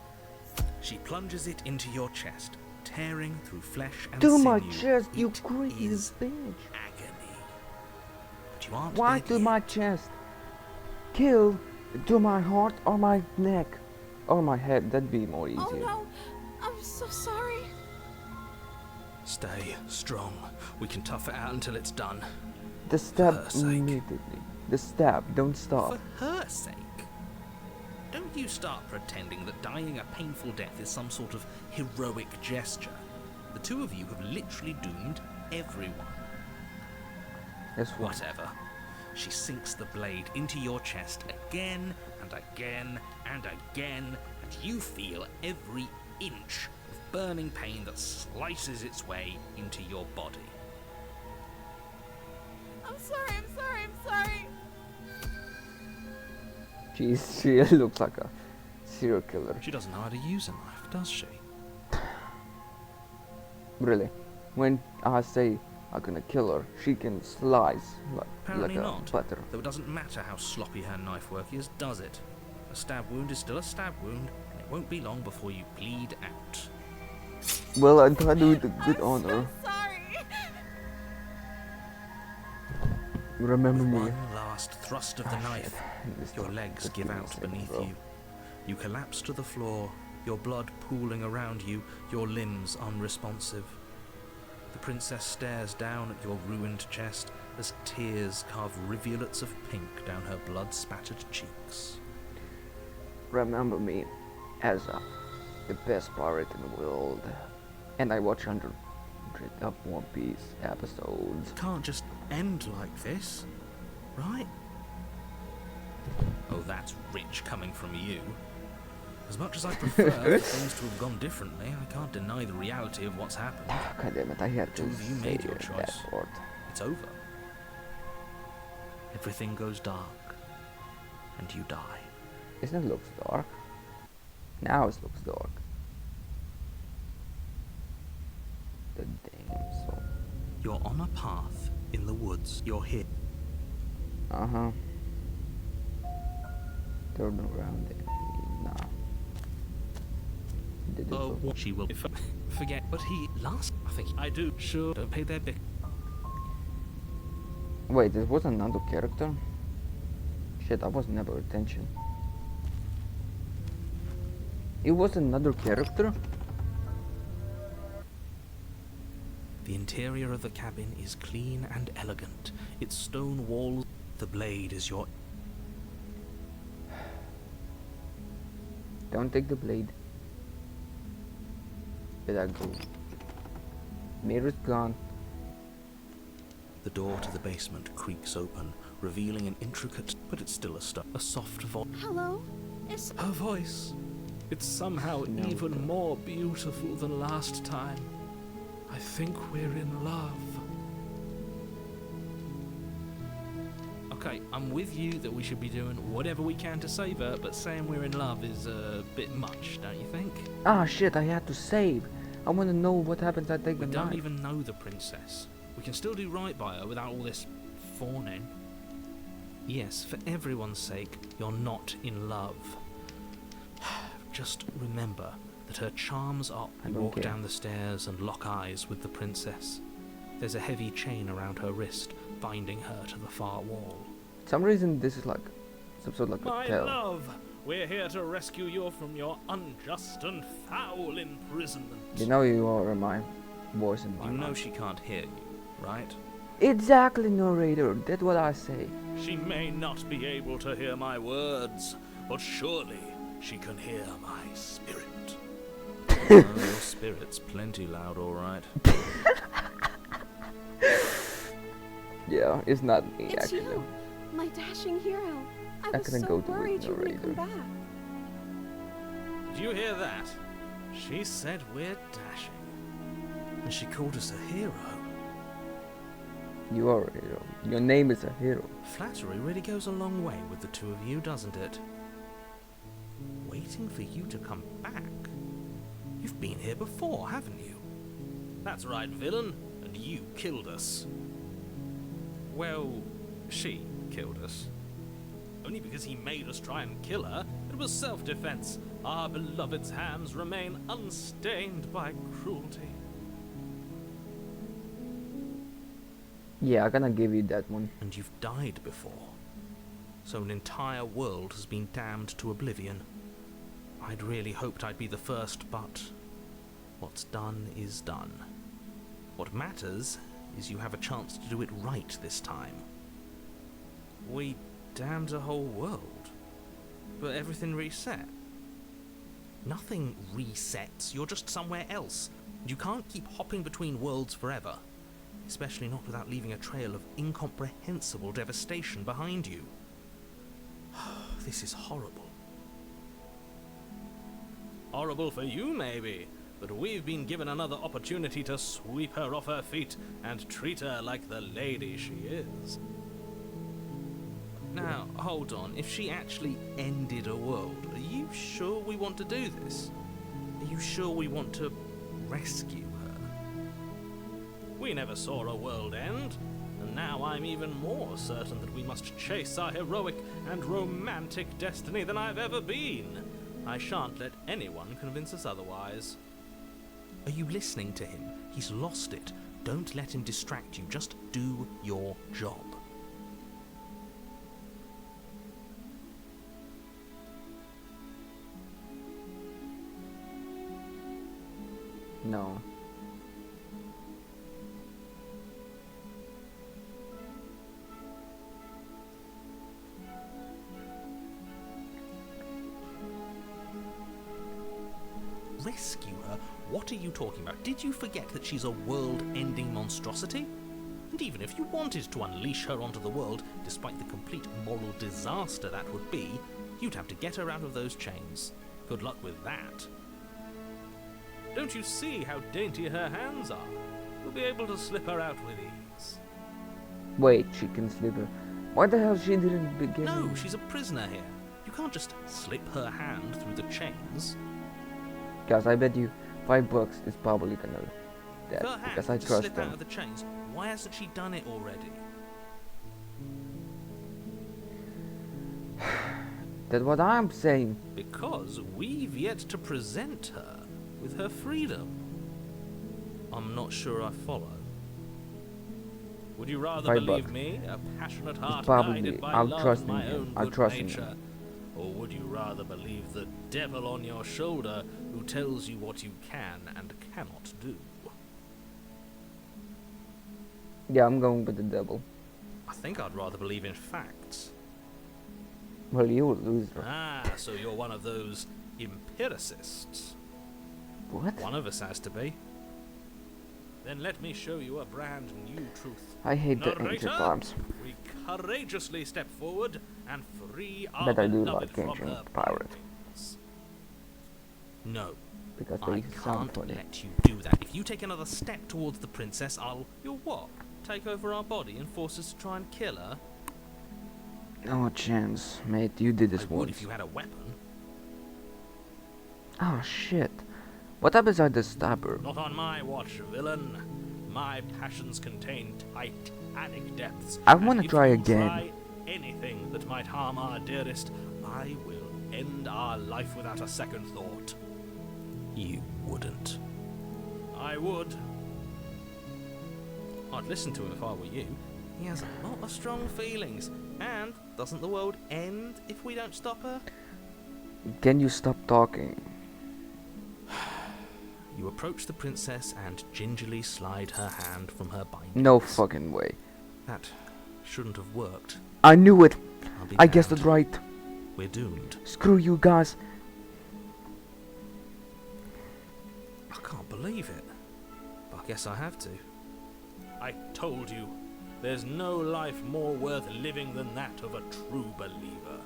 She plunges it into your chest, tearing through flesh and To sinew. my chest, you It crazy is bitch. agony. But you aren't Why dead to yet. my chest? Kill to my heart or my neck or my head. That'd be more easier. Oh no! I'm so sorry. Stay strong. We can tough it out until it's done. The stab her sake. immediately. The stab. Don't stop. For her sake. Don't you start pretending that dying a painful death is some sort of heroic gesture. The two of you have literally doomed everyone. That's what. Whatever. She sinks the blade into your chest again and again and again, and you feel every inch of burning pain that slices its way into your body. I'm sorry. I'm sorry. I'm sorry. Jeez, she looks like a serial killer. She doesn't know how to use a knife, does she? Really. When I say I'm gonna kill her, she can slice Apparently like a not. butter. Though it doesn't matter how sloppy her knife work is, does it? A stab wound is still a stab wound, and it won't be long before you bleed out. Well, I try to do it with good I'm honor. so sorry. Remember With me. one last thrust of the Ah, knife, shit. This your time, legs just give me a out second, beneath bro. you. You collapse to the floor, your blood pooling around you, your limbs unresponsive. The princess stares down at your ruined chest as tears carve rivulets of pink down her blood-spattered cheeks. Remember me as the best pirate in the world. And I watch 100 of One Piece episodes. It can't just end like this, right? Oh, that's rich coming from you. As much as I prefer for things to have gone differently, I can't deny the reality of what's happened. God damn it, I had Two to of you say made your that choice. word. It's over. Everything goes dark, and you die. Isn't it looks dark? Now it looks dark. The damn soul. You're on a path in the woods. You're hit. Uh-huh. Turn around and nah. Did it Oh, before. she will forget. But he last. I think I do. Sure. Don't pay their bill. Wait, there was another character? Shit, I was never attention. It was another character? The interior of the cabin is clean and elegant. Its stone walls. The blade is your. Don't take the blade. Let that go. Mirror's gone. The door to the basement creaks open, revealing an intricate, but it's still a soft voice. Hello? Is Her voice. It's somehow No. even more beautiful than last time. I think we're in love. Okay, I'm with you that we should be doing whatever we can to save her, but saying we're in love is a bit much, don't you think? Ah shit, I had to save. I wanna know what happens I take We the don't knife. even know the princess. We can still do right by her without all this fawning. Yes, for everyone's sake, you're not in love. Just remember that her charms are. I You don't walk care. down the stairs and lock eyes with the princess. There's a heavy chain around her wrist, binding her to the far wall. Some reason this is like some sort of like My a tell. love, we're here to rescue you from your unjust and foul imprisonment. You know you are my voice in my You know mind. she can't hear you, right? Exactly, narrator. That's what I say. She may not be able to hear my words, but surely she can hear my spirit. Your spirit's plenty loud, all right. Yeah, it's not me it's actually. you, my dashing hero. I I was couldn't so go to the worried you wouldn't come narrator. back. Did you hear that? She said we're dashing. And she called us a hero. You are a hero. Your name is a hero. Flattery really goes a long way with the two of you, doesn't it? Waiting for you to come back. You've been here before, haven't you? That's right, villain. And you killed us. Well, she killed us. Only because he made us try and kill her. It was self-defense. Our beloved's hands remain unstained by cruelty. Yeah, I'm gonna give you that one. And you've died before. So an entire world has been damned to oblivion. I'd really hoped I'd be the first, but what's done is done. What matters is you have a chance to do it right this time. We damned a whole world, but everything reset. Nothing resets, you're just somewhere else. You can't keep hopping between worlds forever. Especially not without leaving a trail of incomprehensible devastation behind you. This is horrible. Horrible for you, maybe, but we've been given another opportunity to sweep her off her feet and treat her like the lady she is. Now, hold on. If she actually ended a world, are you sure we want to do this? Are you sure we want to rescue her? We never saw a world end, and now I'm even more certain that we must chase our heroic and romantic destiny than I've ever been. I shan't let anyone convince us otherwise. Are you listening to him? He's lost it. Don't let him distract you. Just do your job. No. Rescue her? What are you talking about? Did you forget that she's a world-ending monstrosity? And even if you wanted to unleash her onto the world, despite the complete moral disaster that would be, you'd have to get her out of those chains. Good luck with that. Don't you see how dainty her hands are? You'll be able to slip her out with ease. Wait, she can slip her. Why the hell she didn't begin? No, she's a prisoner here. You can't just slip her hand through the chains. Guys, I bet you $5 is probably gonna If her that hand because I to trust slip out them. of the chains, why hasn't she done it already? That's what I'm saying. Because we've yet to present her with her freedom. I'm not sure I follow. Would you rather $5. believe me, a passionate heart probably- guided by I'll love trust and my in him. own I'll good trust in nature? him. Or would you rather believe the devil on your shoulder who tells you what you can and cannot do? Yeah, I'm going with the devil. I think I'd rather believe in facts. Well, you're a loser. Ah, so you're one of those empiricists. What? One of us has to be. Then let me show you a brand new truth. I hate the ancient Narrator, times. we courageously step forward and free our But I do beloved like from ancient her pirate. bindings. No, Because I they sound can't funny. let you do that. If you take another step towards the princess, You'll what? Take over our body and force us to try and kill her? No chance, mate. You did this I would once. if you had a weapon. Oh shit. What happens if I just stab her? Not on my watch, villain. My passions contain titanic depths. I and wanna if try you again. Try anything that might harm our dearest, I will end our life without a second thought. You wouldn't. I would. I'd listen to him if I were you. He has a lot of strong feelings. And doesn't the world end if we don't stop her? Can you stop talking? You approach the princess and gingerly slide her hand from her bindings. No fucking way. That shouldn't have worked. I knew it. I'll be I guessed damned. it right. We're doomed. Screw you guys. I can't believe it. But I guess I have to. I told you, there's no life more worth living than that of a true believer.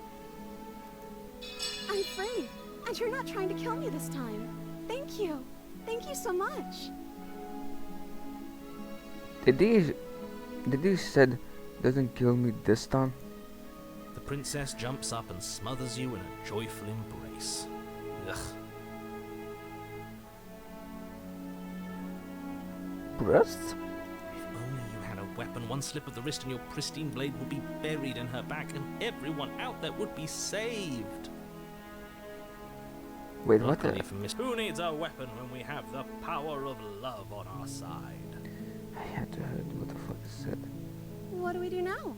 I'm free, and you're not trying to kill me this time. Thank you. Thank you so much. Did he said doesn't kill me this time? The princess jumps up and smothers you in a joyful embrace. Ugh. Breasts? If only you had a weapon, one slip of the wrist and your pristine blade would be buried in her back, and everyone out there would be saved. Wait, what Luckily the? for Miss, who needs a weapon when we have the power of love on our side? I had to heard what the fuck it said. What do we do now?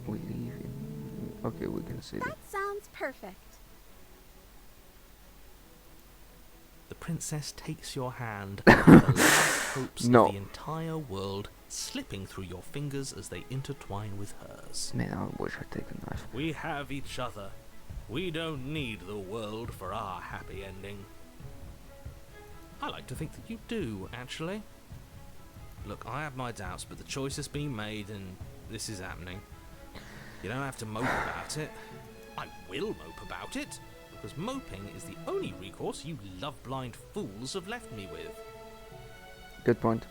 We leave it. Okay, we can see it. That sounds perfect. The princess takes your hand, with the last hopes No. of the entire world slipping through your fingers as they intertwine with hers. Man, I wish I'd take a knife. We have each other. We don't need the world for our happy ending. I like to think that you do, actually. Look, I have my doubts, but the choice has been made and this is happening. You don't have to mope about it. I will mope about it, because moping is the only recourse you love-blind fools have left me with. Good point.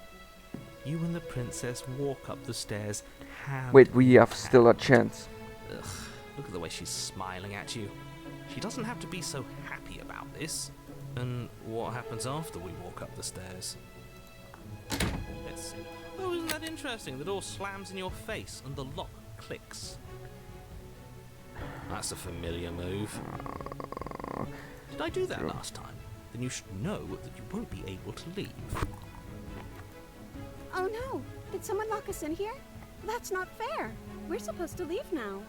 You and the princess walk up the stairs, hand Wait, we in have still a chance. Ugh, look at the way she's smiling at you. She doesn't have to be so happy about this. And what happens after we walk up the stairs? Let's see. Oh, isn't that interesting? The door slams in your face and the lock clicks. That's a familiar move. Did I do that Sure. last time? Then you should know that you won't be able to leave. Oh no! Did someone lock us in here? That's not fair. We're supposed to leave now.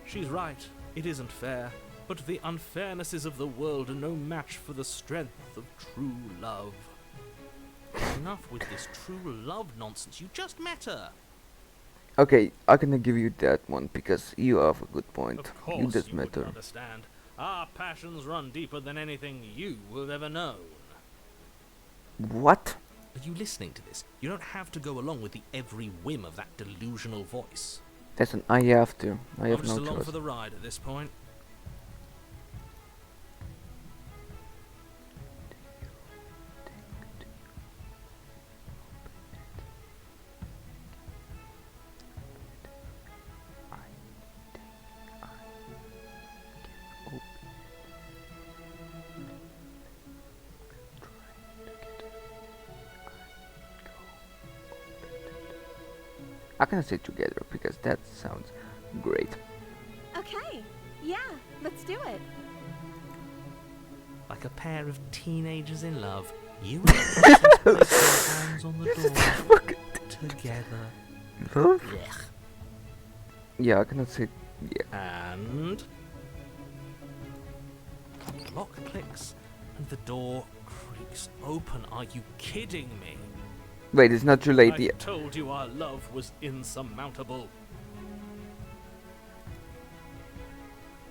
She's right. It isn't fair. But the unfairnesses of the world are no match for the strength of true love. Enough with this true love nonsense. You just met her. Okay, I'm gonna give you that one because you have a good point. Of You course just you met wouldn't her. understand. Our passions run deeper than anything you have ever known. What? Are you listening to this? You don't have to go along with the every whim of that delusional voice. Listen, I have to. I I'm have just no along choice. for the ride at this point. I'm gonna say together because that sounds great. Okay. Yeah, let's do it. Like a pair of teenagers in love, you and the princess place your hands on the door together. Love? Blech. Yeah, I cannot say yeah. And the lock clicks and the door creaks open. Are you kidding me? Wait, it's not too late I yet. told you our love was insurmountable.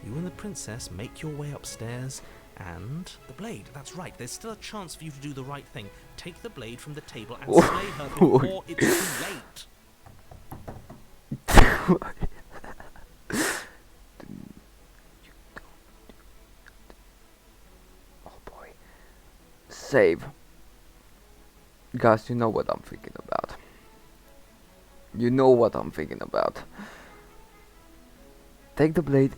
You and the princess make your way upstairs, and the blade. That's right. There's still a chance for you to do the right thing. Take the blade from the table and slay her before it's too late. Oh boy. Save. Guys, you know what I'm thinking about. You know what I'm thinking about. Take the blade.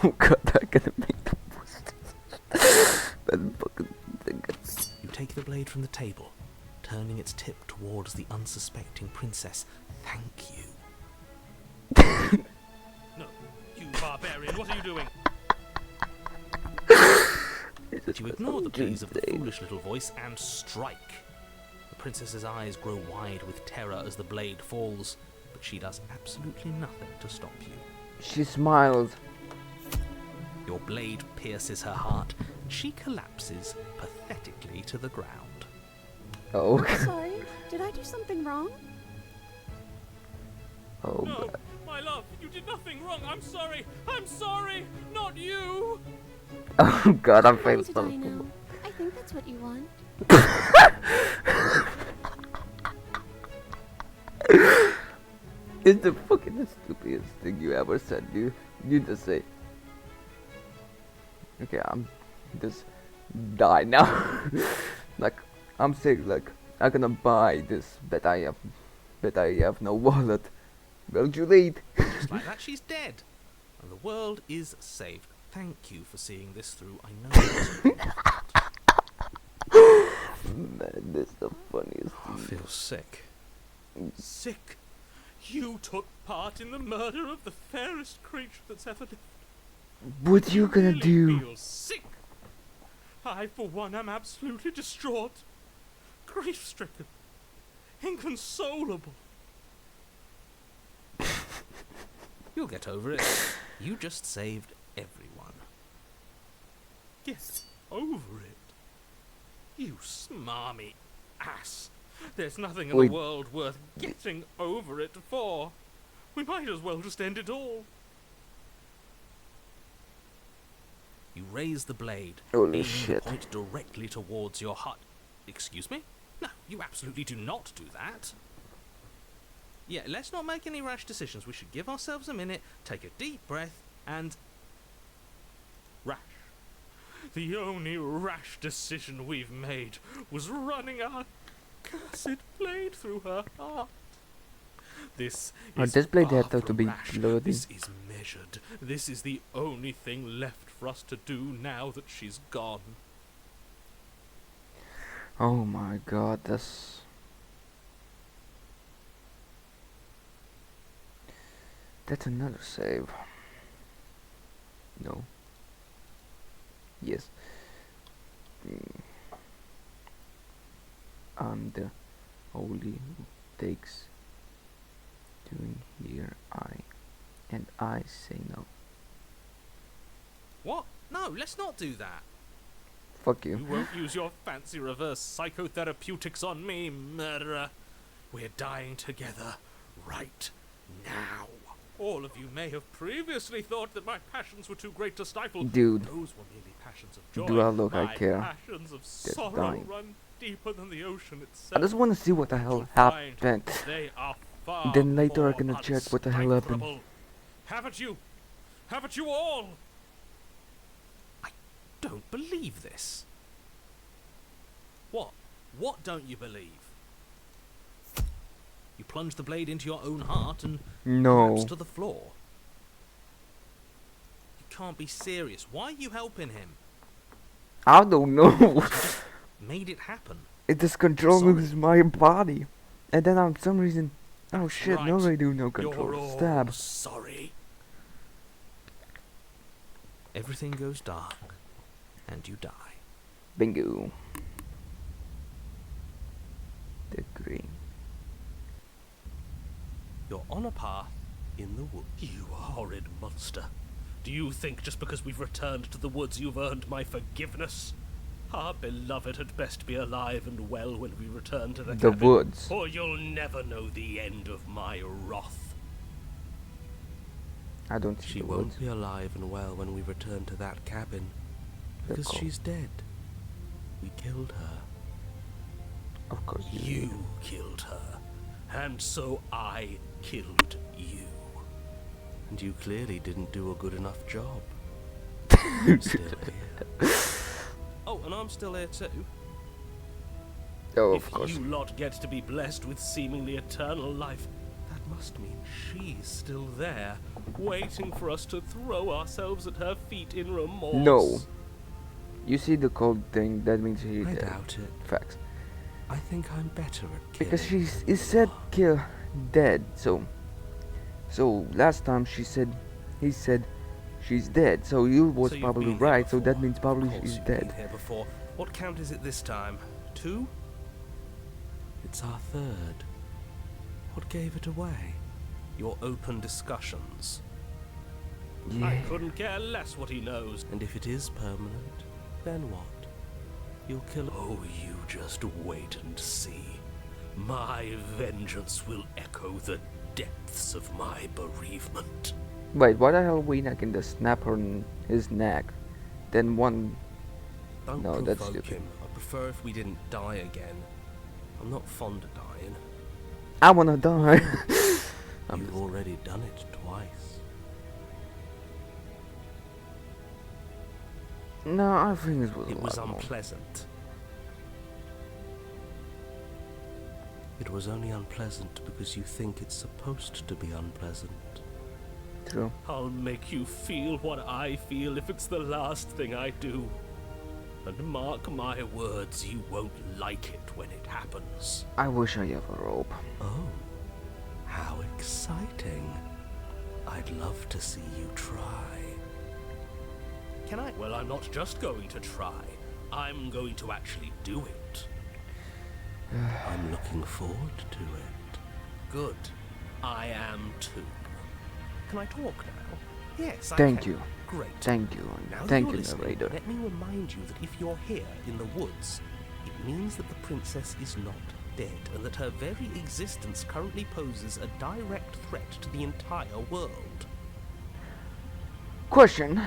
Oh god, I'm gonna make the most. That fucking thing. You take the blade from the table, turning its tip towards the unsuspecting princess. Thank you. No, you barbarian, what are you doing? But you ignore the pleas of the foolish little voice and strike. The princess's eyes grow wide with terror as the blade falls, but she does absolutely nothing to stop you. She smiled. Your blade pierces her heart, and she collapses pathetically to the ground. Oh, Sorry, did I do something wrong? oh No, god. my love, you did nothing wrong. I'm sorry, not you. Oh god, I'm I'm feeling to so die now. I think that's what you want. It's the fucking stupidest thing you ever said. You just say, okay, I'm just die now. Like I'm saying, like I'm gonna buy this, but I have no wallet. Well, too late. Just like that, she's dead. And the world is saved. Thank you for seeing this through. I know it was Man, this is the funniest I thing. feel sick. Sick? You took part in the murder of the fairest creature that's ever lived. What you gonna really do? Feel sick. I, for one, am absolutely distraught, grief-stricken, inconsolable. You'll get over it. You just saved everyone. Get over it. You smarmy ass. There's nothing in Wait. the world worth getting over it for. We might as well just end it all. You raise the blade, Holy aiming shit. the point directly towards your heart. Excuse me? No, you absolutely do not do that. Yeah, let's not make any rash decisions. We should give ourselves a minute, take a deep breath, and... Rash. The only rash decision we've made was running our cursed blade through her heart. This is This blade far had to from be rash. bloody. This is measured. This is the only thing left for us to do now that she's gone. Oh my god, that's another save. No. Yes. I'm the holy who takes doing here I say no. What? No, let's not do that. Fuck You you. won't use your fancy reverse psychotherapeutics on me, murderer. We're dying together right now. All of you may have previously thought that my passions were too great to stifle. Dude, Those were merely passions of joy. do I look my I care? passions of sorrow dying. run deeper than the ocean itself. I just wanna see what the hell You'll find happened. They are far Then later more I'm gonna check what the hell happened. unstiflable. Haven't you? Haven't you all? I don't believe this. What? What don't you believe? You plunge the blade into your own heart and No. collapse to the floor. You can't be serious. Why are you helping him? I don't know. Made it happen. It just controls Sorry. my body. And then for some reason, oh shit, no right. I do no You're control. all Stab. sorry. Everything goes dark, and you die. Bingo. The green. You're on a path in the woods. You horrid monster. Do you think just because we've returned to the woods you've earned my forgiveness? Our beloved had best be alive and well when we return to the The cabin, woods. or you'll never know the end of my wrath. I don't see She the won't woods. be alive and well when we return to that cabin. The Because call. she's dead. We killed her. Of course You killed her, and so I killed you. And you clearly didn't do a good enough job. I'm still here. Oh, and I'm still here too. Oh, If of course. you lot get to be blessed with seemingly eternal life, that must mean she's still there, waiting for us to throw ourselves at her feet in remorse. No. You see the cold thing, that means he I dead. doubt it. Facts. I think I'm better at killing. Because it said kill dead, so last time he said she's dead, so you was So you've probably been here right, so that before. means probably Of course she's you've dead. been here before. What count is it this time? 2? It's our third. What gave it away? Your open discussions. Yeah. I couldn't care less what he knows. And if it is permanent, then what? You'll kill. Oh, you just wait and see. My vengeance will echo the depths of my bereavement. Wait, why the hell we not can just snap his neck? Then one. Don't No, that's provoke stupid. him. I prefer if we didn't die again. I'm not fond of dying. I wanna die. You've already done it twice. No, I think it was a It was lot more. unpleasant. It was only unpleasant because you think it's supposed to be unpleasant. True. I'll make you feel what I feel if it's the last thing I do. And mark my words, you won't like it when it happens. I wish I have a rope. Oh, how exciting. I'd love to see you try. Can I? Well, I'm not just going to try. I'm going to actually do it. I'm looking forward to it. Good. I am too. Can I talk now? Yes, I Thank can. you. Great. Thank you. Now that Thank you're you, listening, narrator. let me remind you that if you're here in the woods, it means that the princess is not dead, and that her very existence currently poses a direct threat to the entire world. Question.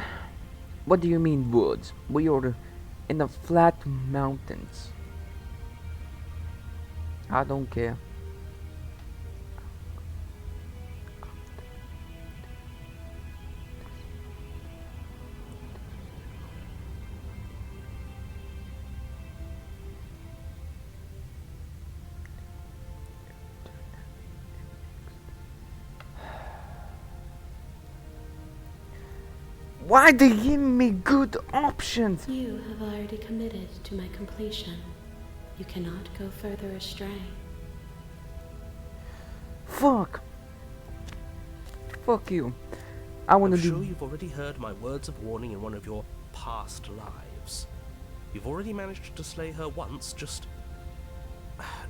What do you mean woods? We are in the flat mountains. I don't care. Why they give me good options? You have already committed to my completion. You cannot go further astray. Fuck. Fuck you. I wanna I'm do. sure you've already heard my words of warning in one of your past lives. You've already managed to slay her once, just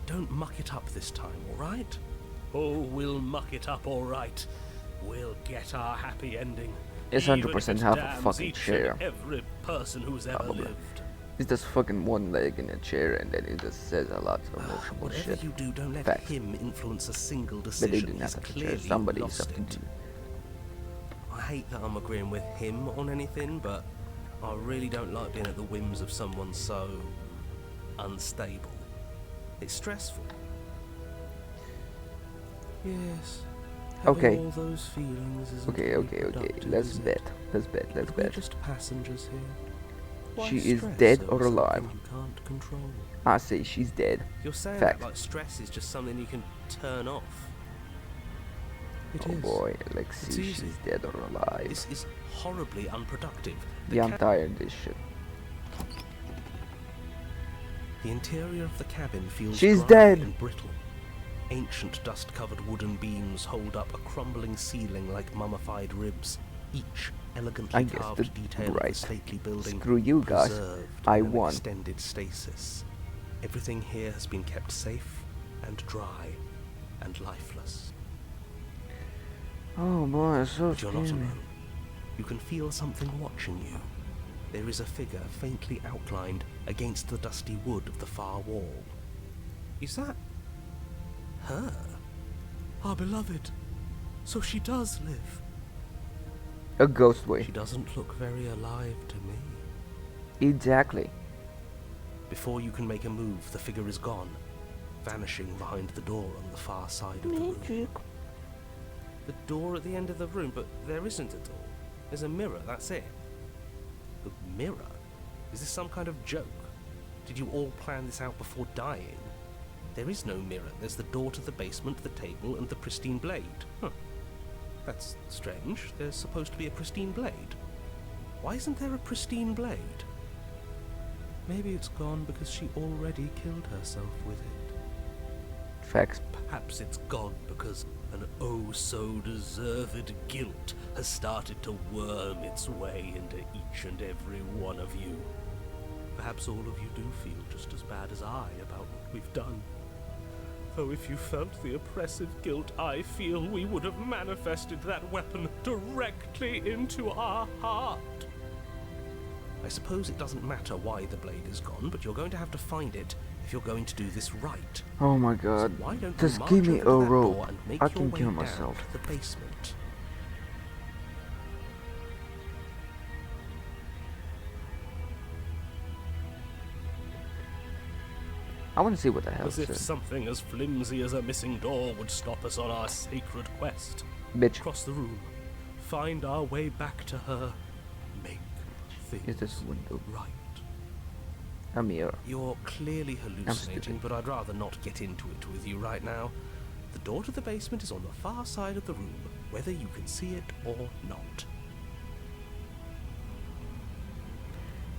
don't muck it up this time, alright? Oh, we'll muck it up alright. We'll get our happy ending. It's even if 100% it half a damns fucking each chair. and every person who's ever Probably. lived. It's just fucking one leg in a chair and then it just says a lot of emotional Whatever shit. you do, don't let Facts. him influence a single But decision. they do not He's have to clearly chair. Somebody lost has to it. do. I hate that I'm agreeing with him on anything, but I really don't like being at the whims of someone so unstable. It's stressful. Yes. Okay. Having all those feelings isn't Okay, very okay. productive, Let's is it? bet. Let's bet. Let's We're bet. just passengers here. Why She is stress dead over or alive? something you can't control? I say she's dead. You're saying Fact. that like stress is just something you can turn off. It Oh is. boy, let's It's see easy. she's dead or alive. This is horribly unproductive. Yeah, I'm tired of this shit. The interior of the cabin feels She's dry dead. and brittle. Ancient dust-covered wooden beams hold up a crumbling ceiling like mummified ribs, each elegantly I guess carved that's detail of the right. stately building Screw you guys. preserved I in an won. extended stasis. Everything here has been kept safe and dry and lifeless. Oh boy, it's so But you're not scary. alone. You can feel something watching you. There is a figure faintly outlined against the dusty wood of the far wall. Is that her? Our beloved. So she does live. A ghost way. She doesn't look very alive to me. Exactly. Before you can make a move, the figure is gone, vanishing behind the door on the far side of the room. The door at the end of the room, but there isn't a door. There's a mirror, that's it. The mirror? Is this some kind of joke? Did you all plan this out before dying? There is no mirror. There's the door to the basement, the table, and the pristine blade. Huh. That's strange. There's supposed to be a pristine blade. Why isn't there a pristine blade? Maybe it's gone because she already killed herself with it. Facts. Perhaps it's gone because an oh-so-deserved guilt has started to worm its way into each and every one of you. Perhaps all of you do feel just as bad as I about what we've done. Though if you felt the oppressive guilt I feel, we would have manifested that weapon directly into our heart. I suppose it doesn't matter why the blade is gone, but you're going to have to find it if you're going to do this right. Oh my So god. why don't Just you march give me over to a that rope. door and make I your can way kill down myself. to the basement? I want to see what the hell As it if says. something as flimsy as a missing door would stop us on our sacred quest. Bitch, Cross the room, find our way back to her, make things is this window right. a mirror? You're clearly hallucinating, stupid. but I'd rather not get into it with you right now. The door to the basement is on the far side of the room, whether you can see it or not.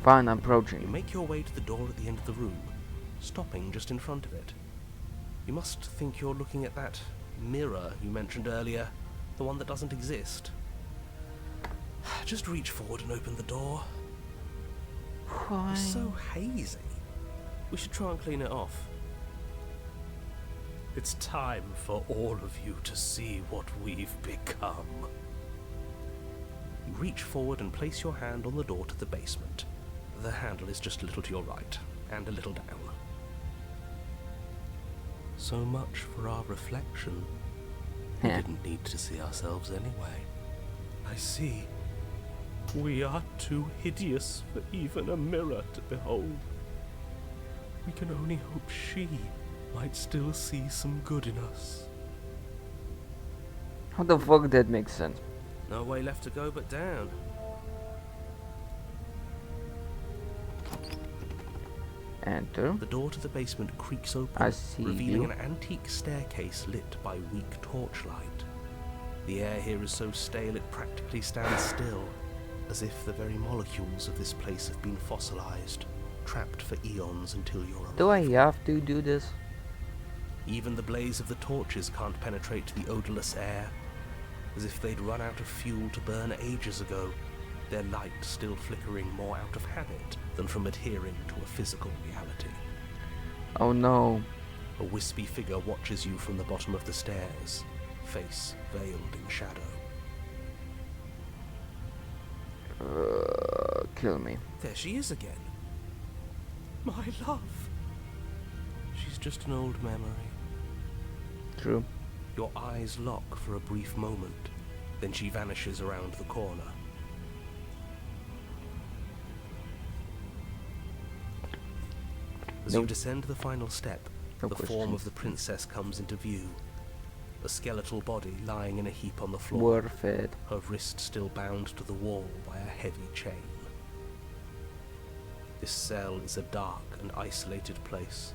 Fine, I'm You approaching. make your way to the door at the end of the room, stopping just in front of it. You must think you're looking at that mirror you mentioned earlier, the one that doesn't exist. Just reach forward and open the door. Fine. It's so hazy. We should try and clean it off. It's time for all of you to see what we've become. You reach forward and place your hand on the door to the basement. The handle is just a little to your right, and a little down. So much for our reflection. We Heh. didn't need to see ourselves anyway. I see. We are too hideous for even a mirror to behold. We can only hope she might still see some good in us. How the fuck that makes sense? No way left to go but down. Enter. The door to the basement creaks open, I see revealing you. an antique staircase lit by weak torchlight. The air here is so stale it practically stands still, as if the very molecules of this place have been fossilized, trapped for eons until your arrival. Do I have to do this? Even the blaze of the torches can't penetrate the odorless air, as if they'd run out of fuel to burn ages ago, their light still flickering more out of habit than from adhering to a physical reality. Oh no. A wispy figure watches you from the bottom of the stairs, face veiled in shadow. Kill me. There she is again. My love. She's just an old memory. True. Your eyes lock for a brief moment, then she vanishes around the corner. As you Nope. descend the final step, No the form of questions. the princess comes into view. A skeletal body lying in a heap on the floor, Worth it. her wrist still bound to the wall by a heavy chain. This cell is a dark and isolated place,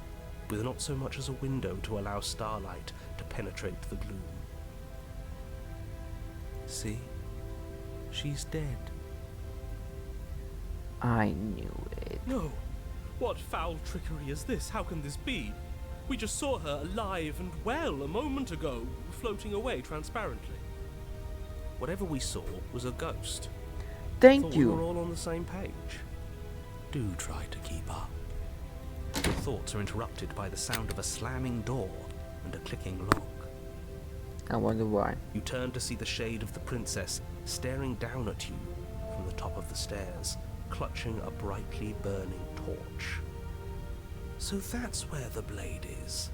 with not so much as a window to allow starlight to penetrate the gloom. See? She's dead. I knew it. No! What foul trickery is this? How can this be? We just saw her alive and well a moment ago, floating away transparently. Whatever we saw was a ghost. Thank Thought we were you. all on the same page. Do try to keep up. Your thoughts are interrupted by the sound of a slamming door and a clicking lock. I wonder why. You turn to see the shade of the princess staring down at you from the top of the stairs, clutching a brightly burning torch. So that's where the blade is.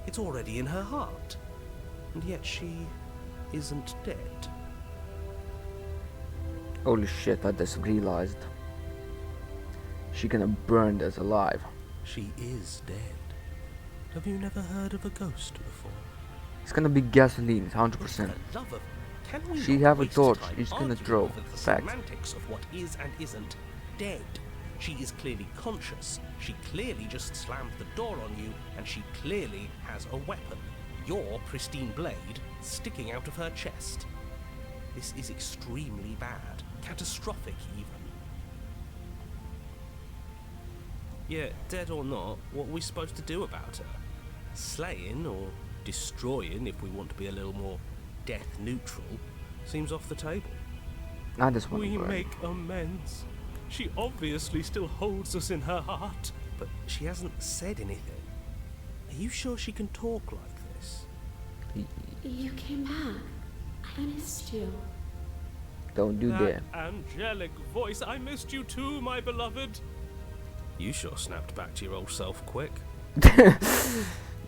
It's already in her heart. And yet she isn't dead. Holy shit, I just realized. She gonna burn us alive. She is dead. Have you never heard of a ghost before? It's gonna be gasoline, For 100%. the love of... Can we She not have a waste torch, time it's gonna arguing throw. over the Fact. semantics of what is and isn't dead. She is clearly conscious. She clearly just slammed the door on you, and she clearly has a weapon. Your pristine blade sticking out of her chest. This is extremely bad. Catastrophic, even. Yeah, dead or not, what are we supposed to do about her? Slaying, or destroying, if we want to be a little more death neutral, seems off the table. I just wanna We burn. make amends. She obviously still holds us in her heart, but she hasn't said anything. Are you sure she can talk like this? You came back. I missed you. Don't do that. Angelic voice, I missed you too, my beloved. You sure snapped back to your old self quick.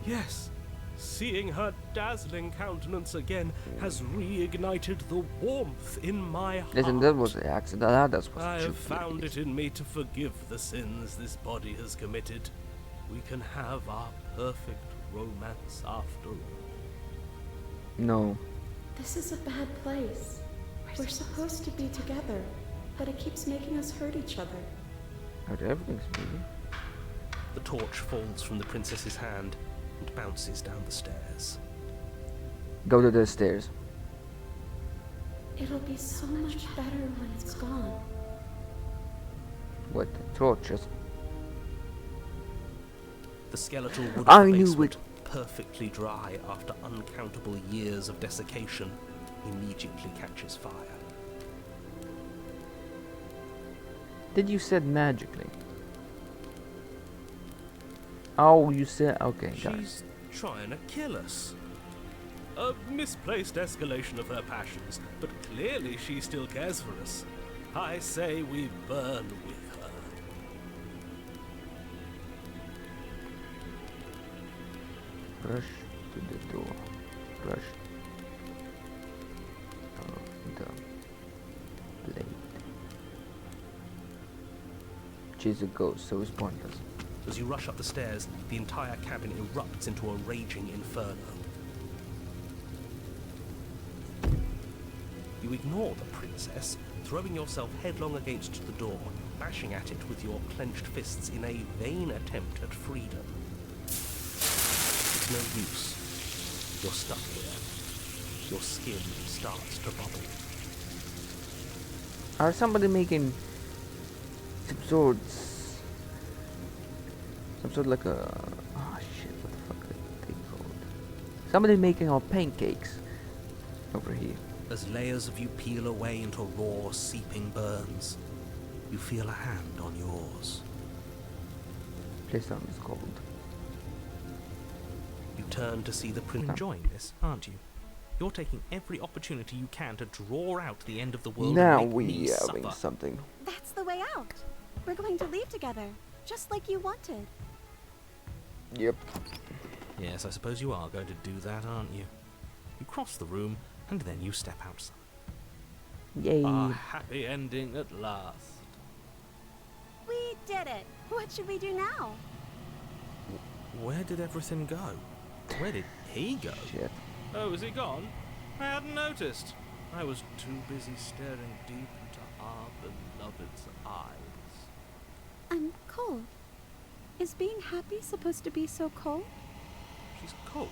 Yes, seeing her dazzling countenance again has reignited the warmth in my heart. Listen, that was an accident. That was I have found it in me to forgive the sins this body has committed. we can have our perfect romance after all. No. This is a bad place. We're supposed to be together, but it keeps making us hurt each other. Not everything's moving. The torch falls from the princess's hand and bounces down the stairs. Go to the stairs. It'll be so much better when it's gone. What? Torches. The skeletal wood I of the knew basement, perfectly dry after uncountable years of desiccation, immediately catches fire. Did you said magically? Oh, you said okay. Got it. She's trying to kill us. A misplaced escalation of her passions, but clearly she still cares for us. I say we burn with her. Rush to the door. Rush. The blade. She's a ghost, so it's pointless. As you rush up the stairs, the entire cabin erupts into a raging inferno. You ignore the princess, throwing yourself headlong against the door, bashing at it with your clenched fists in a vain attempt at freedom. It's no use. You're stuck here. Your skin starts to bubble. Are somebody making some sort like a shit, what the fuck are they called? Somebody making our pancakes over here. As layers of you peel away into raw, seeping burns, you feel a hand on yours. Place down is cold. You turn to see the prince. Enjoying this, aren't you? You're taking every opportunity you can to draw out the end of the world Now and make me we having suffer. something. That's the way out. We're going to leave together, just like you wanted. Yep. Yes, I suppose you are going to do that, aren't you? You cross the room, and then you step outside. Yay. A happy ending at last. We did it. What should we do now? Where did everything go? Where did he go? Shit. Oh, is he gone? I hadn't noticed. I was too busy staring deep into our beloved's eyes. I'm cold. Is being happy supposed to be so cold? She's cold.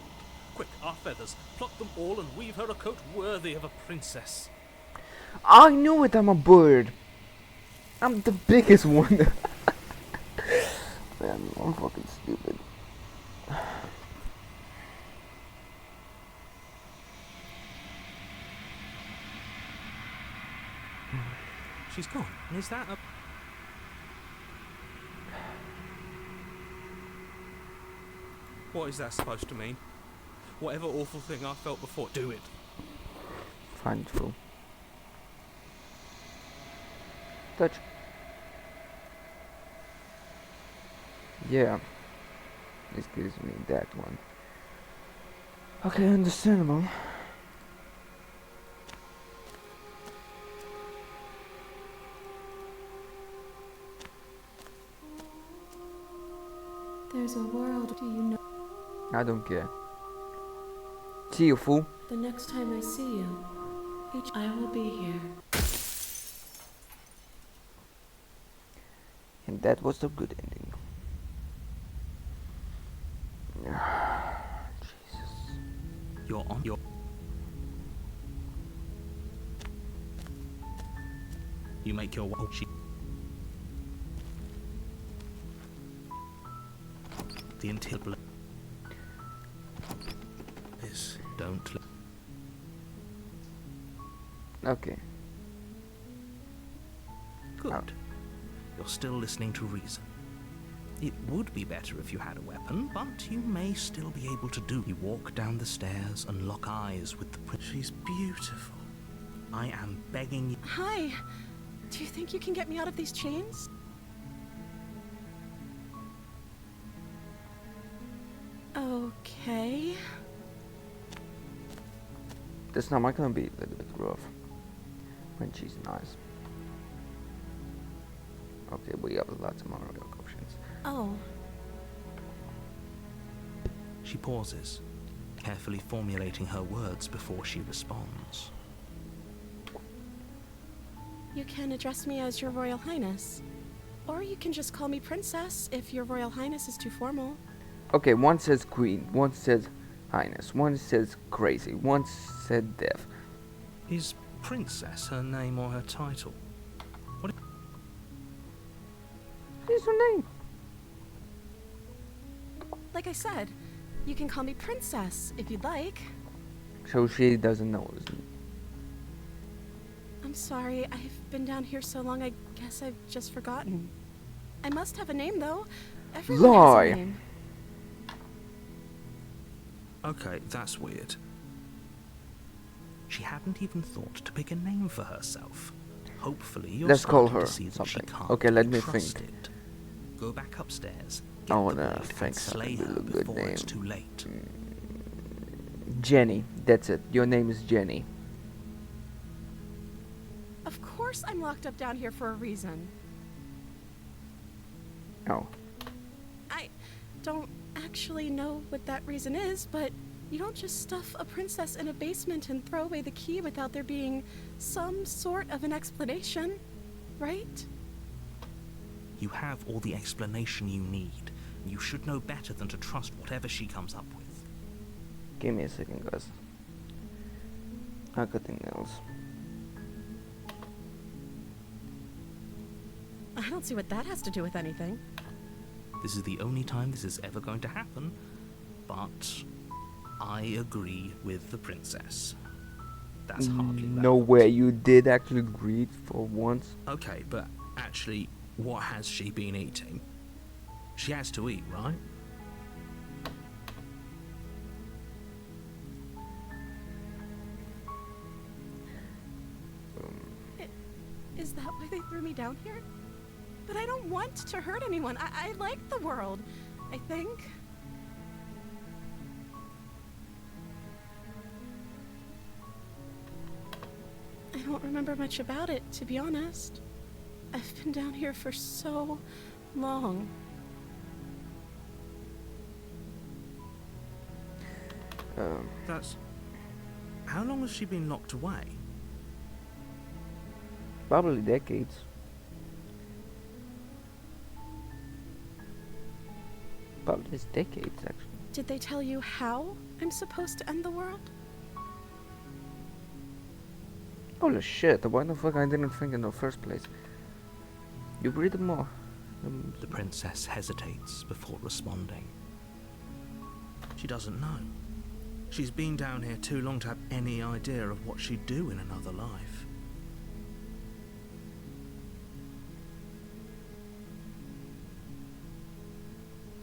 Quick, our feathers. Pluck them all and weave her a coat worthy of a princess. I knew it, I'm a bird. I'm the biggest one. Man, I'm fucking stupid. She's gone. Is that a... What is that supposed to mean? Whatever awful thing I felt before, do it. Find true. Touch. Yeah. This gives me that one. Okay, understandable. There's a world, do you know? I don't care. See you, fool. The next time I see you, I will be here. And that was the good ending. Jesus. You're on your... You make your... Oh, she... The intil... Is... Don't... Okay. Good. Out. You're still listening to reason. It would be better if you had a weapon, but you may still be able to do. You walk down the stairs and lock eyes with the prince. She's beautiful. I am begging you. Hi. Do you think you can get me out of these chains? Okay. This time I'm gonna be a little bit rough. When she's nice. Okay, we have lots of more options. Oh. She pauses, carefully formulating her words before she responds. You can address me as Your Royal Highness. Or you can just call me Princess if Your Royal Highness is too formal. Okay, one says queen, one says highness, one says crazy, one said deaf. Is Princess her name or her title? What is her name? Like I said, you can call me Princess if you'd like. So she doesn't know. I'm sorry, I've been down here so long, I guess I've just forgotten. I must have a name, though. Everyone Lie. has a name. Okay, that's weird. She hadn't even thought to pick a name for herself. Hopefully you're Let's call starting her to see that she something. can't Okay, let be me think. trusted. Go back upstairs, I get the wanna blade, think and slay something her with a good before it's name. too late. Jenny, that's it. Your name is Jenny. Of course I'm locked up down here for a reason. Oh. I don't actually know what that reason is, but you don't just stuff a princess in a basement and throw away the key without there being some sort of an explanation, right? You have all the explanation you need. You should know better than to trust whatever she comes up with. Give me a second, guys. I got the nails. I don't see what that has to do with anything. This is the only time this is ever going to happen, but I agree with the princess. That's hardly No relevant. way, you did actually agree for once. Okay, but actually, what has she been eating? She has to eat, right? Is that why they threw me down here? But I don't want to hurt anyone. I like the world, I think. I don't remember much about it, to be honest. I've been down here for so long. That's... How long has she been locked away? Probably decades. Probably it's decades, actually. Did they tell you how I'm supposed to end the world? Holy shit, why the fuck I didn't think in the first place? You read them more. The princess hesitates before responding. She doesn't know. She's been down here too long to have any idea of what she'd do in another life.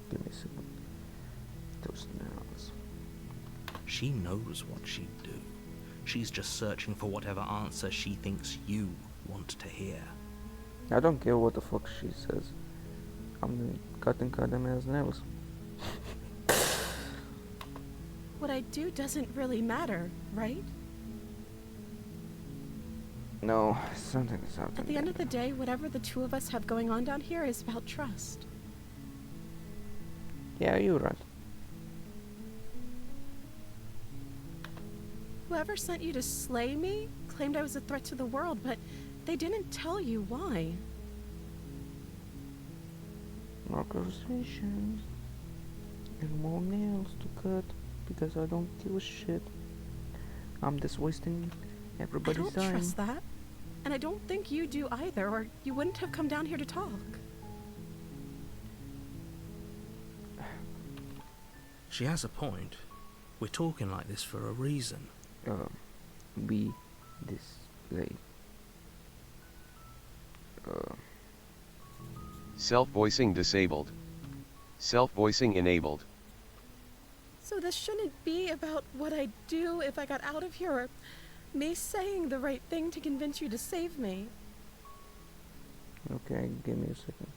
Give me a second. Those nails. She knows what she'd do. She's just searching for whatever answer she thinks you want to hear. I don't care what the fuck she says. I'm cutting Kadame's nails. What I do doesn't really matter, right? No, something is out At the end of the day, whatever the two of us have going on down here is about trust. Yeah, you're right. Whoever sent you to slay me claimed I was a threat to the world, but they didn't tell you why. More conversations. And more nails to cut. Because I don't give a shit. I'm just wasting everybody's I don't time. trust that. And I don't think you do either, or you wouldn't have come down here to talk. She has a point. We're talking like this for a reason. Be display. Self-voicing disabled. Self-voicing enabled. So this shouldn't be about what I'd do if I got out of here, or me saying the right thing to convince you to save me. Okay, give me a second.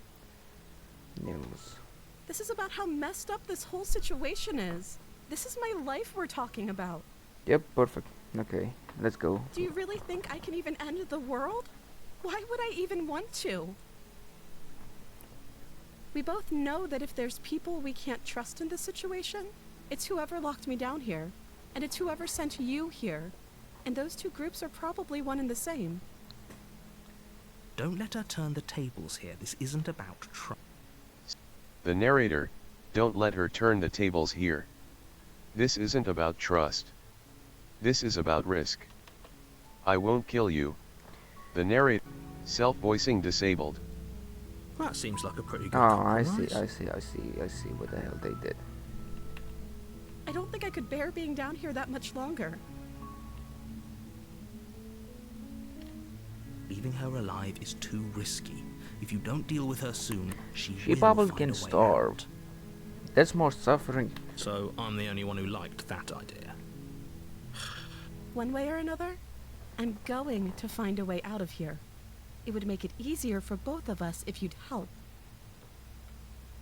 Nails. This is about how messed up this whole situation is. This is my life we're talking about. Yep, perfect. Okay, let's go. Do you really think I can even end the world? Why would I even want to? We both know that if there's people we can't trust in this situation, It's whoever locked me down here, and it's whoever sent you here. And those two groups are probably one and the same. Don't let her turn the tables here. This isn't about trust. The narrator, don't let her turn the tables here. This isn't about trust. This is about risk. I won't kill you. The narrator, self-voicing disabled. That seems like a pretty good Oh, compromise. I see what the hell they did. I don't think I could bear being down here that much longer. Leaving her alive is too risky. If you don't deal with her soon, she She will probably find can a way starve. out. That's more suffering. So I'm the only one who liked that idea. One way or another, I'm going to find a way out of here. It would make it easier for both of us if you'd help.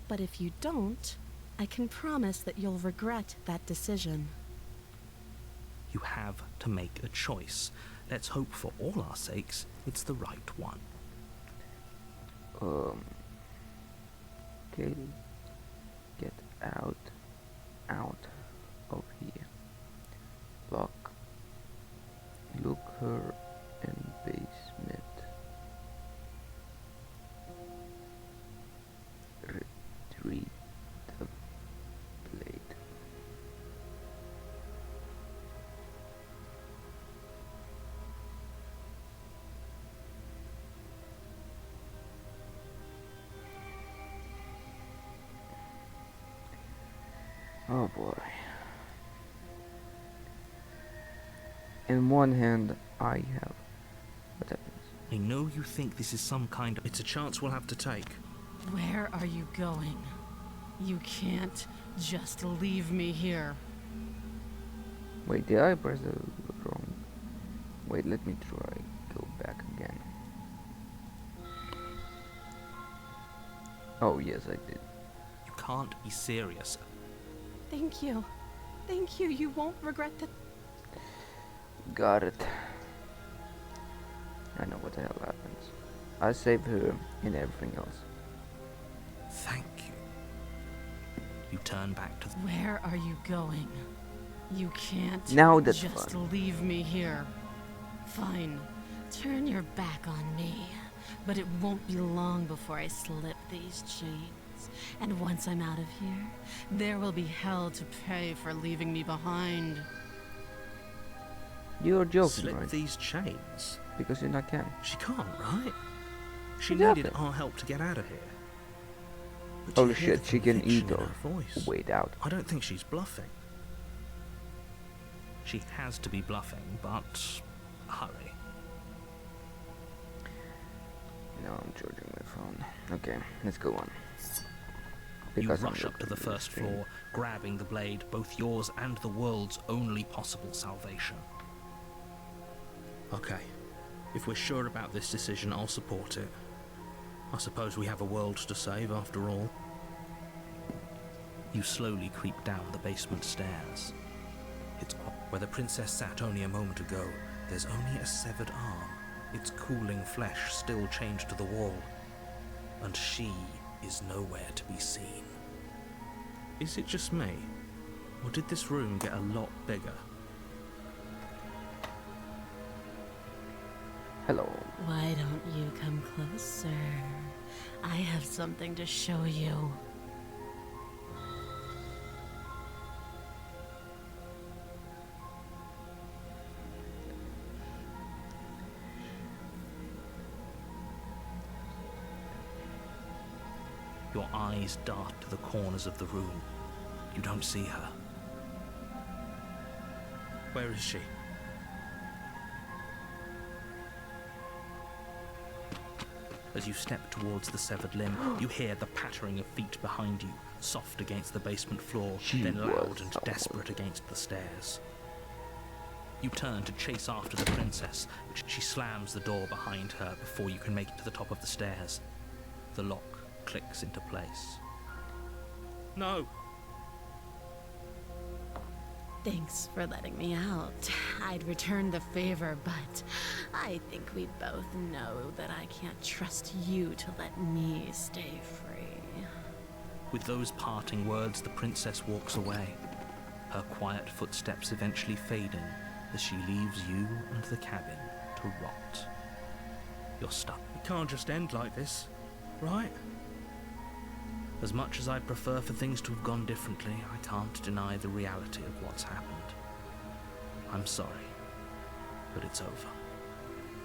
But if you don't, I can promise that you'll regret that decision. You have to make a choice. Let's hope for all our sakes it's the right one. Katie, get out of here. Look her in basement. Retrieve the blade. Oh boy. In one hand, I have. What happens? I know you think this is some kind of... It's a chance we'll have to take. Where are you going? You can't just leave me here. Wait, did I press the wrong? Wait, let me try. Go back again. Oh, yes, I did. You can't be serious. Thank you. Thank you. You won't regret that. Got it. I know what the hell happens. I saved her and everything else. Thank you. You turn back to the... Where are you going? You can't Now that's just fun. leave me here. Fine. Turn your back on me. But it won't be long before I slip these chains. And once I'm out of here, there will be hell to pay for leaving me behind. You're joking, Slip right? these chains? Because you're not can. She can't, right? She What needed happened? our help to get out of here. But Oh you hear shit, the she can conviction eat in or her voice. wait out. I don't think she's bluffing. She has to be bluffing, but hurry. No, I'm charging my phone. Okay, let's go on. You Because I'm rush up to the looking at first screen. floor, grabbing the blade, both yours and the world's only possible salvation. Okay, if we're sure about this decision, I'll support it. I suppose we have a world to save after all. You slowly creep down the basement stairs. It's where the princess sat only a moment ago. There's only a severed arm, its cooling flesh still chained to the wall, and she is nowhere to be seen. Is it just me, or did this room get a lot bigger? Hello. Why don't you come closer? I have something to show you. Your eyes dart to the corners of the room. You don't see her. Where is she? As you step towards the severed limb, you hear the pattering of feet behind you, soft against the basement floor, She then loud was and someone. desperate against the stairs. You turn to chase after the princess, but she slams the door behind her before you can make it to the top of the stairs. The lock clicks into place. No! Thanks for letting me out. I'd return the favor, but I think we both know that I can't trust you to let me stay free. With those parting words, the princess walks away. her quiet footsteps eventually fading as she leaves you and the cabin to rot. You're stuck. It can't just end like this, right? As much as I'd prefer for things to have gone differently, I can't deny the reality of what's happened. I'm sorry, but it's over.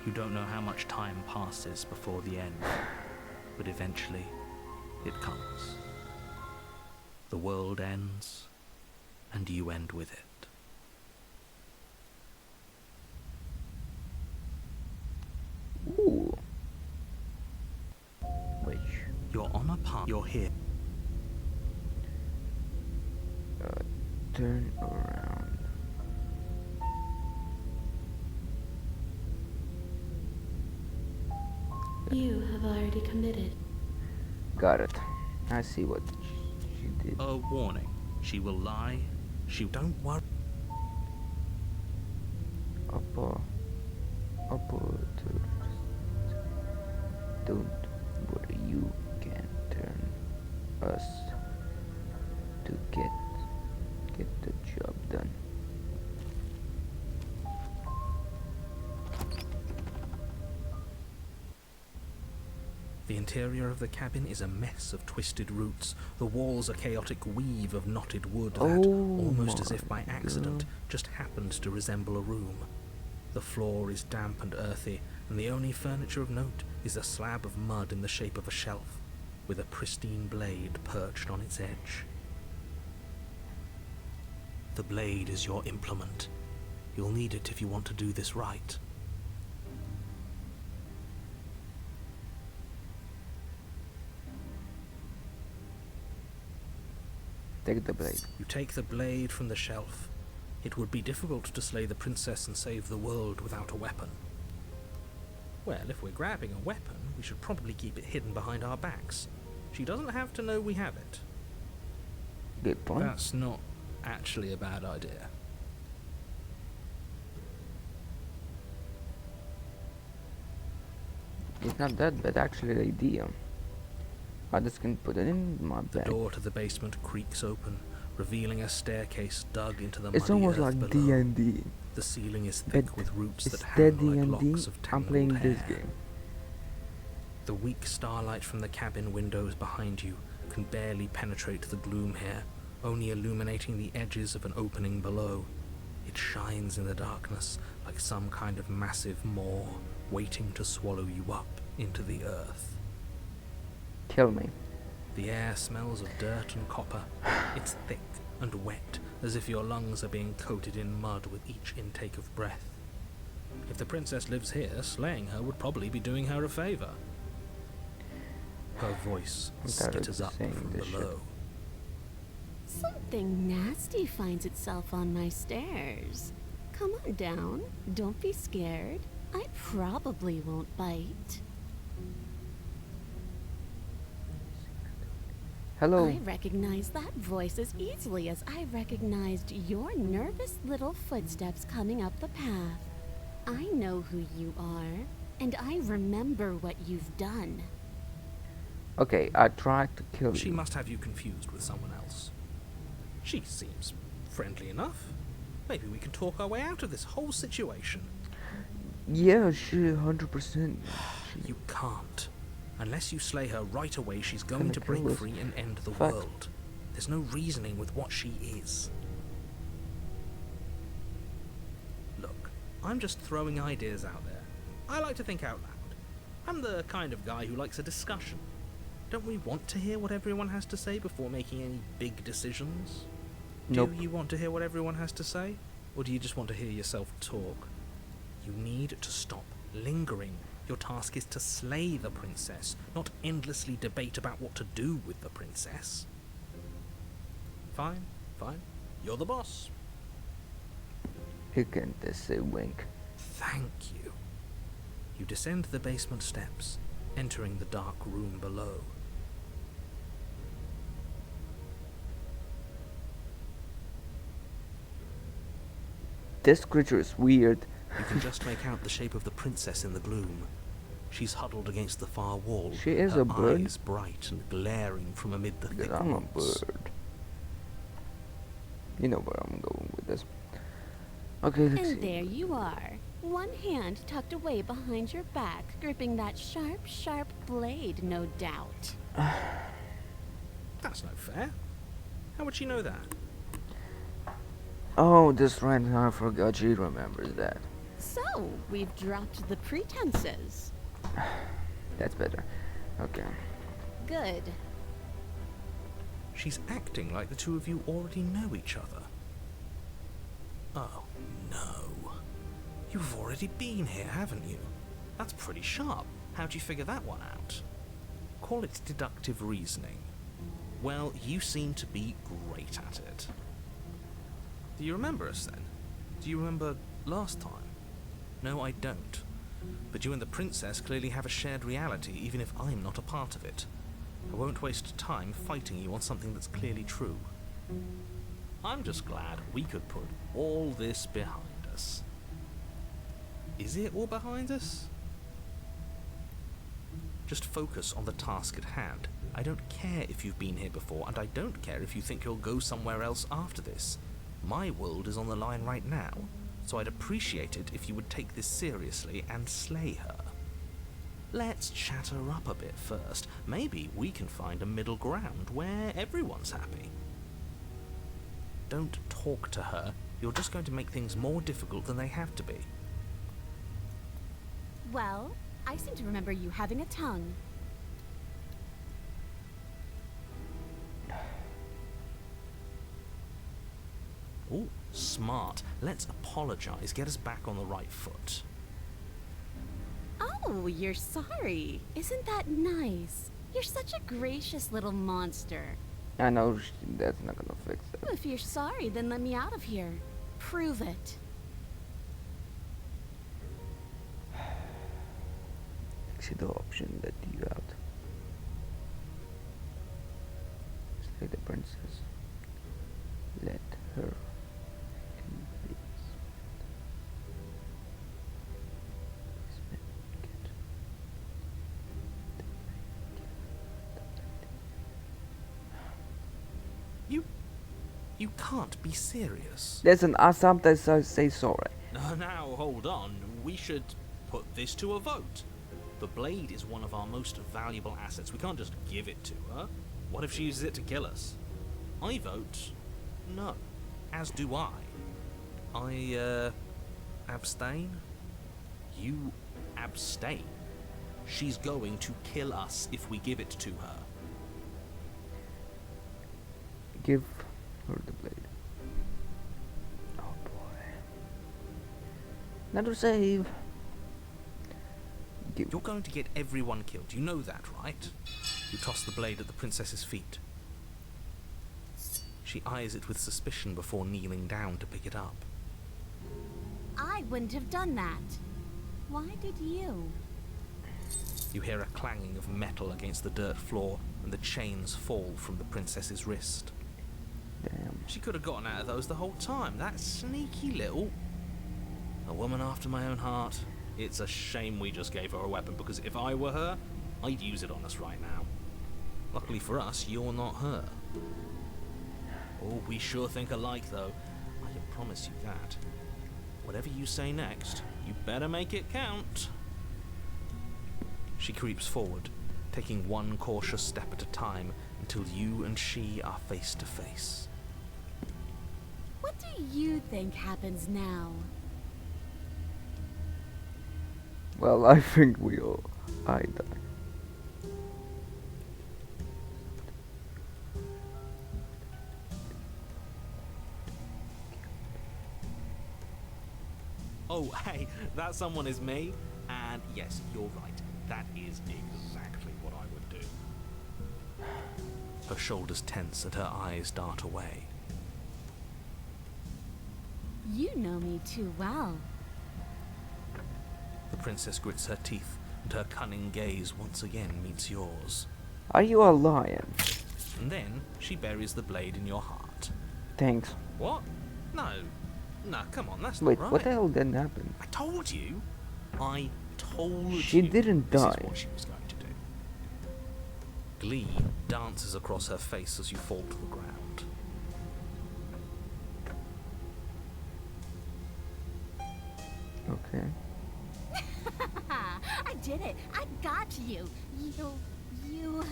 You don't know how much time passes before the end, but eventually it comes. The world ends, and you end with it. Ooh. Which? You're on a path. You're here. Turn around. You have already committed. Got it. I see what she did. A warning. She will lie. She don't worry. Upper don't worry, you can turn us to get the job done. The interior of the cabin is a mess of twisted roots. The walls a chaotic weave of knotted wood that, almost as if by accident, just happened to resemble a room. The floor is damp and earthy, and the only furniture of note is a slab of mud in the shape of a shelf, with a pristine blade perched on its edge. The blade is your implement. You'll need it if you want to do this right. Take the blade. You take the blade from the shelf. It would be difficult to slay the princess and save the world without a weapon. Well, if we're grabbing a weapon, we should probably keep it hidden behind our backs. She doesn't have to know we have it. Good point. That's not actually a bad idea. It's not that bad, actually, the idea. I just can put it in my The bag. door to the basement creaks open, revealing a staircase dug into the It's muddy almost earth like below. D&D. The ceiling is thick But with roots that instead hang like D&D, locks of I'm tangled playing this hair. game. The weak starlight from the cabin windows behind you can barely penetrate the gloom here, only illuminating the edges of an opening below. It shines in the darkness like some kind of massive maw waiting to swallow you up into the earth. Kill me. The air smells of dirt and copper. It's thick and wet, as if your lungs are being coated in mud with each intake of breath. If the princess lives here, slaying her would probably be doing her a favor. Her voice I'm tired of skitters up saying from this below. Something nasty finds itself on my stairs. Come on down. Don't be scared. I probably won't bite. Hello. I recognize that voice as easily as I recognized your nervous little footsteps coming up the path. I know who you are, and I remember what you've done. Okay, I tried to kill She you. must have you confused with someone else. She seems friendly enough. Maybe we can talk our way out of this whole situation. Yeah, she 100%. You can't. Unless you slay her right away, she's going to break kill us. free and end the Fact. world. There's no reasoning with what she is. Look, I'm just throwing ideas out there. I like to think out loud. I'm the kind of guy who likes a discussion. Don't we want to hear what everyone has to say before making any big decisions? Nope. Do you want to hear what everyone has to say? Or do you just want to hear yourself talk? You need to stop lingering. Your task is to slay the princess, not endlessly debate about what to do with the princess. Fine, fine. You're the boss. He can just say wink. Thank you. You descend the basement steps, entering the dark room below. This creature is weird. You can just make out the shape of the princess in the gloom. She's huddled against the far wall, She is her a bird? eyes bright and glaring from amid the Because thick I'm a roots. bird. You know where I'm going with this. Okay, let's And see. there you are. One hand tucked away behind your back, gripping that sharp, sharp blade, no doubt. That's no fair. How would she know that? Oh, that's right. I forgot she remembers that. So, we've dropped the pretenses. That's better. Okay. Good. She's acting like the two of you already know each other. Oh, no. You've already been here, haven't you? That's pretty sharp. How'd you figure that one out? Call it deductive reasoning. Well, you seem to be great at it. Do you remember us then? Do you remember last time? No, I don't. But you and the princess clearly have a shared reality, even if I'm not a part of it. I won't waste time fighting you on something that's clearly true. I'm just glad we could put all this behind us. Is it all behind us? Just focus on the task at hand. I don't care if you've been here before, and I don't care if you think you'll go somewhere else after this. My world is on the line right now, so I'd appreciate it if you would take this seriously and slay her. Let's chat her up a bit first. Maybe we can find a middle ground where everyone's happy. Don't talk to her. You're just going to make things more difficult than they have to be. Well, I seem to remember you having a tongue. Ooh, smart. Let's apologize. Get us back on the right foot. Oh, you're sorry. Isn't that nice? You're such a gracious little monster. I know that's not gonna fix it. If you're sorry, then let me out of here. Prove it. See the option that you have. Slay the princess. Let her in peace. You can't be serious. Listen, I sometimes I say sorry. Now, hold on. We should put this to a vote. The blade is one of our most valuable assets. We can't just give it to her. What if she uses it to kill us? I vote no. As do I. Abstain? You abstain. She's going to kill us if we give it to her. Give her the blade. Oh boy. Another save. Give. You're going to get everyone killed. You know that, right? You toss the blade at the princess's feet. She eyes it with suspicion before kneeling down to pick it up. I wouldn't have done that. Why did you? You hear a clanging of metal against the dirt floor, and the chains fall from the princess's wrist. Damn. She could have gotten out of those the whole time. That sneaky little... A woman after my own heart. It's a shame we just gave her a weapon, because if I were her, I'd use it on us right now. Luckily for us, you're not her. Oh, we sure think alike, though. I can promise you that. Whatever you say next, you better make it count. She creeps forward, taking one cautious step at a time until you and she are face to face. What do you think happens now? Well, I think I die. Oh, hey, that someone is me. And yes, you're right. That is exactly what I would do. Her shoulders tense and her eyes dart away. You know me too well. The princess grits her teeth, and her cunning gaze once again meets yours. Are you a lion? And then she buries the blade in your heart. Thanks. What? No. No, come on, that's Wait, not right. what the hell then happened? I told you. I told you. She didn't this die. Is what she was going to do. Glee dances across her face as you fall to the ground. Okay. I did it. I got you. You...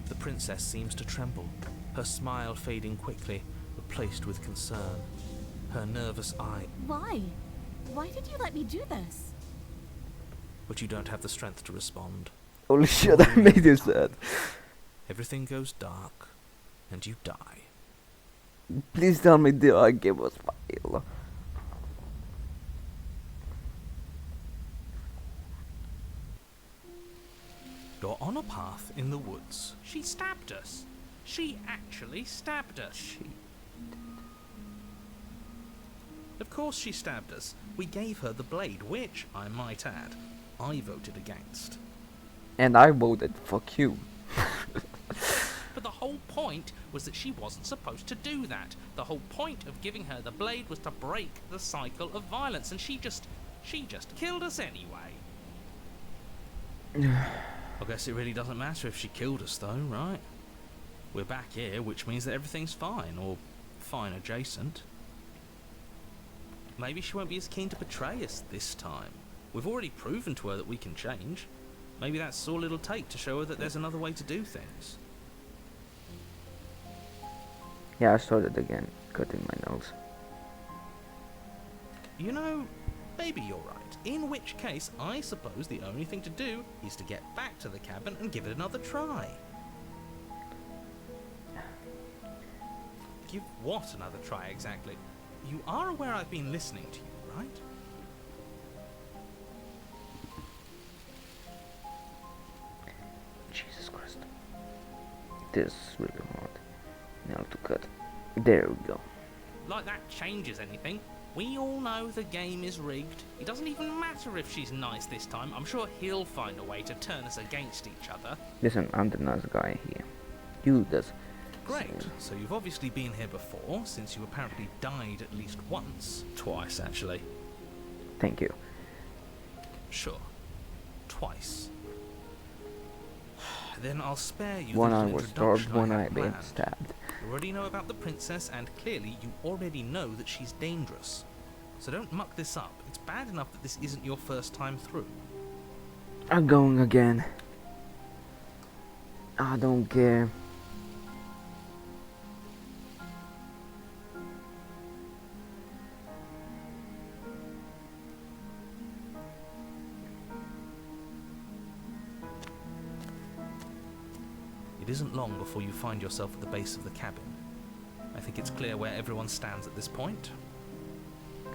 The princess seems to tremble, her smile fading quickly, replaced with concern. Her nervous eye. Why? Why did you let me do this? But you don't have the strength to respond. Holy shit, I made you sad. Everything goes dark, and you die. Please tell me the game was fail. You're on a path in the woods. She stabbed us. She actually stabbed us. Of course she stabbed us. We gave her the blade, which, I might add, I voted against. And I voted fuck you. But the whole point was that she wasn't supposed to do that. The whole point of giving her the blade was to break the cycle of violence, and she just killed us anyway. I guess it really doesn't matter if she killed us though, right? We're back here, which means that everything's fine, or fine adjacent. Maybe she won't be as keen to betray us this time. We've already proven to her that we can change. Maybe that's all it'll take to show her that there's another way to do things. Yeah, I started again, cutting my nose. You know, maybe you're right. In which case, I suppose the only thing to do is to get back to the cabin and give it another try. Give what another try exactly? You are aware I've been listening to you, right? Jesus Christ. This is really hard. Now to cut. There we go. Like that changes anything. We all know the game is rigged. It doesn't even matter if she's nice this time. I'm sure he'll find a way to turn us against each other. Listen, I'm the nice guy here. You does. Great. So you've obviously been here before, since you apparently died at least once. Twice, actually. Thank you. Sure. Twice. Then I'll spare you One the eye little was starved, introduction one I eye have being planned. stabbed. You already know about the princess, and clearly you already know that she's dangerous. So don't muck this up. It's bad enough that this isn't your first time through. I'm going again. I don't care. It isn't long before you find yourself at the base of the cabin. I think it's clear where everyone stands at this point.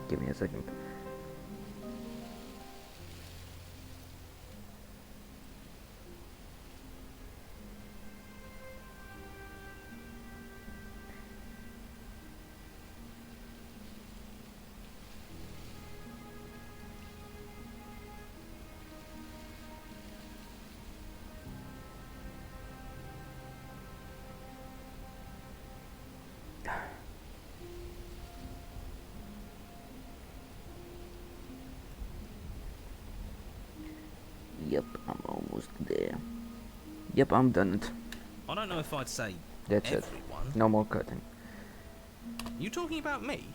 Give me a second. Yep, I'm almost there. Yep, I'm done it. I don't know if I'd say That's everyone. it. No more cutting. You talking about me?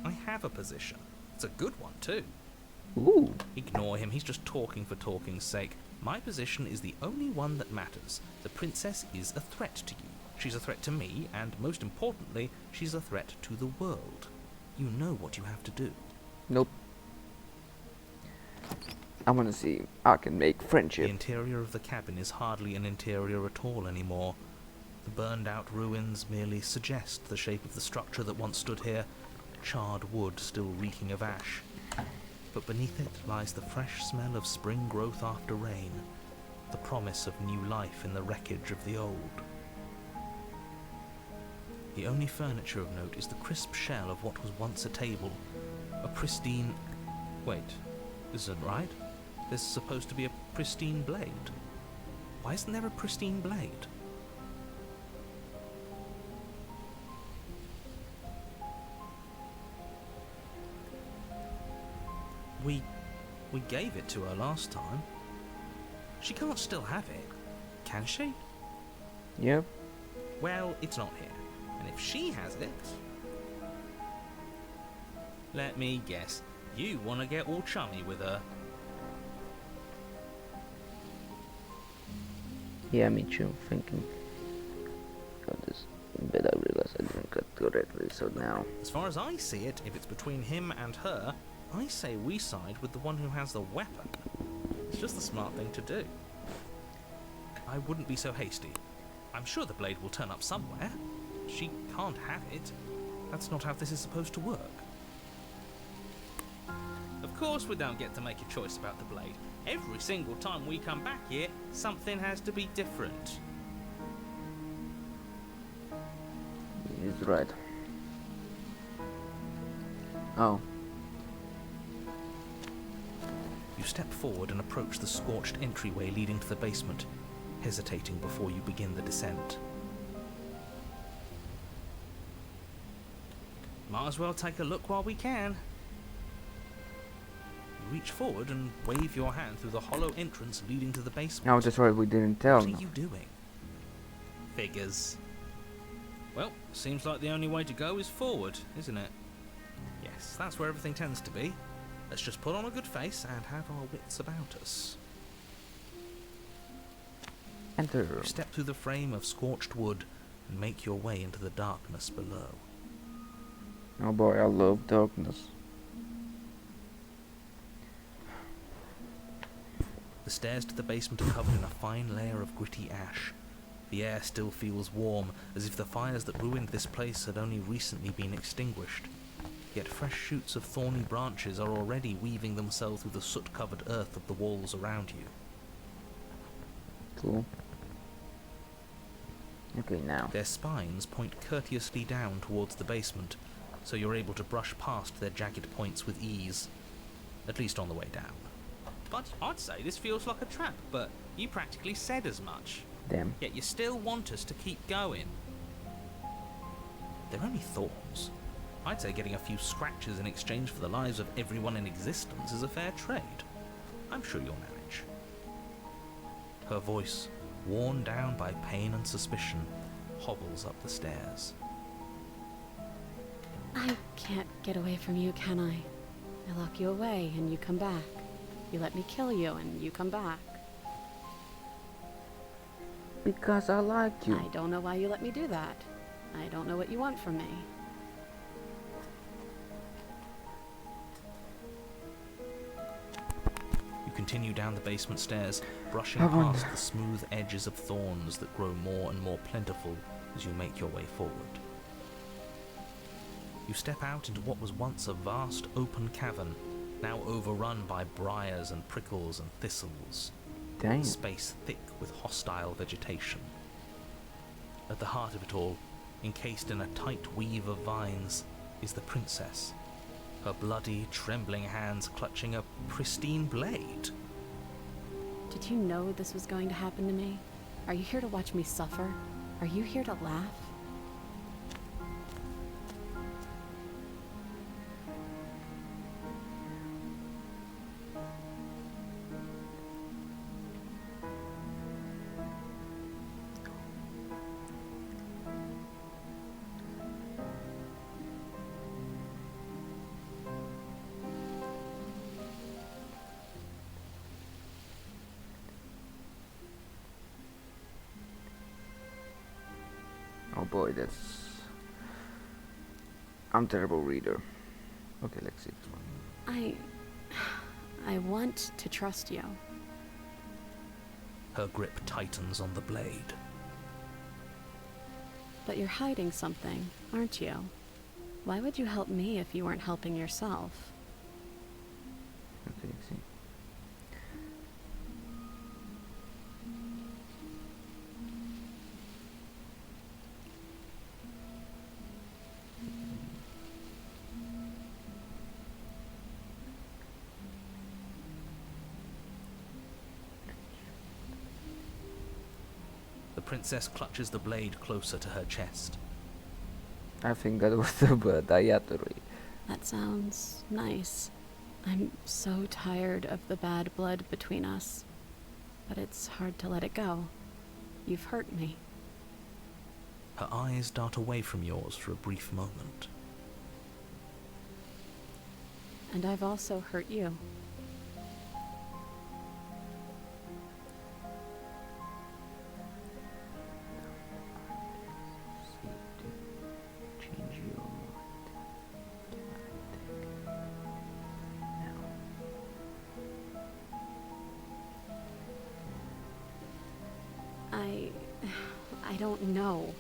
I have a position. It's a good one too. Ooh. Ignore him, he's just talking for talking's sake. My position is the only one that matters. The princess is a threat to you. She's a threat to me, and most importantly, she's a threat to the world. You know what you have to do. Nope. I wanna see if I can make The friendship. interior of the cabin is hardly an interior at all anymore. The burned out ruins merely suggest the shape of the structure that once stood here, charred wood still reeking of ash. But beneath it lies the fresh smell of spring growth after rain, the promise of new life in the wreckage of the old. The only furniture of note is the crisp shell of what was once a table, a pristine... Wait, this isn't right. There's supposed to be a pristine blade. Why isn't there a pristine blade? We gave it to her last time. She can't still have it, can she? Yep. Well, it's not here. And if she has it... Let me guess. You want to get all chummy with her. Yeah, me too. Thinking. Got this, but I realize I didn't cut correctly. So now, As far as I see it, if it's between him and her, I say we side with the one who has the weapon. It's just the smart thing to do. I wouldn't be so hasty. I'm sure the blade will turn up somewhere. She can't have it. That's not how this is supposed to work. Of course we don't get to make a choice about the blade. Every single time we come back here, something has to be different. he's right. Oh, You step forward and approach the scorched entryway leading to the basement, hesitating before you begin the descent. Might as well take a look while we can. You reach forward and wave your hand through the hollow entrance leading to the basement. oh, that's right. We didn't tell. What are No. you doing? Figures. Well, seems like the only way to go is forward, isn't it? Yes, that's where everything tends to be. Let's just put on a good face and have our wits about us. Enter the room. You step through the frame of scorched wood and make your way into the darkness below. Oh boy, I love darkness. The stairs to the basement are covered in a fine layer of gritty ash. The air still feels warm, as if the fires that ruined this place had only recently been extinguished. Yet fresh shoots of thorny branches are already weaving themselves through the soot-covered earth of the walls around you. Cool. Okay, now. Their spines point courteously down towards the basement, so you're able to brush past their jagged points with ease, at least on the way down. But I'd say this feels like a trap, but you practically said as much. Damn. Yet you still want us to keep going. They're only thorns. I'd say getting a few scratches in exchange for the lives of everyone in existence is a fair trade. I'm sure you'll manage. Her voice, worn down by pain and suspicion, hobbles up the stairs. I can't get away from you, can I? I lock you away and you come back. You let me kill you and you come back. Because I like you. I don't know why you let me do that. I don't know what you want from me. You continue down the basement stairs, brushing I wonder- past the smooth edges of thorns that grow more and more plentiful as you make your way forward. You step out into what was once a vast open cavern, now overrun by briars and prickles and thistles. Dang. Space thick with hostile vegetation. At the heart of it all, encased in a tight weave of vines, is the princess, her bloody, trembling hands clutching a pristine blade. Did you know this was going to happen to me? Are you here to watch me suffer? Are you here to laugh? Oh boy, that's... I'm terrible reader. Okay, let's see this one. I want to trust you. Her grip tightens on the blade. But you're hiding something, aren't you? Why would you help me if you weren't helping yourself? Okay, let's see. The princess clutches the blade closer to her chest. I think that was the word, dietary. That sounds nice. I'm so tired of the bad blood between us. But it's hard to let it go. You've hurt me. Her eyes dart away from yours for a brief moment. And I've also hurt you. Change your mind. I don't know.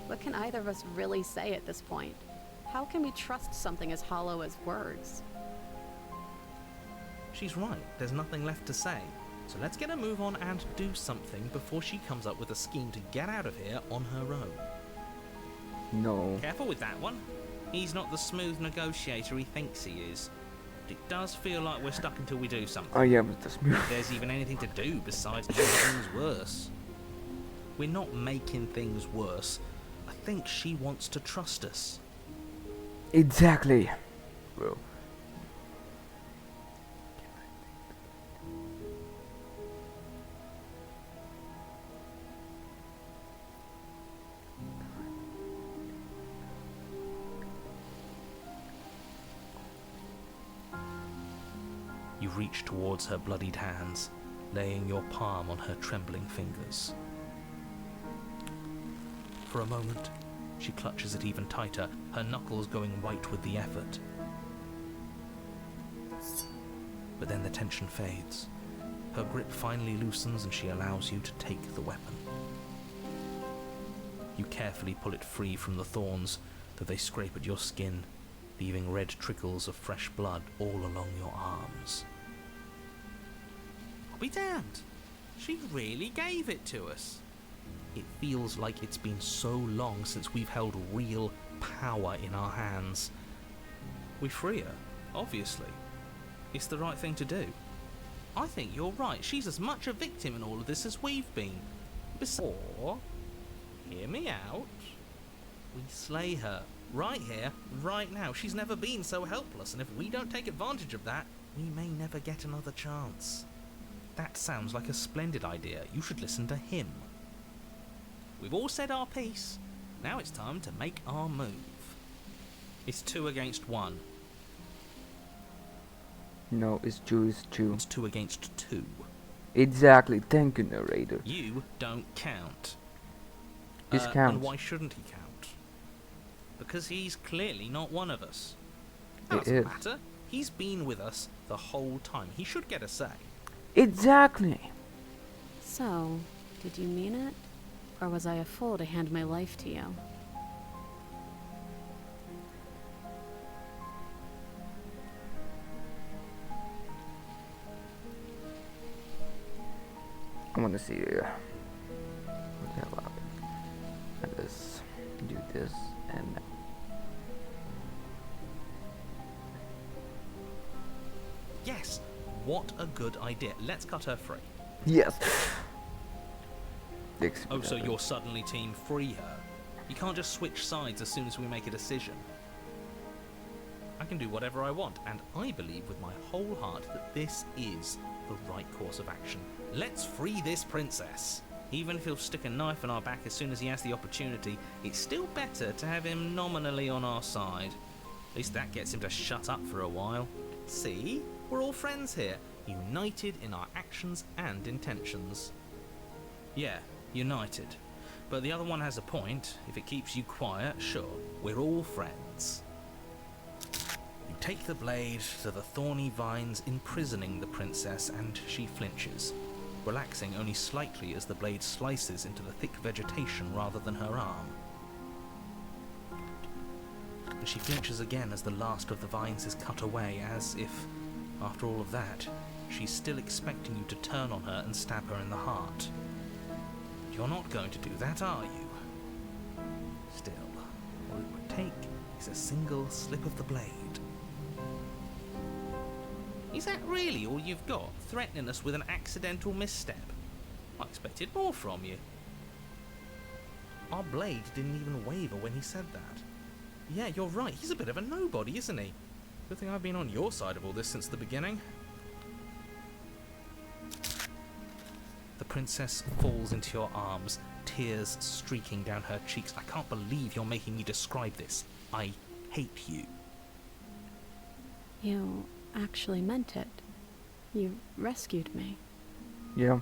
What can either of us really say at this point? How can we trust something as hollow as words? She's right, there's nothing left to say. So let's get a move on and do something before she comes up with a scheme to get out of here on her own. No. Careful with that one. He's not the smooth negotiator he thinks he is. But it does feel like we're stuck until we do something. I am the smooth. If there's even anything to do besides making things worse. We're not making things worse. I think she wants to trust us. Exactly. Well. You reach towards her bloodied hands, laying your palm on her trembling fingers. For a moment, she clutches it even tighter, her knuckles going white with the effort. But then the tension fades. Her grip finally loosens and she allows you to take the weapon. You carefully pull it free from the thorns, though they scrape at your skin, leaving red trickles of fresh blood all along your arms. I'll be damned! She really gave it to us. It feels like it's been so long since we've held real power in our hands. We free her, obviously. It's the right thing to do. I think you're right. She's as much a victim in all of this as we've been. Or, hear me out, we slay her. Right here, right now. She's never been so helpless, and if we don't take advantage of that, we may never get another chance. That sounds like a splendid idea. You should listen to him. We've all said our piece. Now it's time to make our move. It's 2 against 1. No, it's 2 is 2. It's 2 against 2. Exactly. Thank you, narrator. You don't count. This counts. And why shouldn't he count? Because he's clearly not one of us. It Doesn't is. matter. He's been with us the whole time. He should get a say. Exactly. So, did you mean it? Or was I a fool to hand my life to you? I want to see what the hell happened. Let's do this and Yes, what a good idea. Let's cut her free. yes. Oh, so you're suddenly team free her? You can't just switch sides as soon as we make a decision. I can do whatever I want, and I believe with my whole heart that this is the right course of action. Let's free this princess. Even if he'll stick a knife in our back as soon as he has the opportunity, it's still better to have him nominally on our side. At least that gets him to shut up for a while. See? We're all friends here, united in our actions and intentions. Yeah, united. But the other one has a point. If it keeps you quiet, sure, we're all friends. You take the blade to the thorny vines imprisoning the princess, and she flinches, relaxing only slightly as the blade slices into the thick vegetation rather than her arm. And she flinches again as the last of the vines is cut away, as if, after all of that, she's still expecting you to turn on her and stab her in the heart. You're not going to do that, are you? Still, all it would take is a single slip of the blade. Is that really all you've got, threatening us with an accidental misstep? I expected more from you. Our blade didn't even waver when he said that. Yeah, you're right, he's a bit of a nobody, isn't he? Good thing I've been on your side of all this since the beginning. The princess falls into your arms, tears streaking down her cheeks. I can't believe you're making me describe this. I hate you. You actually meant it. You rescued me. Yeah.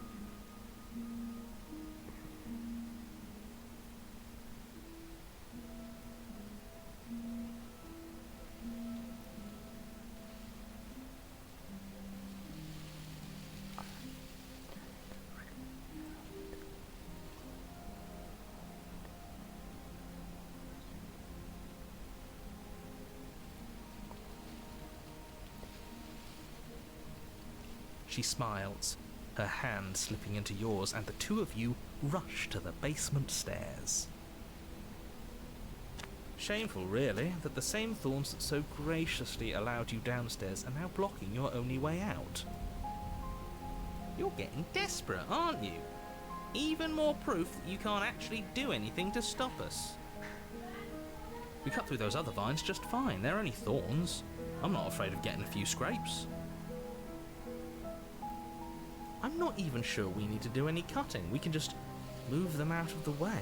She smiles, her hand slipping into yours, and the two of you rush to the basement stairs. Shameful, really, that the same thorns that so graciously allowed you downstairs are now blocking your only way out. You're getting desperate, aren't you? Even more proof that you can't actually do anything to stop us. We cut through those other vines just fine. They're only thorns. I'm not afraid of getting a few scrapes. I'm not even sure we need to do any cutting. We can just move them out of the way.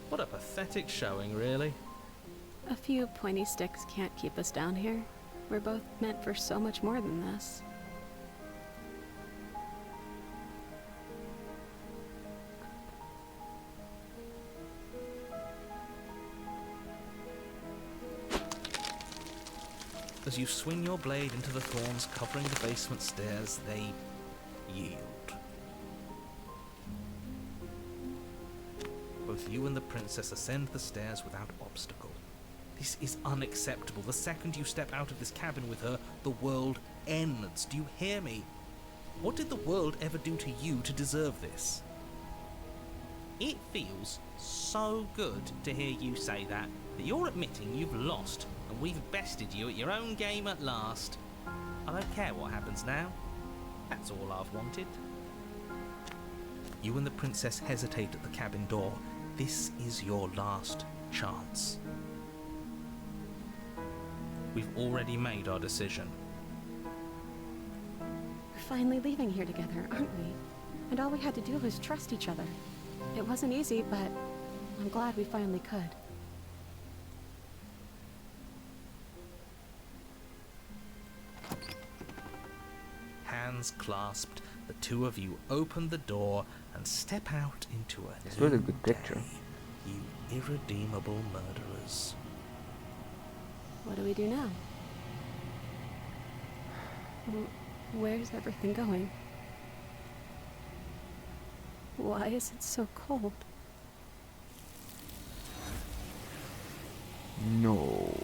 What a pathetic showing, really. A few pointy sticks can't keep us down here. We're both meant for so much more than this. As you swing your blade into the thorns covering the basement stairs, they yield. Both you and the princess ascend the stairs without obstacle. This is unacceptable. The second you step out of this cabin with her, the world ends. Do you hear me? What did the world ever do to you to deserve this? It feels so good to hear you say that you're admitting you've lost and we've bested you at your own game at last. I don't care what happens now. That's all I've wanted. You and the princess hesitate at the cabin door. This is your last chance. We've already made our decision. We're finally leaving here together, aren't we? And all we had to do was trust each other. It wasn't easy, but I'm glad we finally could. Hands clasped, the two of you open the door and step out into a It's new really good picture. day, you irredeemable murderers. What do we do now? Where's everything going? Why is it so cold? No.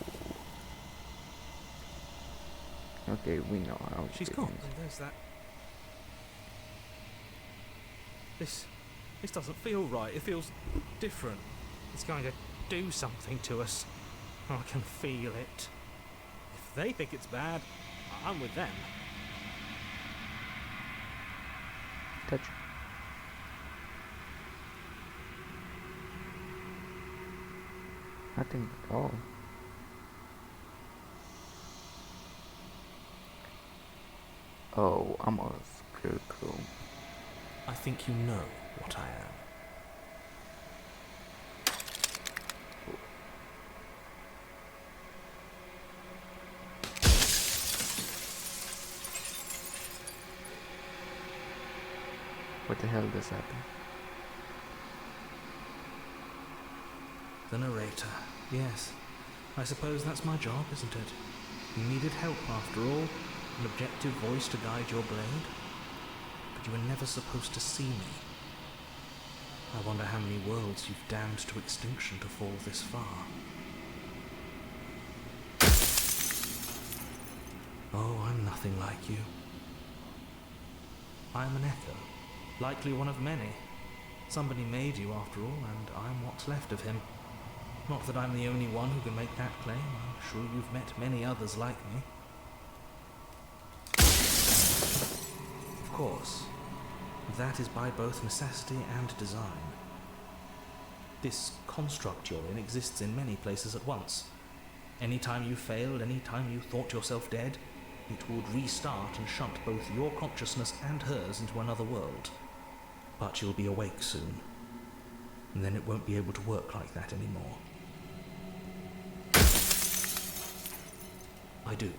Okay, we know how it She's gone. begins. There's that. This doesn't feel right. It feels different. It's going to do something to us. I can feel it. If they think it's bad, I'm with them. Touch. Nothing at all. Oh, I'm a scarecrow. I think you know what I am. What the hell does happen? The narrator. Yes. I suppose that's my job, isn't it? You needed help after all. An objective voice to guide your blade. But you were never supposed to see me. I wonder how many worlds you've damned to extinction to fall this far. Oh, I'm nothing like you. I'm an echo. Likely one of many. Somebody made you after all, and I'm what's left of him. Not that I'm the only one who can make that claim. I'm sure you've met many others like me. Of course, that is by both necessity and design. This construct you're in exists in many places at once. Any time you failed, any time you thought yourself dead, it would restart and shunt both your consciousness and hers into another world. But you'll be awake soon, and then it won't be able to work like that anymore. I do.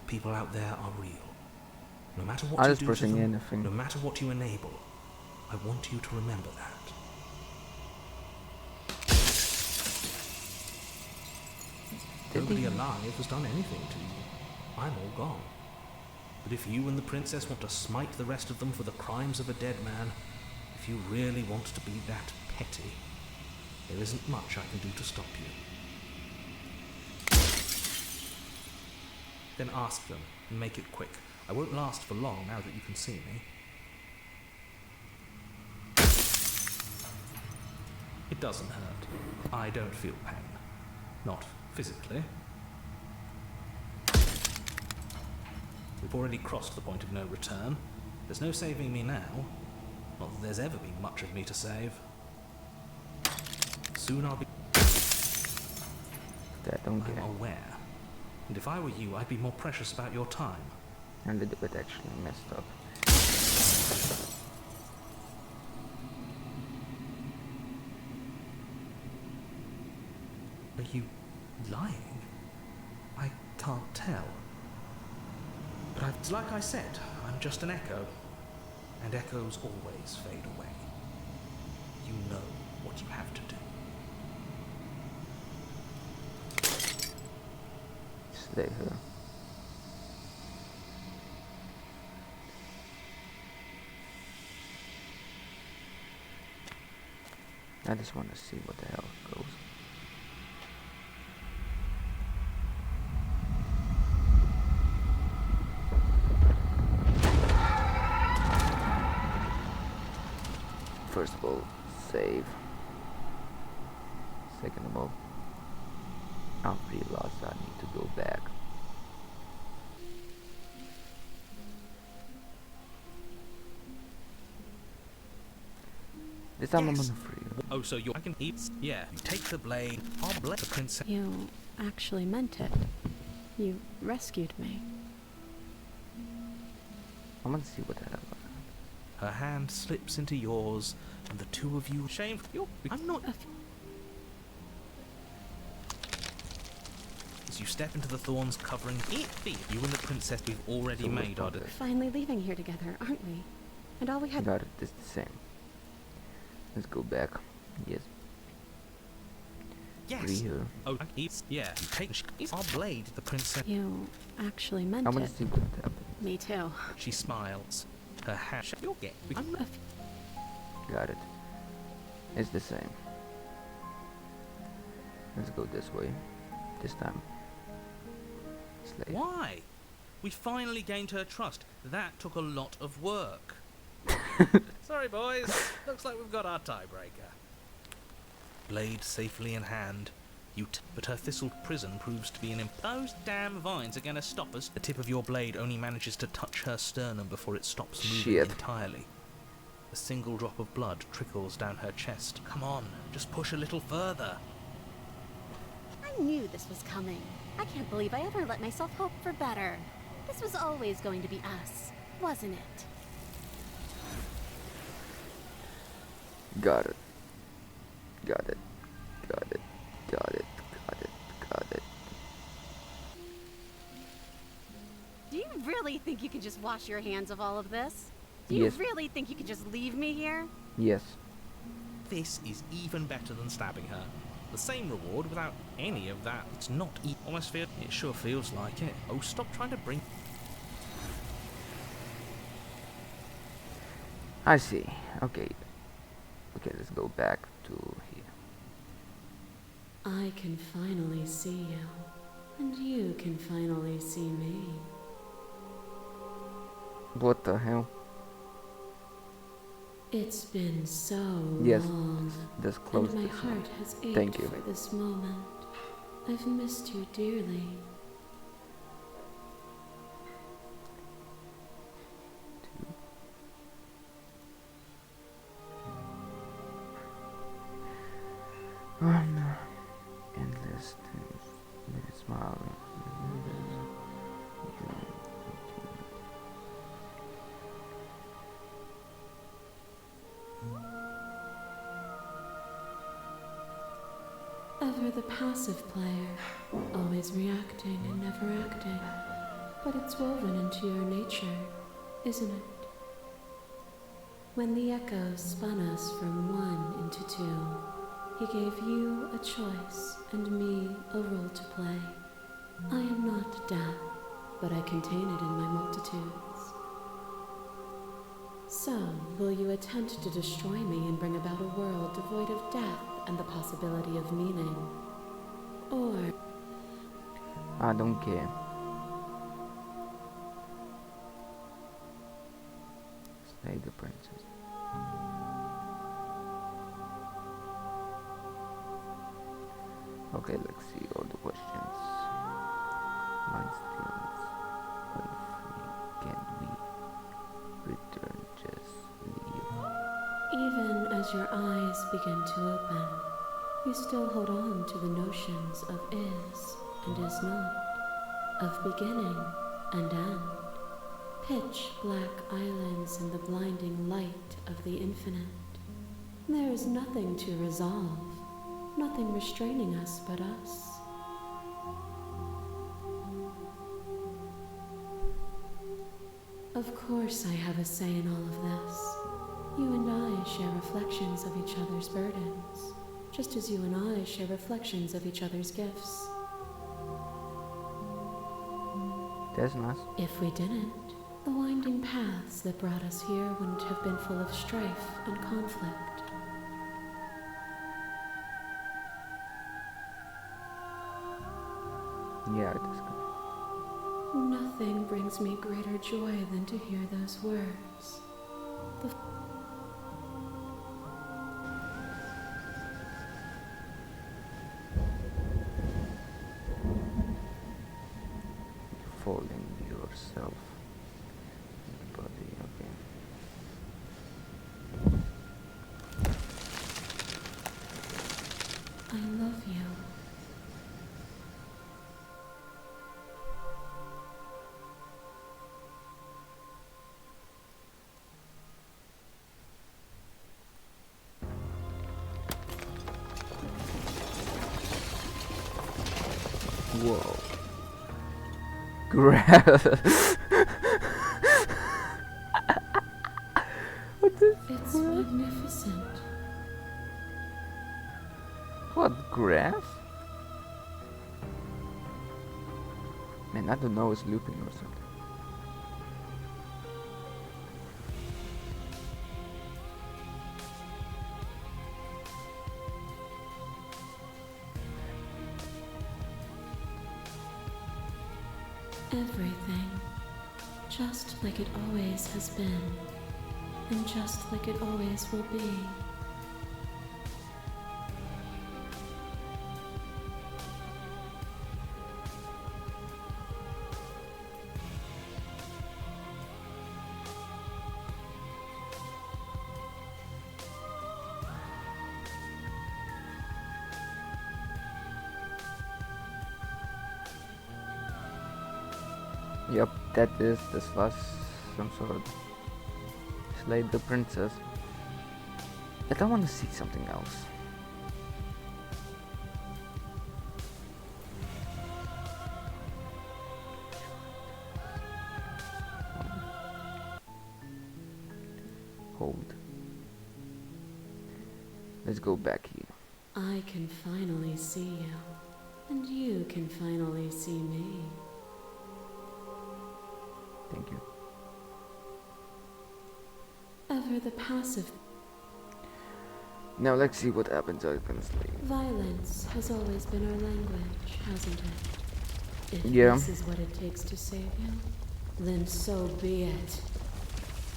people out there are real. No matter what I you was do to pressing them, anything. no matter what you enable, I want you to remember that. Nobody alive has done anything to you. I'm all gone. But if you and the princess want to smite the rest of them for the crimes of a dead man, if you really want to be that petty, there isn't much I can do to stop you. Then ask them, and make it quick. I won't last for long now that you can see me. It doesn't hurt. I don't feel pain. Not physically. We've already crossed the point of no return. There's no saving me now. Not that there's ever been much of me to save. Soon I'll be... I'm aware. And if I were you, I'd be more precious about your time. A little bit actually messed up. Are you lying? I can't tell. But like I said, I'm just an echo. And echoes always fade away. You know what you have to do. Stay here. I just want to see what the hell goes. First of all, save. Second of all, I realize I need to go back. This time I'm gonna free you. Oh, so I can eat? Yeah. You take the blade. I'll bless the princess. You actually meant it. You rescued me. I'm gonna see what the hell. Her hand slips into yours, and the two of you... Shame. I'm not... As you step into the thorns covering you and the princess we've already So made our... Finally leaving here together, aren't we? And all we had... Got it, it's the same. Let's go back. Yes. Yes. Free her. Oh, yeah. Take our blade, the princess. You actually meant I want it. to see what happens. Me too. She smiles. Her hand. You'll get. Got it. It's the same. Let's go this way. This time. Slay. Why? We finally gained her trust. That took a lot of work. Sorry, boys. Looks like we've got our tiebreaker. Blade safely in hand. But her thistled prison proves to be an those damn vines are gonna stop us. The tip of your blade only manages to touch her sternum before it stops moving entirely. A single drop of blood trickles down her chest. Come on, just push a little further. I knew this was coming. I can't believe I ever let myself hope for better. This was always going to be us, wasn't it? Got it. Got it. Got it. Got it. Got it. Got it. Do you really think you can just wash your hands of all of this? Do you really think you can just leave me here? Yes. This is even better than stabbing her. The same reward without any of that. It's not almost feel. It sure feels like it. Oh, stop trying to bring. I see. Okay. Okay, let's go back to here. I can finally see you, and you can finally see me. What the hell? It's been so Yes, long, that's close. and my heart has ached Thank you. for this moment. I've missed you dearly. Endless things, smiling. Ever the passive player, always reacting and never acting. but it's woven into your nature, isn't it? When the echoes spun us from one into two, he gave you a choice and me a role to play. I am not death, but I contain it in my multitudes. So, will you attempt to destroy me and bring about a world devoid of death and the possibility of meaning? Or... I don't care. Slay the princess. Okay, let's see all the questions. Mind steals. When free, can we return? Just leave. even as your eyes begin to open, you still hold on to the notions of is and is not, of beginning and end. Pitch black islands in the blinding light of the infinite. There is nothing to resolve, nothing restraining us but us. Of course I have a say in all of this. You and I share reflections of each other's burdens, just as you and I share reflections of each other's gifts. That's nice. If we didn't, the winding paths that brought us here wouldn't have been full of strife and conflict. Yeah, it is good. Nothing brings me greater joy than to hear those words. Folding yourself in the body, okay. I love you. Whoa. Grass. It's magnificent. What, grass? Man, I don't know, it's looping or something. Everything, just like it always has been, and just like it always will be. Yep, that is the slash some sort. Slay the princess. But I want to see something else. Hold. Let's go back here. I can finally see you, and you can finally see me. Thank you. Ever the passive. Now let's see what happens honestly. Violence has always been our language, hasn't it? If Yeah. this is what it takes to save you, then so be it.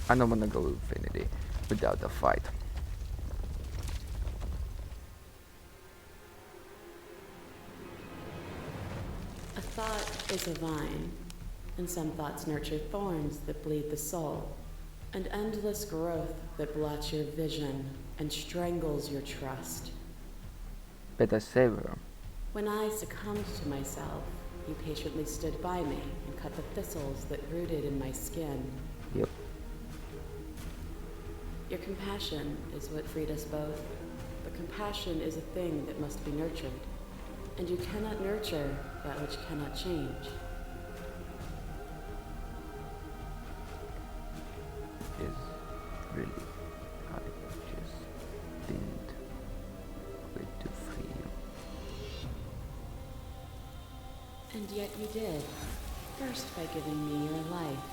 I don't wanna go infinity without a fight. A thought is a vine, and some thoughts nurture thorns that bleed the soul, and endless growth that blots your vision and strangles your trust. Better save her. When I succumbed to myself, you patiently stood by me and cut the thistles that rooted in my skin. Yep. Your compassion is what freed us both, but compassion is a thing that must be nurtured, and you cannot nurture that which cannot change. And yet you did. First by giving me your life,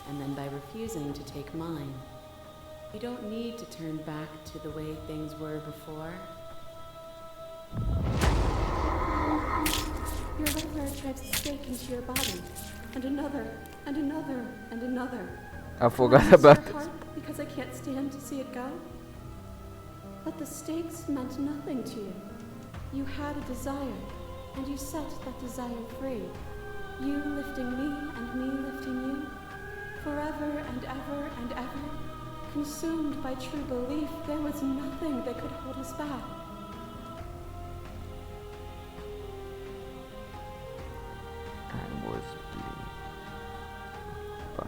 and then by refusing to take mine. You don't need to turn back to the way things were before. Your nightmare drives a stake into your body, and another, and another, and another. I forgot Will I about use your this. heart because I can't stand to see it go? But the stakes meant nothing to you. You had a desire, and you set that desire free. You lifting me and me lifting you. Forever and ever and ever. Consumed by true belief, there was nothing that could hold us back. I was blue, but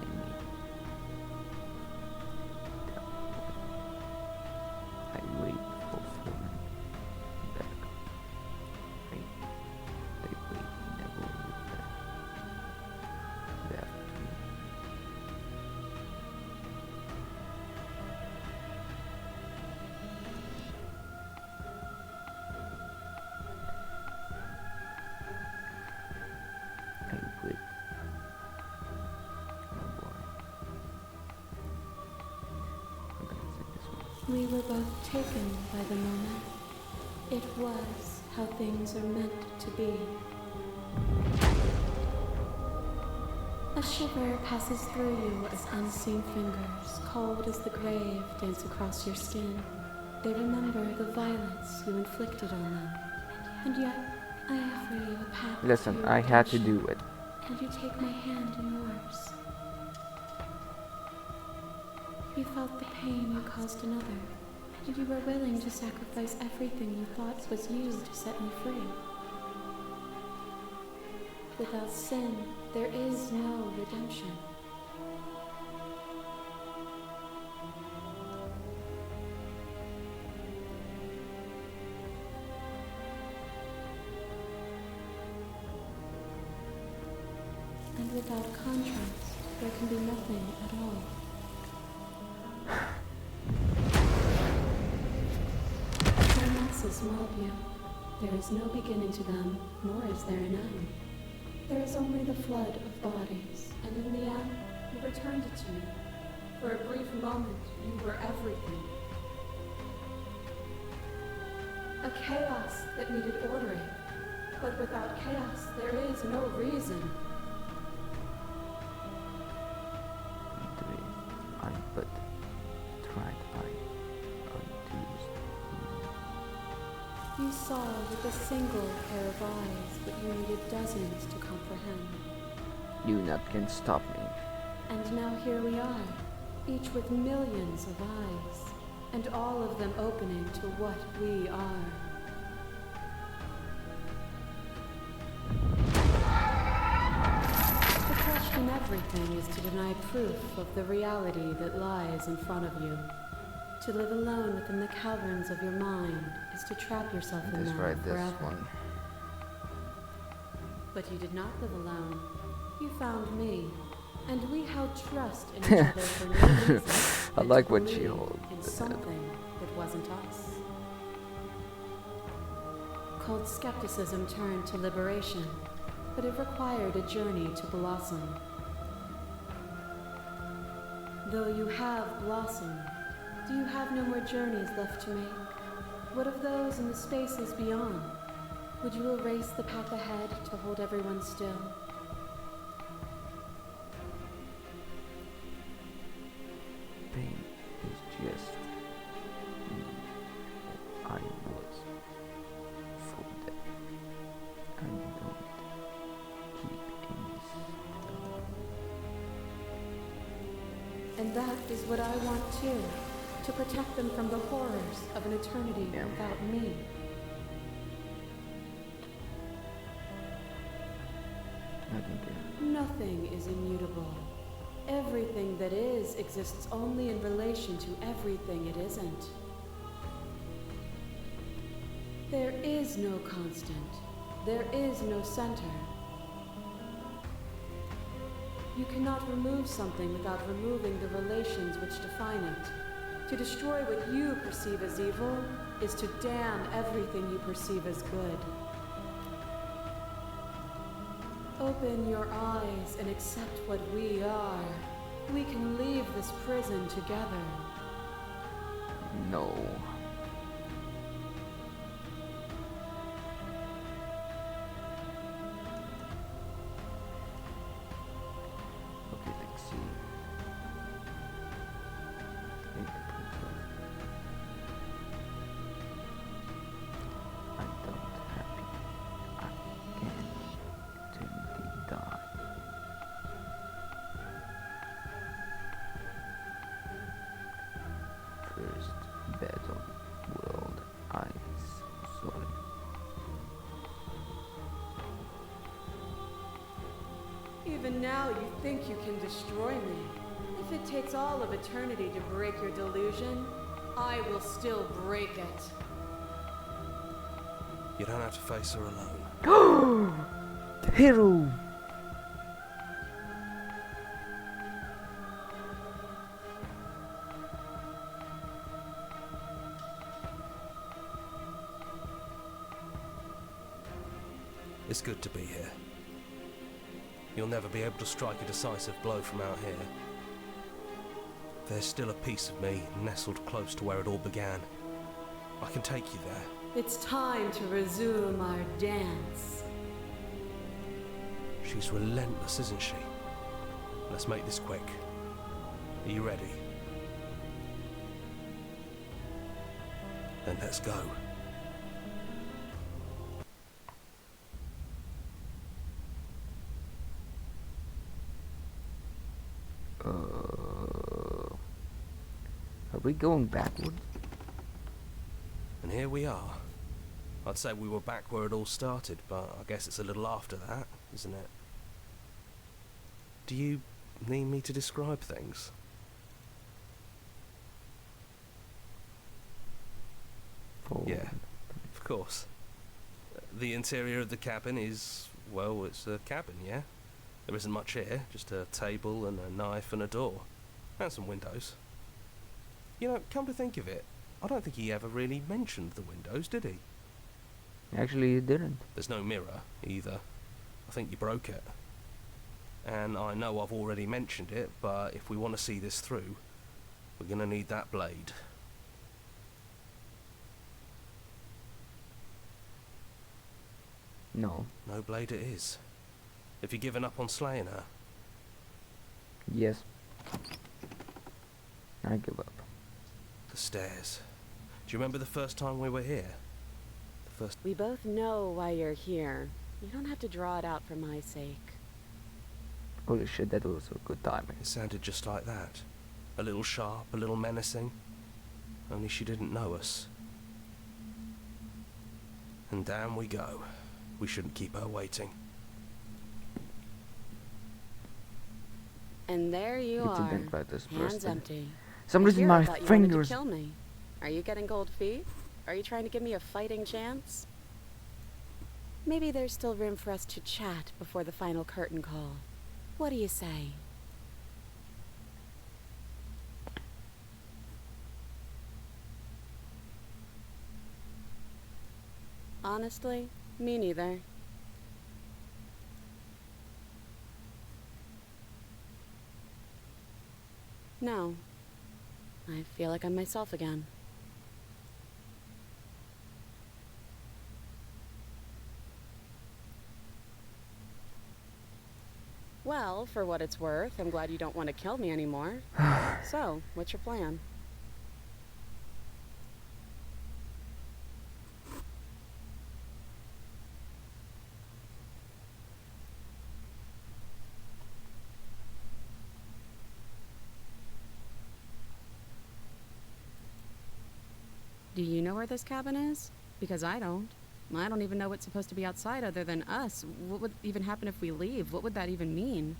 in me. I wait for falling back. They wait never return. Left me. I wait. Oh boy. I'm gonna say this one. We were both taken by the moment. It was how things are meant to be. A shiver passes through you as unseen fingers, cold as the grave, dance across your skin. They remember the violence you inflicted on them. And yet, I offer you a path Listen, to your I had to redemption. do it. And you take my hand in yours. You felt the pain you caused another, and you were willing to sacrifice everything you thought was you to set me free. Without sin, there is no redemption. And without contrast, there can be nothing at all. The masses mob you. There is no beginning to them, nor is there an end. There is only the flood of bodies, and in the end, you returned it to me. For a brief moment, you were everything. A chaos that needed ordering. But without chaos, there is no reason. I but tried I undoes You saw with a single pair of eyes what you needed dozens to comprehend. you not can stop me. And now here we are, each with millions of eyes, and all of them opening to what we are. The question in everything is to deny proof of the reality that lies in front of you. To live alone within the caverns of your mind is to trap yourself in Let's them try this forever. one. But you did not live alone. You found me, and we held trust in each other for no reason. I than like to what she believe holds. in something that wasn't us. Cold skepticism turned to liberation, but it required a journey to blossom. Though you have blossomed, do you have no more journeys left to make? What of those in the spaces beyond? Would you erase the path ahead to hold everyone still? Pain is just I was for that. I don't keep any stuff. And that is what I want too, to protect them from the horrors of an eternity Yeah. without me. I don't care. Nothing is immutable. Everything that is exists only in relation to everything it isn't. There is no constant. There is no center. You cannot remove something without removing the relations which define it. To destroy what you perceive as evil is to damn everything you perceive as good. Open your eyes and accept what we are. We can leave this prison together. No. Okay, let's see. Take the princess. I don't happy. I can't till they die. First battle world ice sorry. Even now you think you can destroy me. If it takes all of eternity to break your delusion, I will still break it. You don't have to face her alone. Hero! It's good to be here. You'll never be able to strike a decisive blow from out here. There's still a piece of me nestled close to where it all began. I can take you there. It's time to resume our dance. She's relentless, isn't she? Let's make this quick. Are you ready? Then let's go. Are we going backwards? And here we are. I'd say we were back where it all started, but I guess it's a little after that, isn't it? Do you need me to describe things? Yeah, of course. The interior of the cabin is, well, it's a cabin, yeah? There isn't much here, just a table and a knife and a door. And some windows. You know, come to think of it, I don't think he ever really mentioned the windows, did he? Actually, you didn't. There's no mirror, either. I think you broke it. And I know I've already mentioned it, but if we want to see this through, we're gonna need that blade. No. No blade it is. Have you given up on slaying her? Yes. I give up. The stairs. Do you remember the first time we were here? The first... We both know why you're here. You don't have to draw it out for my sake. Holy shit, that was a good timing. It sounded just like that. A little sharp, a little menacing. Only she didn't know us. And down we go. We shouldn't keep her waiting. And there you It's a are, dent by this hands person. empty. Some And reason here my I thought you wanted fingers. to kill me. Are you getting cold feet? Are you trying to give me a fighting chance? Maybe there's still room for us to chat before the final curtain call. What do you say? Honestly, me neither. No. I feel like I'm myself again. Well, for what it's worth, I'm glad you don't want to kill me anymore. So, what's your plan? Do you know where this cabin is? Because I don't. I don't even know what's supposed to be outside other than us. What would even happen if we leave? What would that even mean?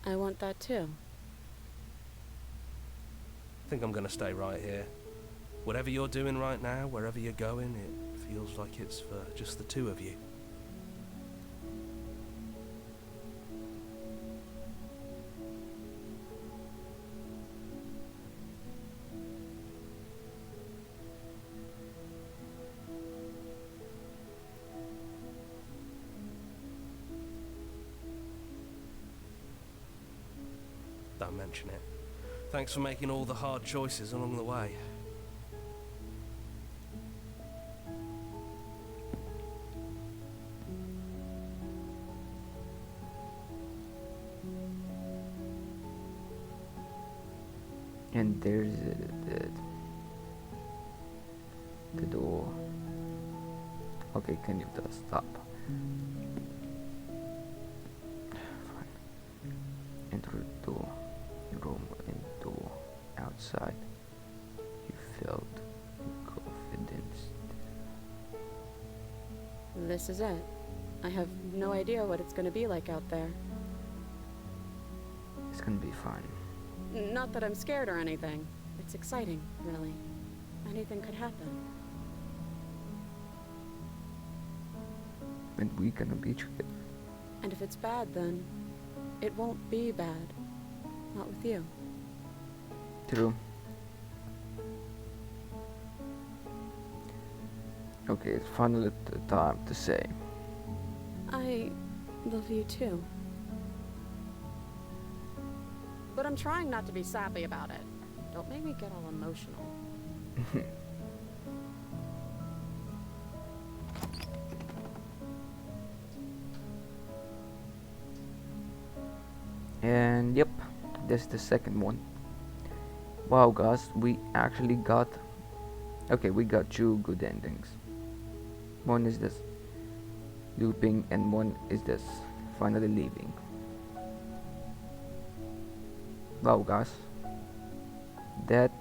I want that too. I think I'm gonna stay right here. Whatever you're doing right now, wherever you're going, it feels like it's for just the two of you. Don't mention it. Thanks for making all the hard choices along the way. And there's the door. Okay, can you just stop? Fine. Enter the door. Room and door. Outside. You felt confidence. This is it. I have no idea what it's gonna be like out there. It's gonna be fine. Not that I'm scared or anything. It's exciting, really. Anything could happen. And we gonna be together. And if it's bad, then it won't be bad. Not with you. True. Okay, it's finally the time to say. I love you too. But I'm trying not to be sappy about it. Don't make me get all emotional. And yep, that's the second one. Wow guys, we actually got, okay, we got two good endings. One is this looping and one is this finally leaving. Wow guys, that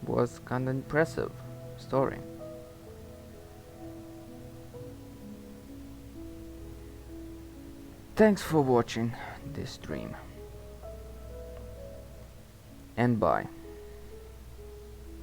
was kind of impressive story. Thanks for watching this stream, and bye.